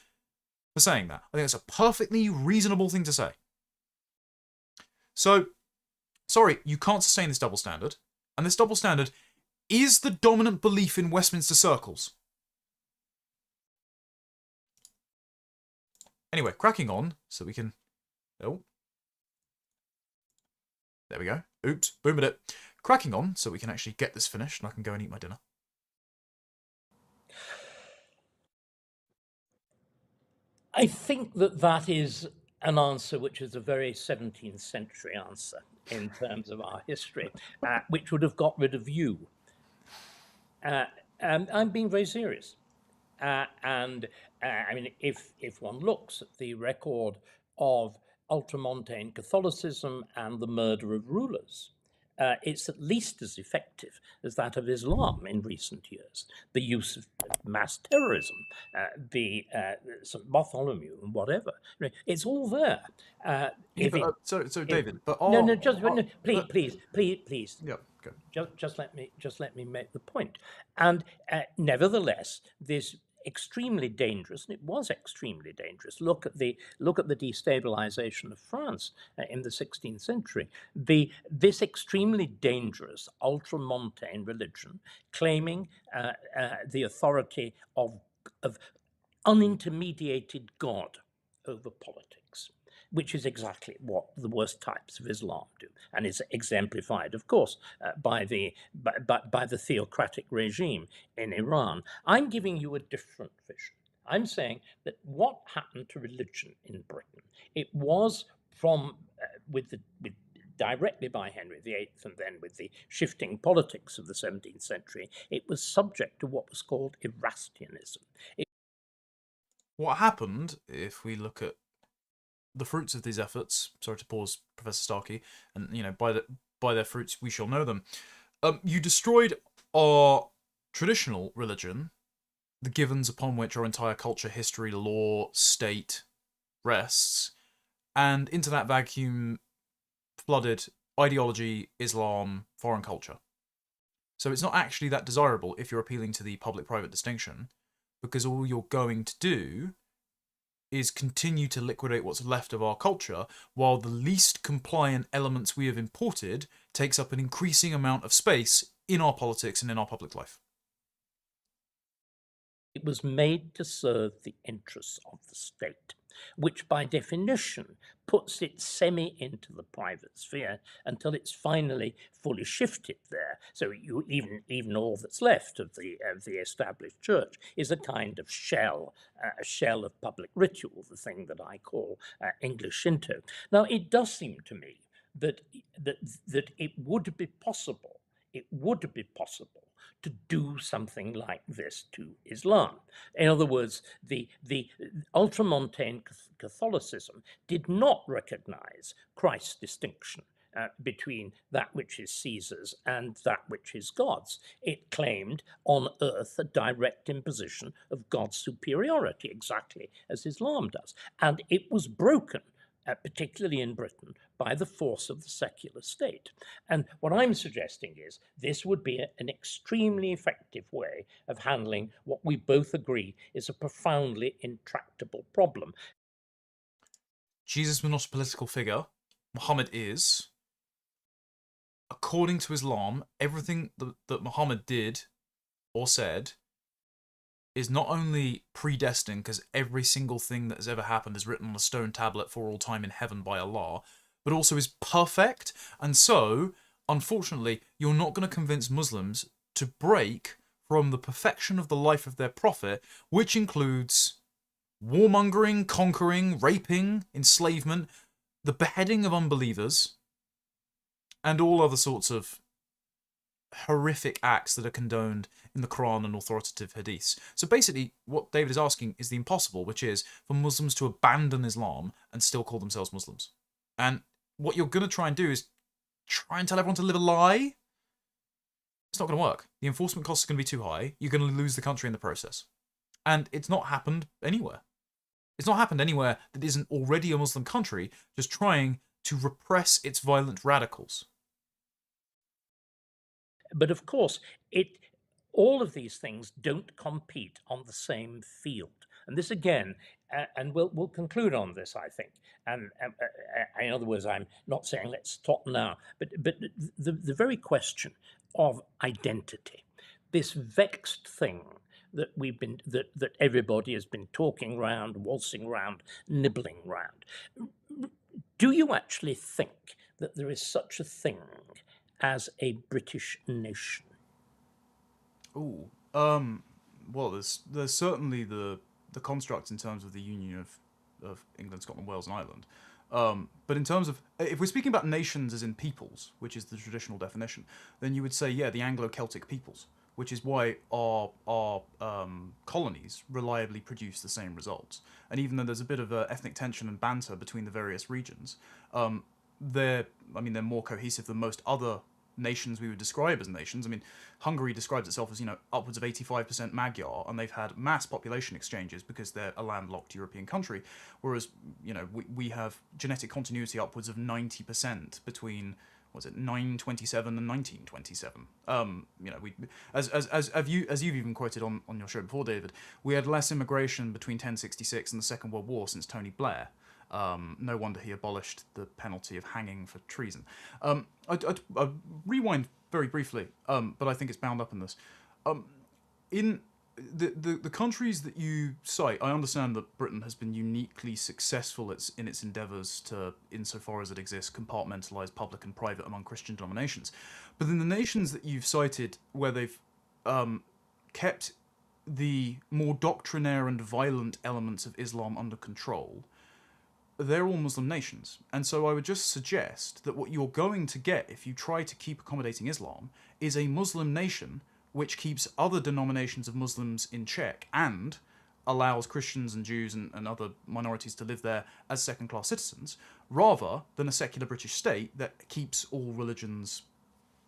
for saying that. I think it's a perfectly reasonable thing to say. So, sorry, you can't sustain this double standard, and this double standard is the dominant belief in Westminster circles. Anyway, cracking on so we can... Oh. There we go. Oops, boomed it. Cracking on so we can actually get this finished and I can go and eat my dinner. I think that that is an answer which is a very 17th century answer in terms of our history, which would have got rid of you. I'm being very serious. I mean, if one looks at the record of ultramontane Catholicism and the murder of rulers, it's at least as effective as that of Islam in recent years. The use of mass terrorism, the St. Bartholomew and whatever. It's all there. So David, but no, just no, but, please. yeah, go. Just let me make the point. And nevertheless, this extremely dangerous, and it was extremely dangerous. Look at the destabilization of France in the 16th century. This extremely dangerous ultramontane religion, claiming the authority of unintermediated God over politics, which is exactly what the worst types of Islam do, and is exemplified, of course, by the theocratic regime in Iran. I'm giving you a different vision. I'm saying that what happened to religion in Britain, it was from directly by Henry VIII and then with the shifting politics of the 17th century, it was subject to what was called Erastianism. What happened, if we look at the fruits of these efforts, sorry to pause, Professor Starkey, and by their fruits we shall know them. You destroyed our traditional religion, the givens upon which our entire culture, history, law, state rests, and into that vacuum flooded ideology, Islam, foreign culture. So it's not actually that desirable if you're appealing to the public-private distinction, because all you're going to do is continue to liquidate what's left of our culture, while the least compliant elements we have imported takes up an increasing amount of space in our politics and in our public life. It was made to serve the interests of the state, which by definition puts it semi into the private sphere until it's finally fully shifted there. So you even all that's left of the established church is a kind of shell, a shell of public ritual, the thing that I call English Shinto. Now it does seem to me that it would be possible. It would be possible to do something like this to Islam. In other words, the ultramontane Catholicism did not recognize Christ's distinction between that which is Caesar's and that which is God's. It claimed on earth a direct imposition of God's superiority, exactly as Islam does. And it was broken, particularly in Britain, by the force of the secular state. And what I'm suggesting is this would be an extremely effective way of handling what we both agree is a profoundly intractable problem. Jesus was not a political figure. Muhammad is. According to Islam, everything that Muhammad did or said is not only predestined, because every single thing that has ever happened is written on a stone tablet for all time in heaven by Allah, but also is perfect. And so, unfortunately, you're not going to convince Muslims to break from the perfection of the life of their prophet, which includes warmongering, conquering, raping, enslavement, the beheading of unbelievers, and all other sorts of horrific acts that are condoned in the Quran and authoritative hadiths. So basically, what David is asking is the impossible, which is for Muslims to abandon Islam and still call themselves Muslims. And what you're going to try and do is try and tell everyone to live a lie. It's not going to work. The enforcement costs are going to be too high. You're going to lose the country in the process. And it's not happened anywhere. It's not happened anywhere that isn't already a Muslim country, just trying to repress its violent radicals. But of course, all of these things don't compete on the same field. And this again, and we'll conclude on this, I think. And in other words, I'm not saying let's stop now, but the very question of identity, this vexed thing that that everybody has been talking round, waltzing round, nibbling round. Do you actually think that there is such a thing as a British nation? Ooh. Well, there's certainly the construct in terms of the union of England, Scotland, Wales, and Ireland. But in terms of, if we're speaking about nations as in peoples, which is the traditional definition, then you would say, yeah, the Anglo-Celtic peoples, which is why our colonies reliably produce the same results. And even though there's a bit of ethnic tension and banter between the various regions, they're more cohesive than most other nations we would describe as nations. I mean, Hungary describes itself as, upwards of 85% Magyar, and they've had mass population exchanges because they're a landlocked European country, whereas, we have genetic continuity upwards of 90% between, was it 927 and 1927? We, as you've even quoted on your show before, David, we had less immigration between 1066 and the Second World War since Tony Blair. No wonder he abolished the penalty of hanging for treason. I'd rewind very briefly, but I think it's bound up in this. In the countries that you cite, I understand that Britain has been uniquely successful in its endeavours to, insofar as it exists, compartmentalise public and private among Christian denominations. But in the nations that you've cited, where they've kept the more doctrinaire and violent elements of Islam under control, they're all Muslim nations. And so I would just suggest that what you're going to get if you try to keep accommodating Islam is a Muslim nation which keeps other denominations of Muslims in check and allows Christians and Jews and other minorities to live there as second-class citizens, rather than a secular British state that keeps all religions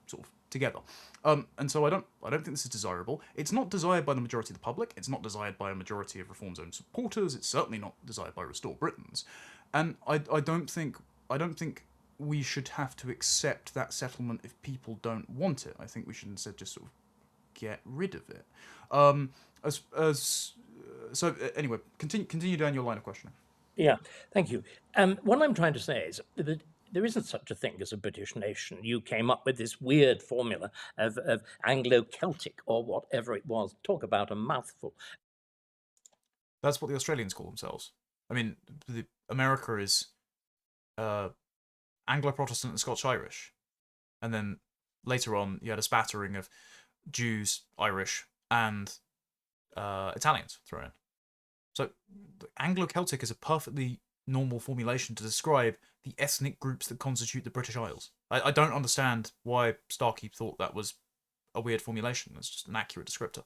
sort of together. And so I don't think this is desirable. It's not desired by the majority of the public. It's not desired by a majority of Reform's own supporters. It's certainly not desired by Restore Britons. And I don't think we should have to accept that settlement if people don't want it. I think we should instead just sort of get rid of it. Anyway, continue down your line of questioning. Yeah, thank you. What I'm trying to say is that there isn't such a thing as a British nation. You came up with this weird formula of Anglo-Celtic or whatever it was. Talk about a mouthful. That's what the Australians call themselves. I mean, America is Anglo-Protestant and Scotch-Irish. And then later on, you had a spattering of Jews, Irish, and Italians thrown in. So Anglo-Celtic is a perfectly normal formulation to describe the ethnic groups that constitute the British Isles. I don't understand why Starkey thought that was a weird formulation. It's just an accurate descriptor.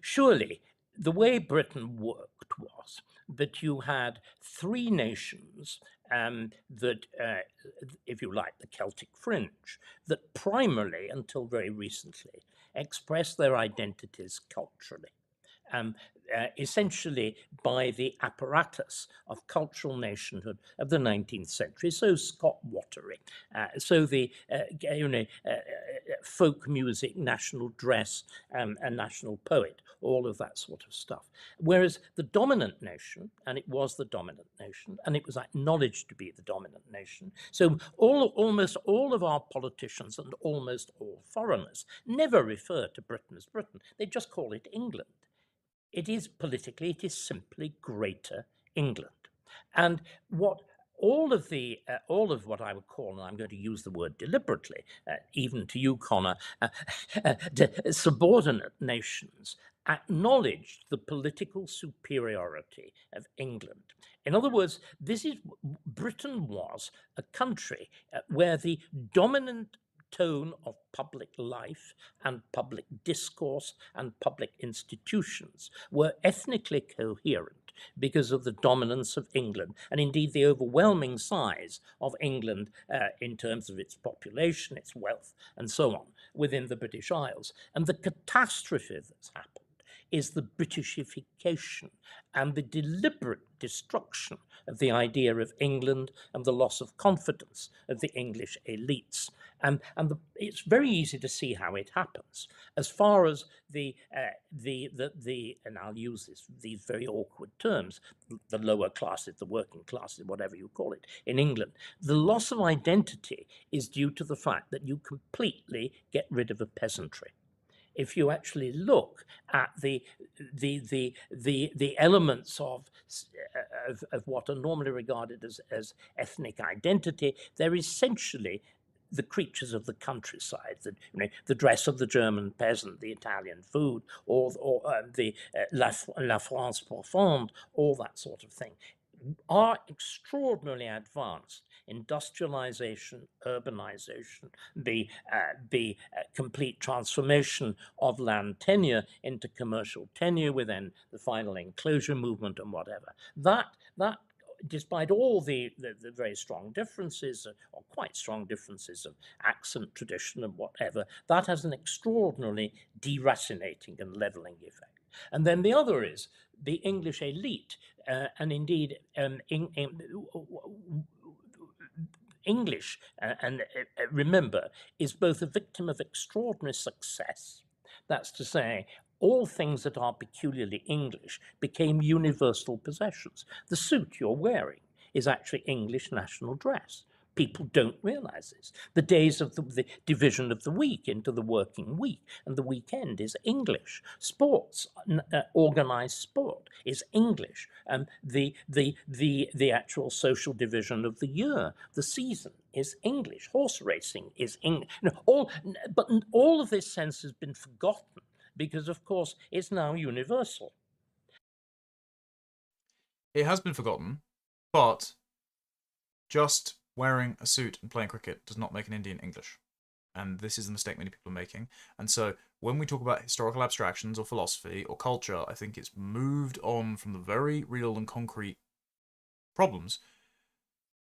Surely the way Britain worked was that you had three nations that, if you like, the Celtic fringe, that primarily, until very recently, expressed their identities culturally. Essentially by the apparatus of cultural nationhood of the 19th century, so Scott Watery, so the folk music, national dress, and national poet, all of that sort of stuff. Whereas the dominant nation, and it was the dominant nation, and it was acknowledged to be the dominant nation, so almost all of our politicians and almost all foreigners never refer to Britain as Britain. They just call it England. It is politically, it is simply Greater England. And what all of what I would call, and I'm going to use the word deliberately, even to you, Connor, subordinate nations acknowledged the political superiority of England. In other words, Britain was a country where the dominant tone of public life and public discourse and public institutions were ethnically coherent because of the dominance of England, and indeed the overwhelming size of England in terms of its population, its wealth, and so on, within the British Isles. And the catastrophe that's happened is the Britishification and the deliberate destruction of the idea of England and the loss of confidence of the English elites. And it's very easy to see how it happens. As far as and I'll use these very awkward terms, the lower classes, the working classes, whatever you call it, in England, the loss of identity is due to the fact that you completely get rid of a peasantry. if you actually look at the elements of what are normally regarded as ethnic identity, they're essentially the creatures of the countryside, the dress of the German peasant, the Italian food, or the La France profonde, all that sort of thing, are extraordinarily advanced. Industrialization, urbanization, the complete transformation of land tenure into commercial tenure, within the final enclosure movement and whatever. That despite all the very strong differences, or quite strong differences of accent, tradition, and whatever, that has an extraordinarily deracinating and leveling effect. And then the other is the English elite, and indeed English, and remember, is both a victim of extraordinary success. That's to say, all things that are peculiarly English became universal possessions. The suit you're wearing is actually English national dress. People don't realize this. The days of the division of the week into the working week and the weekend is English. Sports, organized sport, is English. The actual social division of the year, the season, is English. Horse racing is English. But all of this sense has been forgotten because, of course, it's now universal. It has been forgotten, but just wearing a suit and playing cricket does not make an Indian English. And this is the mistake many people are making. And so when we talk about historical abstractions or philosophy or culture, I think it's moved on from the very real and concrete problems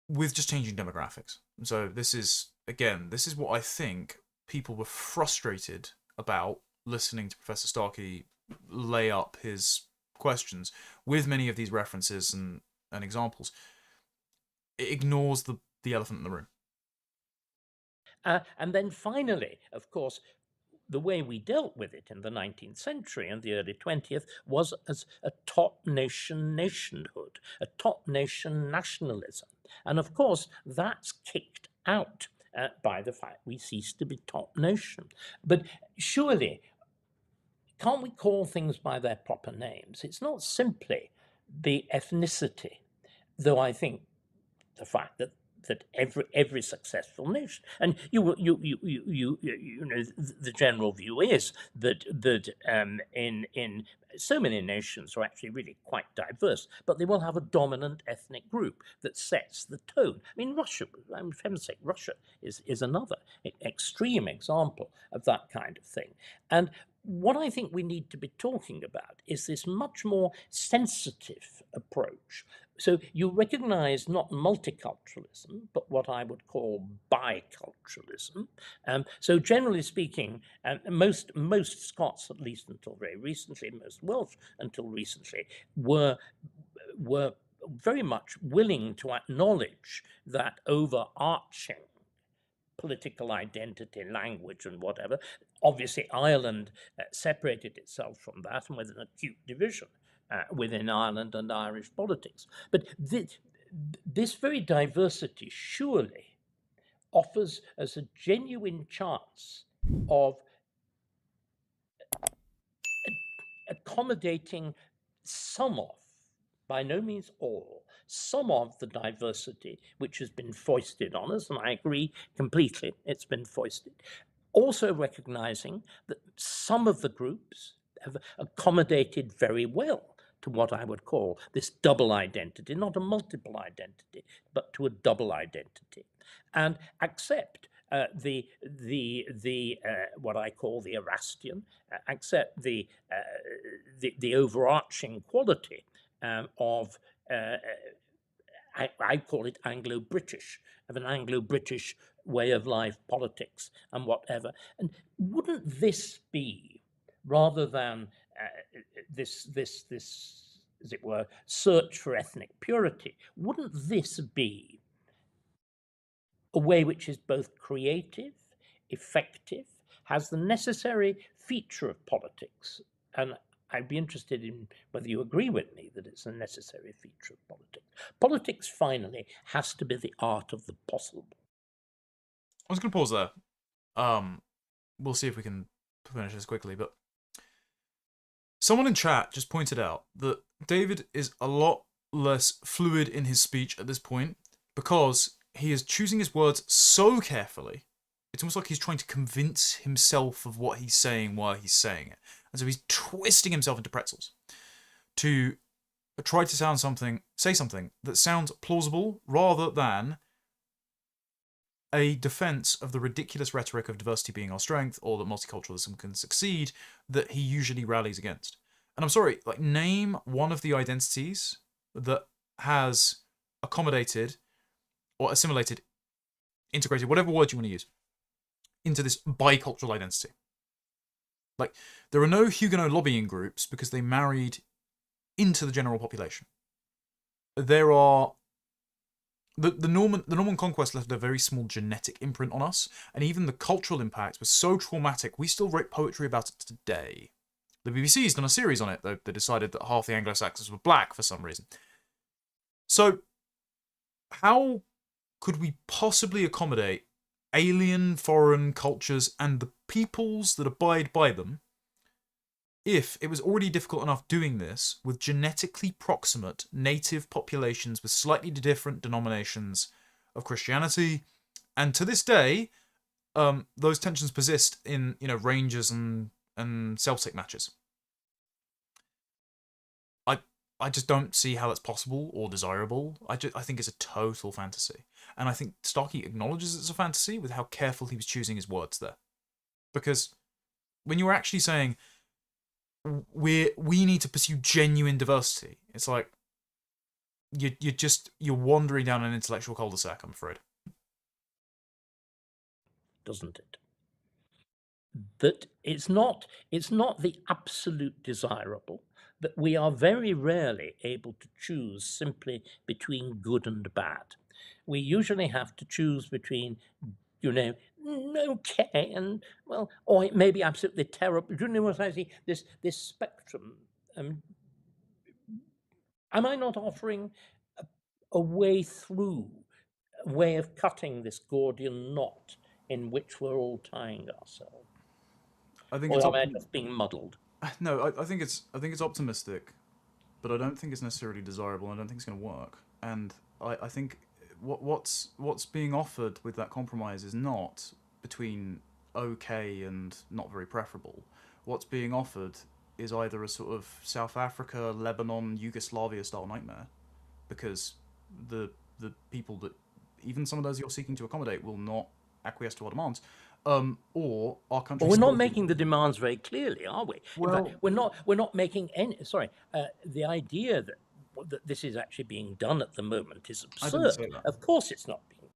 with just changing demographics. And so this is what I think people were frustrated about listening to Professor Starkey lay up his questions with many of these references and examples. It ignores the elephant in the room. And then finally, of course, the way we dealt with it in the 19th century and the early 20th was as a top nation nationhood, a top nation nationalism. And of course, that's kicked out by the fact we cease to be top nation. But surely, can't we call things by their proper names? It's not simply the ethnicity, though I think the fact that every successful nation, and the general view is that in so many nations are actually really quite diverse, but they will have a dominant ethnic group that sets the tone. I mean, Russia, for heaven's sake, Russia is another extreme example of that kind of thing. And what I think we need to be talking about is this much more sensitive approach. So you recognize not multiculturalism, but what I would call biculturalism. So generally speaking, most Scots, at least until very recently, most Welsh until recently, were very much willing to acknowledge that overarching political identity, language, and whatever. Obviously, Ireland separated itself from that, and with an acute division within Ireland and Irish politics. But this very diversity surely offers us a genuine chance of accommodating some of, by no means all, some of the diversity which has been foisted on us, and I agree completely, it's been foisted. Also recognizing that some of the groups have accommodated very well to what I would call this double identity, not a multiple identity, but to a double identity, and accept what I call the Erastian, accept the overarching quality of I call it Anglo-British, of an Anglo-British way of life, politics, and whatever. And wouldn't this be, rather than this, as it were, search for ethnic purity, wouldn't this be a way which is both creative, effective, has the necessary feature of politics? And I'd be interested in whether you agree with me that it's a necessary feature of politics. Politics, finally, has to be the art of the possible. I was going to pause there. We'll see if we can finish this quickly, but someone in chat just pointed out that David is a lot less fluid in his speech at this point because he is choosing his words so carefully. It's almost like he's trying to convince himself of what he's saying while he's saying it. And so he's twisting himself into pretzels to try to say something that sounds plausible rather than a defense of the ridiculous rhetoric of diversity being our strength or that multiculturalism can succeed that he usually rallies against. And I'm sorry, like, name one of the identities that has accommodated or assimilated, integrated, whatever word you want to use, into this bicultural identity. Like, there are no Huguenot lobbying groups because they married into the general population. There are the Norman conquest left a very small genetic imprint on us, and even the cultural impact was so traumatic we still write poetry about it today. The BBC's done a series on it, though. They decided that half the Anglo-Saxons were black for some reason. So, how could we possibly accommodate alien foreign cultures and the peoples that abide by them if it was already difficult enough doing this with genetically proximate native populations with slightly different denominations of Christianity? And to this day, those tensions persist in, Rangers and Celtic matches. I just don't see how that's possible or desirable. I think it's a total fantasy. And I think Starkey acknowledges it's a fantasy with how careful he was choosing his words there. Because when you're actually saying, we need to pursue genuine diversity, it's like, you're wandering down an intellectual cul-de-sac, I'm afraid. Doesn't it? That it's not the absolute desirable, that we are very rarely able to choose simply between good and bad. We usually have to choose between, okay and, well, or it may be absolutely terrible. Do you know what I see? This spectrum. Am I not offering a way through, a way of cutting this Gordian knot in which we're all tying ourselves? I think Or am I just being muddled? No, I think it's optimistic, but I don't think it's necessarily desirable. I don't think it's going to work. And I think what's being offered with that compromise is not between okay and not very preferable. What's being offered is either a sort of South Africa, Lebanon, Yugoslavia-style nightmare, because the people that, even some of those you're seeking to accommodate, will not acquiesce to our demands. Or our country. Well, we're not making the demands very clearly, are we? Well, in fact, we're not making any. Sorry, the idea that this is actually being done at the moment is absurd. I didn't say that. Of course, it's not being.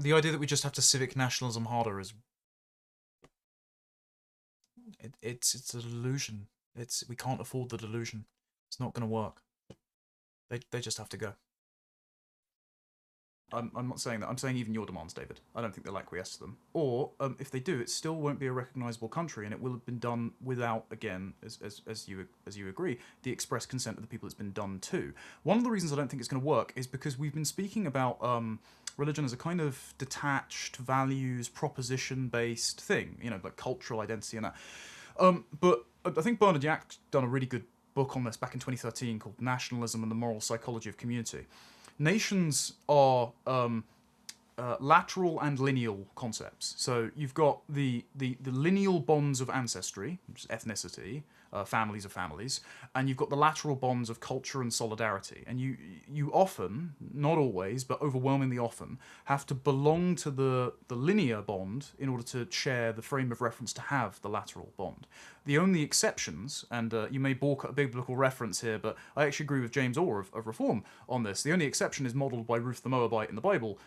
The idea that we just have to civic nationalism harder is it's a delusion. We can't afford the delusion. It's not going to work. They just have to go. I'm not saying that. I'm saying even your demands, David. I don't think they'll acquiesce to them. Or if they do, it still won't be a recognisable country, and it will have been done without, again, as you agree, the express consent of the people it's been done to. One of the reasons I don't think it's going to work is because we've been speaking about religion as a kind of detached, values, proposition-based thing, like cultural identity and that. But I think Bernard Yack's done a really good book on this back in 2013 called Nationalism and the Moral Psychology of Community. Nations are lateral and lineal concepts. So you've got the lineal bonds of ancestry, which is ethnicity, families of families, and you've got the lateral bonds of culture and solidarity. And you often, not always, but overwhelmingly often, have to belong to the linear bond in order to share the frame of reference to have the lateral bond. The only exceptions, and you may balk at a biblical reference here, but I actually agree with James Orr of Reform on this. The only exception is modelled by Ruth the Moabite in the Bible,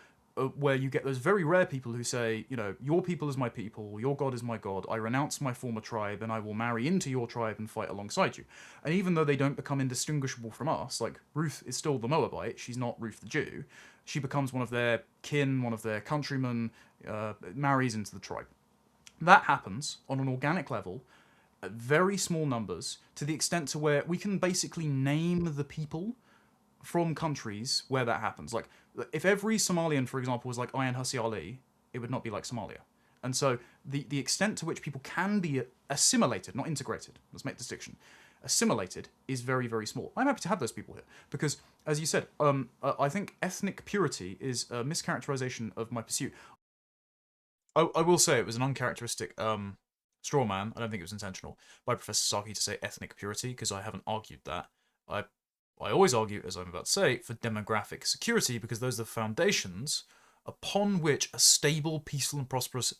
where you get those very rare people who say, your people is my people, your God is my God, I renounce my former tribe, and I will marry into your tribe and fight alongside you. And even though they don't become indistinguishable from us, like Ruth is still the Moabite, she's not Ruth the Jew, she becomes one of their kin, one of their countrymen, marries into the tribe. That happens on an organic level, at very small numbers, to the extent to where we can basically name the people from countries where that happens. Like, if every Somalian, for example, was like Ayaan Hirsi Ali, it would not be like Somalia. And so the extent to which people can be assimilated, not integrated, let's make the distinction, assimilated is very, very small. I'm happy to have those people here because, as you said, I think ethnic purity is a mischaracterization of my pursuit. I will say it was an uncharacteristic straw man, I don't think it was intentional, by Professor Starkey to say ethnic purity, because I haven't argued that. I always argue, as I'm about to say, for demographic security, because those are the foundations upon which a stable, peaceful, and prosperous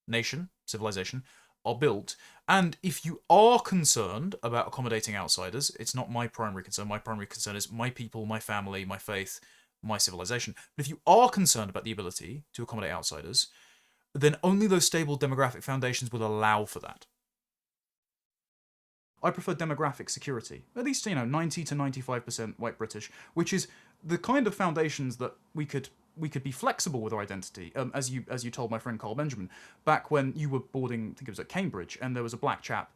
nation, civilization, are built. And if you are concerned about accommodating outsiders, it's not my primary concern. My primary concern is my people, my family, my faith, my civilization. But if you are concerned about the ability to accommodate outsiders, then only those stable demographic foundations will allow for that. I prefer demographic security, at least 90 to 95% white British, which is the kind of foundations that we could be flexible with our identity. As you told my friend Carl Benjamin back when you were boarding, I think it was at Cambridge, and there was a black chap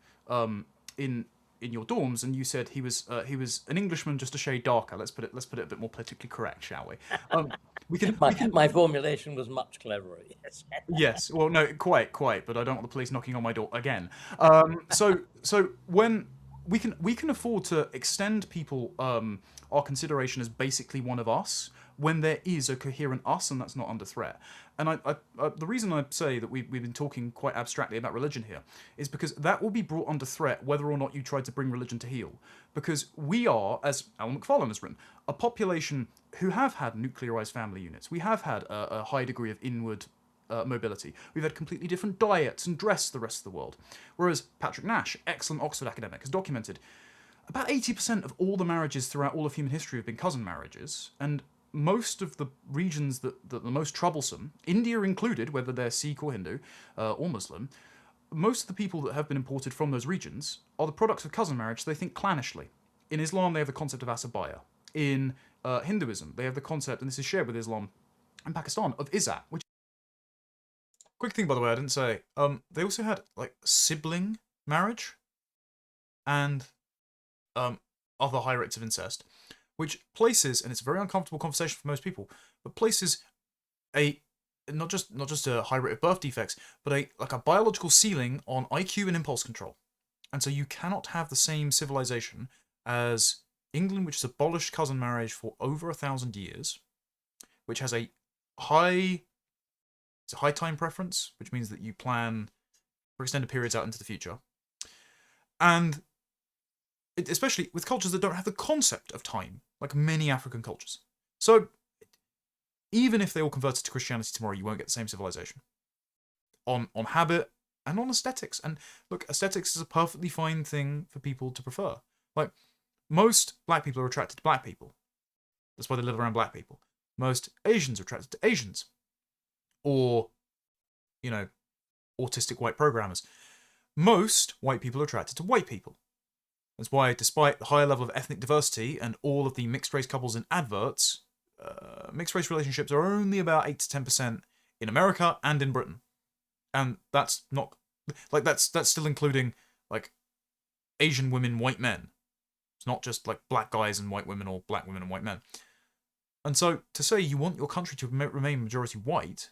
in your dorms, and you said he was an Englishman just a shade darker. Let's put it a bit more politically correct, shall we? My formulation was much cleverer. Yes. Yes. Well, no, quite. But I don't want the police knocking on my door again. So when we can afford to extend people our consideration as basically one of us when there is a coherent us and that's not under threat. And the reason I say that we've been talking quite abstractly about religion here is because that will be brought under threat whether or not you try to bring religion to heel. Because we are, as Alan McFarlane has written, a population who have had nuclearized family units. We have had a high degree of inward mobility. We've had completely different diets and dress to the rest of the world. Whereas Patrick Nash, excellent Oxford academic, has documented about 80% of all the marriages throughout all of human history have been cousin marriages, and most of the regions that are the most troublesome, India included, whether they're Sikh or Hindu or Muslim, most of the people that have been imported from those regions are the products of cousin marriage, so they think clanishly. In Islam, they have the concept of asabaya. In Hinduism, they have the concept, and this is shared with Islam and Pakistan, of izzat, which... Quick thing, by the way, I didn't say, they also had, like, sibling marriage and other high rates of incest, which places, and it's a very uncomfortable conversation for most people, but places not just a high rate of birth defects, but a biological ceiling on IQ and impulse control. And so you cannot have the same civilization as England, which has abolished cousin marriage for over 1,000 years, which has a high time preference, which means that you plan for extended periods out into the future. And especially with cultures that don't have the concept of time, like many African cultures. So even if they all converted to Christianity tomorrow, you won't get the same civilization. On habit and on aesthetics. And look, aesthetics is a perfectly fine thing for people to prefer. Like, most black people are attracted to black people. That's why they live around black people. Most Asians are attracted to Asians. Or, autistic white programmers. Most white people are attracted to white people. That's why, despite the higher level of ethnic diversity and all of the mixed-race couples in adverts, mixed-race relationships are only about 8 to 10% in America and in Britain. And that's not... Like, that's still including, like, Asian women, white men. It's not just, like, black guys and white women or black women and white men. And so, to say you want your country to remain majority white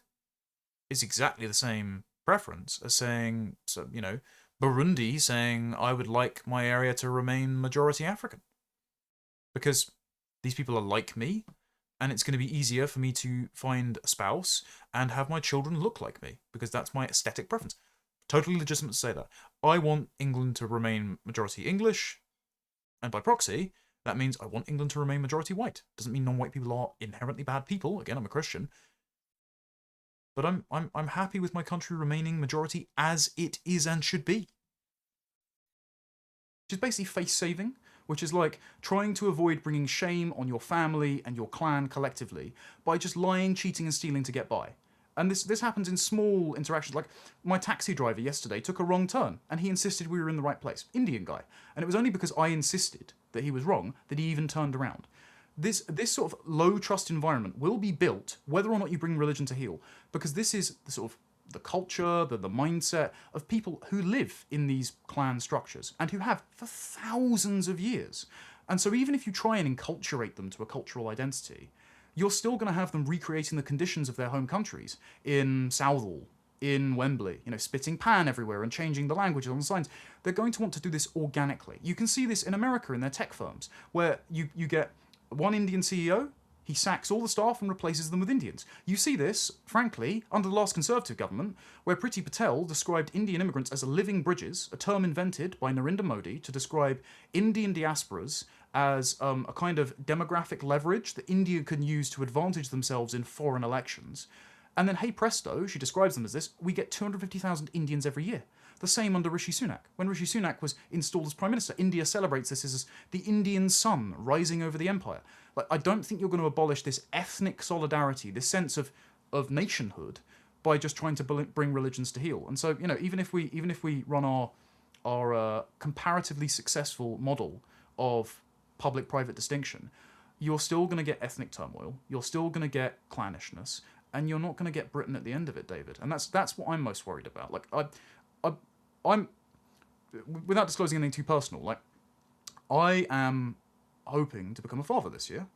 is exactly the same preference as saying, Burundi saying, I would like my area to remain majority African. Because these people are like me, and it's going to be easier for me to find a spouse and have my children look like me, because that's my aesthetic preference. Totally legitimate to say that. I want England to remain majority English, and by proxy, that means I want England to remain majority white. Doesn't mean non-white people are inherently bad people. Again, I'm a Christian. But I'm happy with my country remaining majority as it is and should be. Which is basically face-saving, which is like trying to avoid bringing shame on your family and your clan collectively by just lying, cheating, and stealing to get by. And this happens in small interactions. Like, my taxi driver yesterday took a wrong turn, and he insisted we were in the right place. Indian guy. And it was only because I insisted that he was wrong that he even turned around. This sort of low-trust environment will be built whether or not you bring religion to heel, because this is the sort of the culture, the mindset of people who live in these clan structures, and who have for thousands of years. And so even if you try and enculturate them to a cultural identity, you're still going to have them recreating the conditions of their home countries in Southall, in Wembley, spitting pan everywhere and changing the language on the signs. They're going to want to do this organically. You can see this in America in their tech firms, where you get one Indian CEO, he sacks all the staff and replaces them with Indians. You see this, frankly, under the last Conservative government, where Priti Patel described Indian immigrants as living bridges, a term invented by Narendra Modi to describe Indian diasporas as a kind of demographic leverage that India can use to advantage themselves in foreign elections. And then, hey presto, she describes them as this, we get 250,000 Indians every year. The same under Rishi Sunak. When Rishi Sunak was installed as Prime Minister, India celebrates this as the Indian sun rising over the empire. I don't think you're going to abolish this ethnic solidarity, this sense of nationhood, by just trying to bring religions to heel. And so, even if we run our comparatively successful model of public-private distinction, you're still going to get ethnic turmoil, you're still going to get clannishness, and you're not going to get Britain at the end of it, David. And that's what I'm most worried about. I'm without disclosing anything too personal, I am hoping to become a father this year,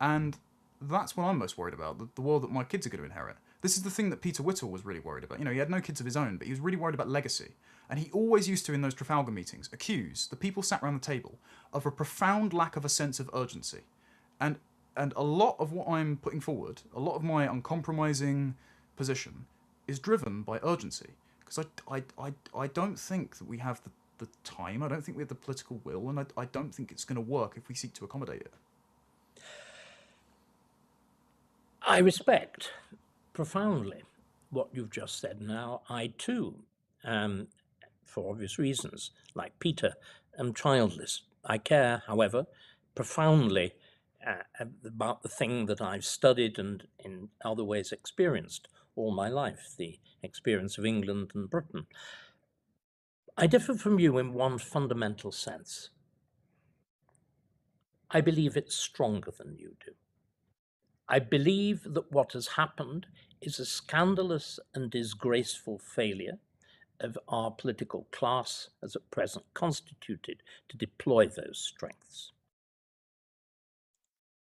and that's what I'm most worried about, the world that my kids are going to inherit. This is the thing that Peter Whittle was really worried about. He had no kids of his own, but he was really worried about legacy. And he always used to, in those Trafalgar meetings, accuse the people sat around the table of a profound lack of a sense of urgency. And a lot of what I'm putting forward, a lot of my uncompromising position, is driven by urgency. Because I don't think that we have the time, I don't think we have the political will, and I don't think it's going to work if we seek to accommodate it. I respect profoundly what you've just said. Now, I too, for obvious reasons, like Peter, am childless. I care, however, profoundly about the thing that I've studied and in other ways experienced all my life, the experience of England and Britain. I differ from you in one fundamental sense. I believe it's stronger than you do. I believe that what has happened is a scandalous and disgraceful failure of our political class as at present constituted to deploy those strengths.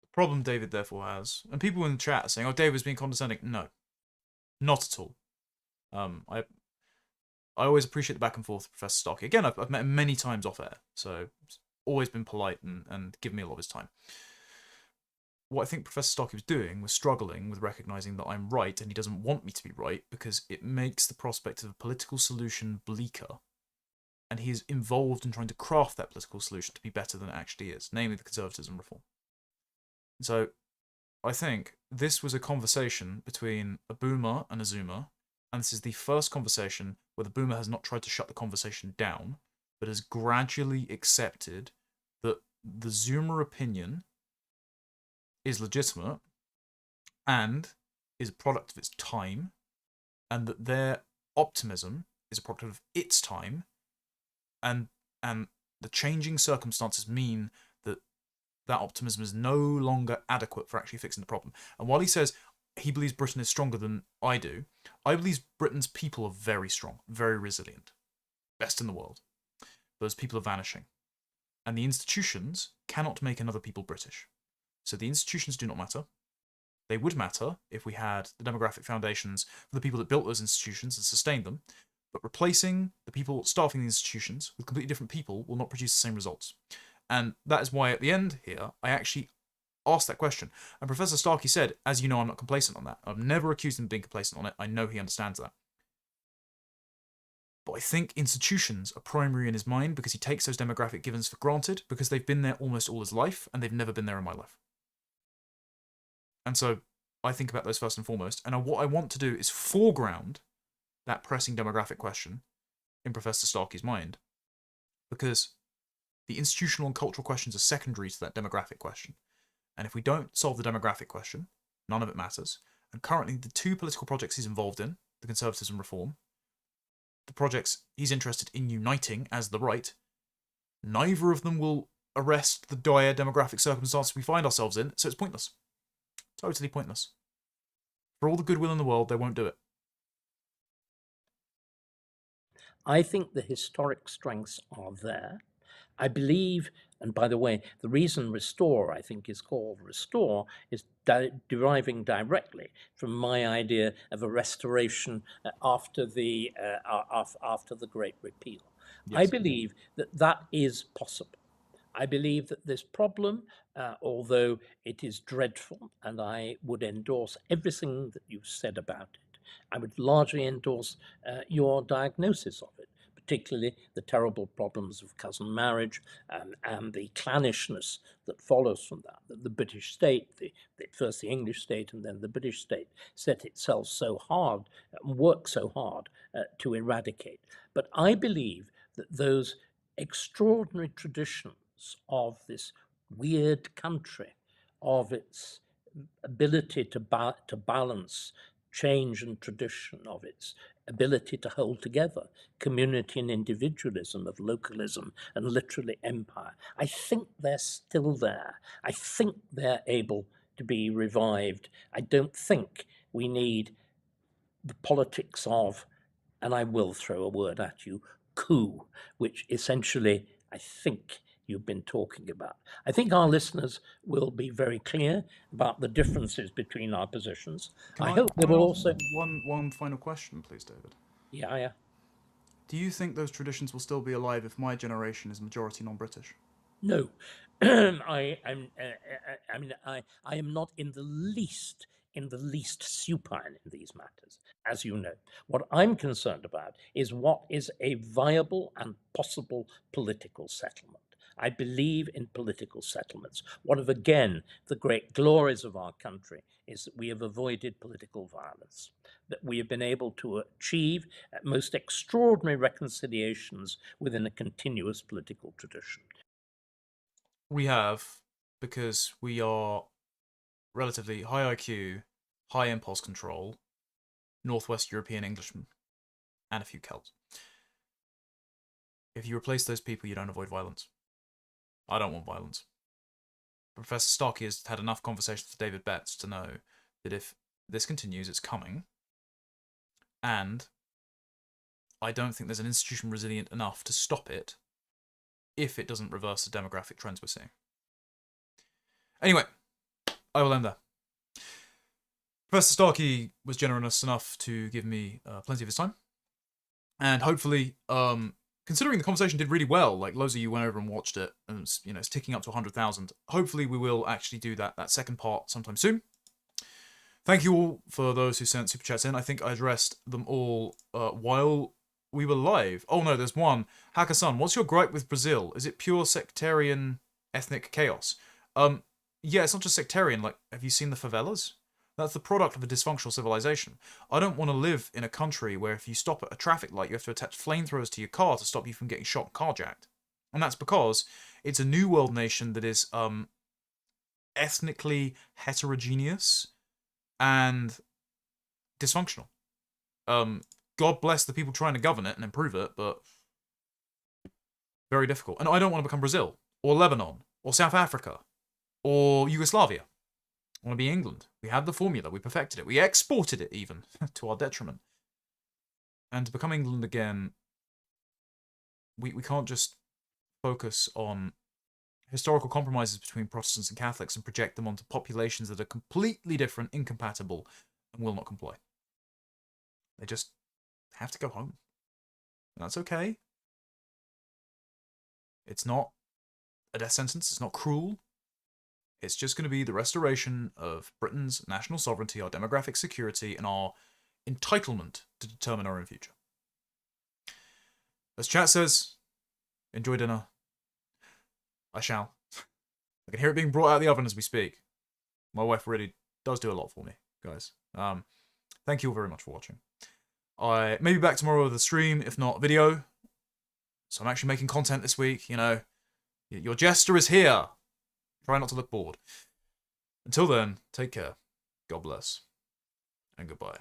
The problem David therefore has, and people in the chat are saying, oh, David's being condescending. No, not at all. I always appreciate the back and forth with Professor Starkey. Again, I've met him many times off air, so he's always been polite and given me a lot of his time. What I think Professor Starkey was doing was struggling with recognising that I'm right and he doesn't want me to be right because it makes the prospect of a political solution bleaker. And he is involved in trying to craft that political solution to be better than it actually is, namely the Conservatives and reform. And so I think this was a conversation between a boomer and a zoomer, and this is the first conversation where the boomer has not tried to shut the conversation down, but has gradually accepted that the zoomer opinion is legitimate and is a product of its time, and that their optimism is a product of its time, and the changing circumstances mean that that optimism is no longer adequate for actually fixing the problem. And while he says he believes Britain is stronger than I do, I believe Britain's people are very strong, very resilient, best in the world. Those people are vanishing, and the institutions cannot make another people British. So the institutions do not matter. They would matter if we had the demographic foundations for the people that built those institutions and sustained them, but replacing the people staffing the institutions with completely different people will not produce the same results. And that is why at the end here, I actually asked that question. And Professor Starkey said, as you know, I'm not complacent on that. I've never accused him of being complacent on it. I know he understands that. But I think institutions are primary in his mind because he takes those demographic givens for granted because they've been there almost all his life and they've never been there in my life. And so I think about those first and foremost. And what I want to do is foreground that pressing demographic question in Professor Starkey's mind, because the institutional and cultural questions are secondary to that demographic question. And if we don't solve the demographic question, none of it matters. And currently the two political projects he's involved in, the Conservatives and Reform, the projects he's interested in uniting as the right, neither of them will arrest the dire demographic circumstances we find ourselves in, so it's pointless. Totally pointless. For all the goodwill in the world, they won't do it. I think the historic strengths are there. I believe And by the way, the reason restore, I think, is called restore is deriving directly from my idea of a restoration after the Great Repeal. I Yes. believe that that is possible. I believe that this problem, although it is dreadful, and I would endorse everything that you've said about it, I would largely endorse your diagnosis of it, particularly the terrible problems of cousin marriage and the clannishness that follows from that. That the British state, first the English state and then the British state, set itself so hard and worked so hard to eradicate. But I believe that those extraordinary traditions of this weird country, of its ability to balance change and tradition, of its ability to hold together community and individualism, of localism and literally empire. I think they're still there. I think they're able to be revived. I don't think we need the politics of, and I will throw a word at you, coup, which essentially I think you've been talking about. I think our listeners will be very clear about the differences between our positions. I hope they Can I will ask also. one final question, please, David? Yeah. Do you think those traditions will still be alive if my generation is majority non-British? No, I am not in the least supine in these matters, as you know. What I'm concerned about is what is a viable and possible political settlement. I believe in political settlements. One of, again, the great glories of our country is that we have avoided political violence, that we have been able to achieve most extraordinary reconciliations within a continuous political tradition. We have, because we are relatively high IQ, high impulse control, Northwest European Englishmen, and a few Celts. If you replace those people, you don't avoid violence. I don't want violence. Professor Starkey has had enough conversations with David Betts to know that if this continues, it's coming. And I don't think there's an institution resilient enough to stop it if it doesn't reverse the demographic trends we're seeing. Anyway, I will end there. Professor Starkey was generous enough to give me plenty of his time. And hopefully, considering the conversation did really well, like loads of you went over and watched it, and it's ticking up to 100,000. Hopefully we will actually do that second part sometime soon. Thank you all for those who sent super chats in. I think I addressed them all while we were live. Oh no, there's one. Hacker-san, what's your gripe with Brazil? Is it pure sectarian ethnic chaos? Yeah, it's not just sectarian. Like, have you seen the favelas? That's the product of a dysfunctional civilization. I don't want to live in a country where if you stop at a traffic light, you have to attach flamethrowers to your car to stop you from getting shot and carjacked. And that's because it's a new world nation that is ethnically heterogeneous and dysfunctional. God bless the people trying to govern it and improve it, but very difficult. And I don't want to become Brazil, or Lebanon, or South Africa, or Yugoslavia. I want to be England. We had the formula. We perfected it. We exported it even to our detriment. And to become England again, we can't just focus on historical compromises between Protestants and Catholics and project them onto populations that are completely different, incompatible, and will not comply. They just have to go home. And that's okay. It's not a death sentence. It's not cruel. It's just going to be the restoration of Britain's national sovereignty, our demographic security, and our entitlement to determine our own future. As chat says, enjoy dinner. I shall. I can hear it being brought out of the oven as we speak. My wife really does do a lot for me, guys. Thank you all very much for watching. I may be back tomorrow with a stream, if not video. So I'm actually making content this week, Your jester is here. Try not to look bored. Until then, take care. God bless. And goodbye.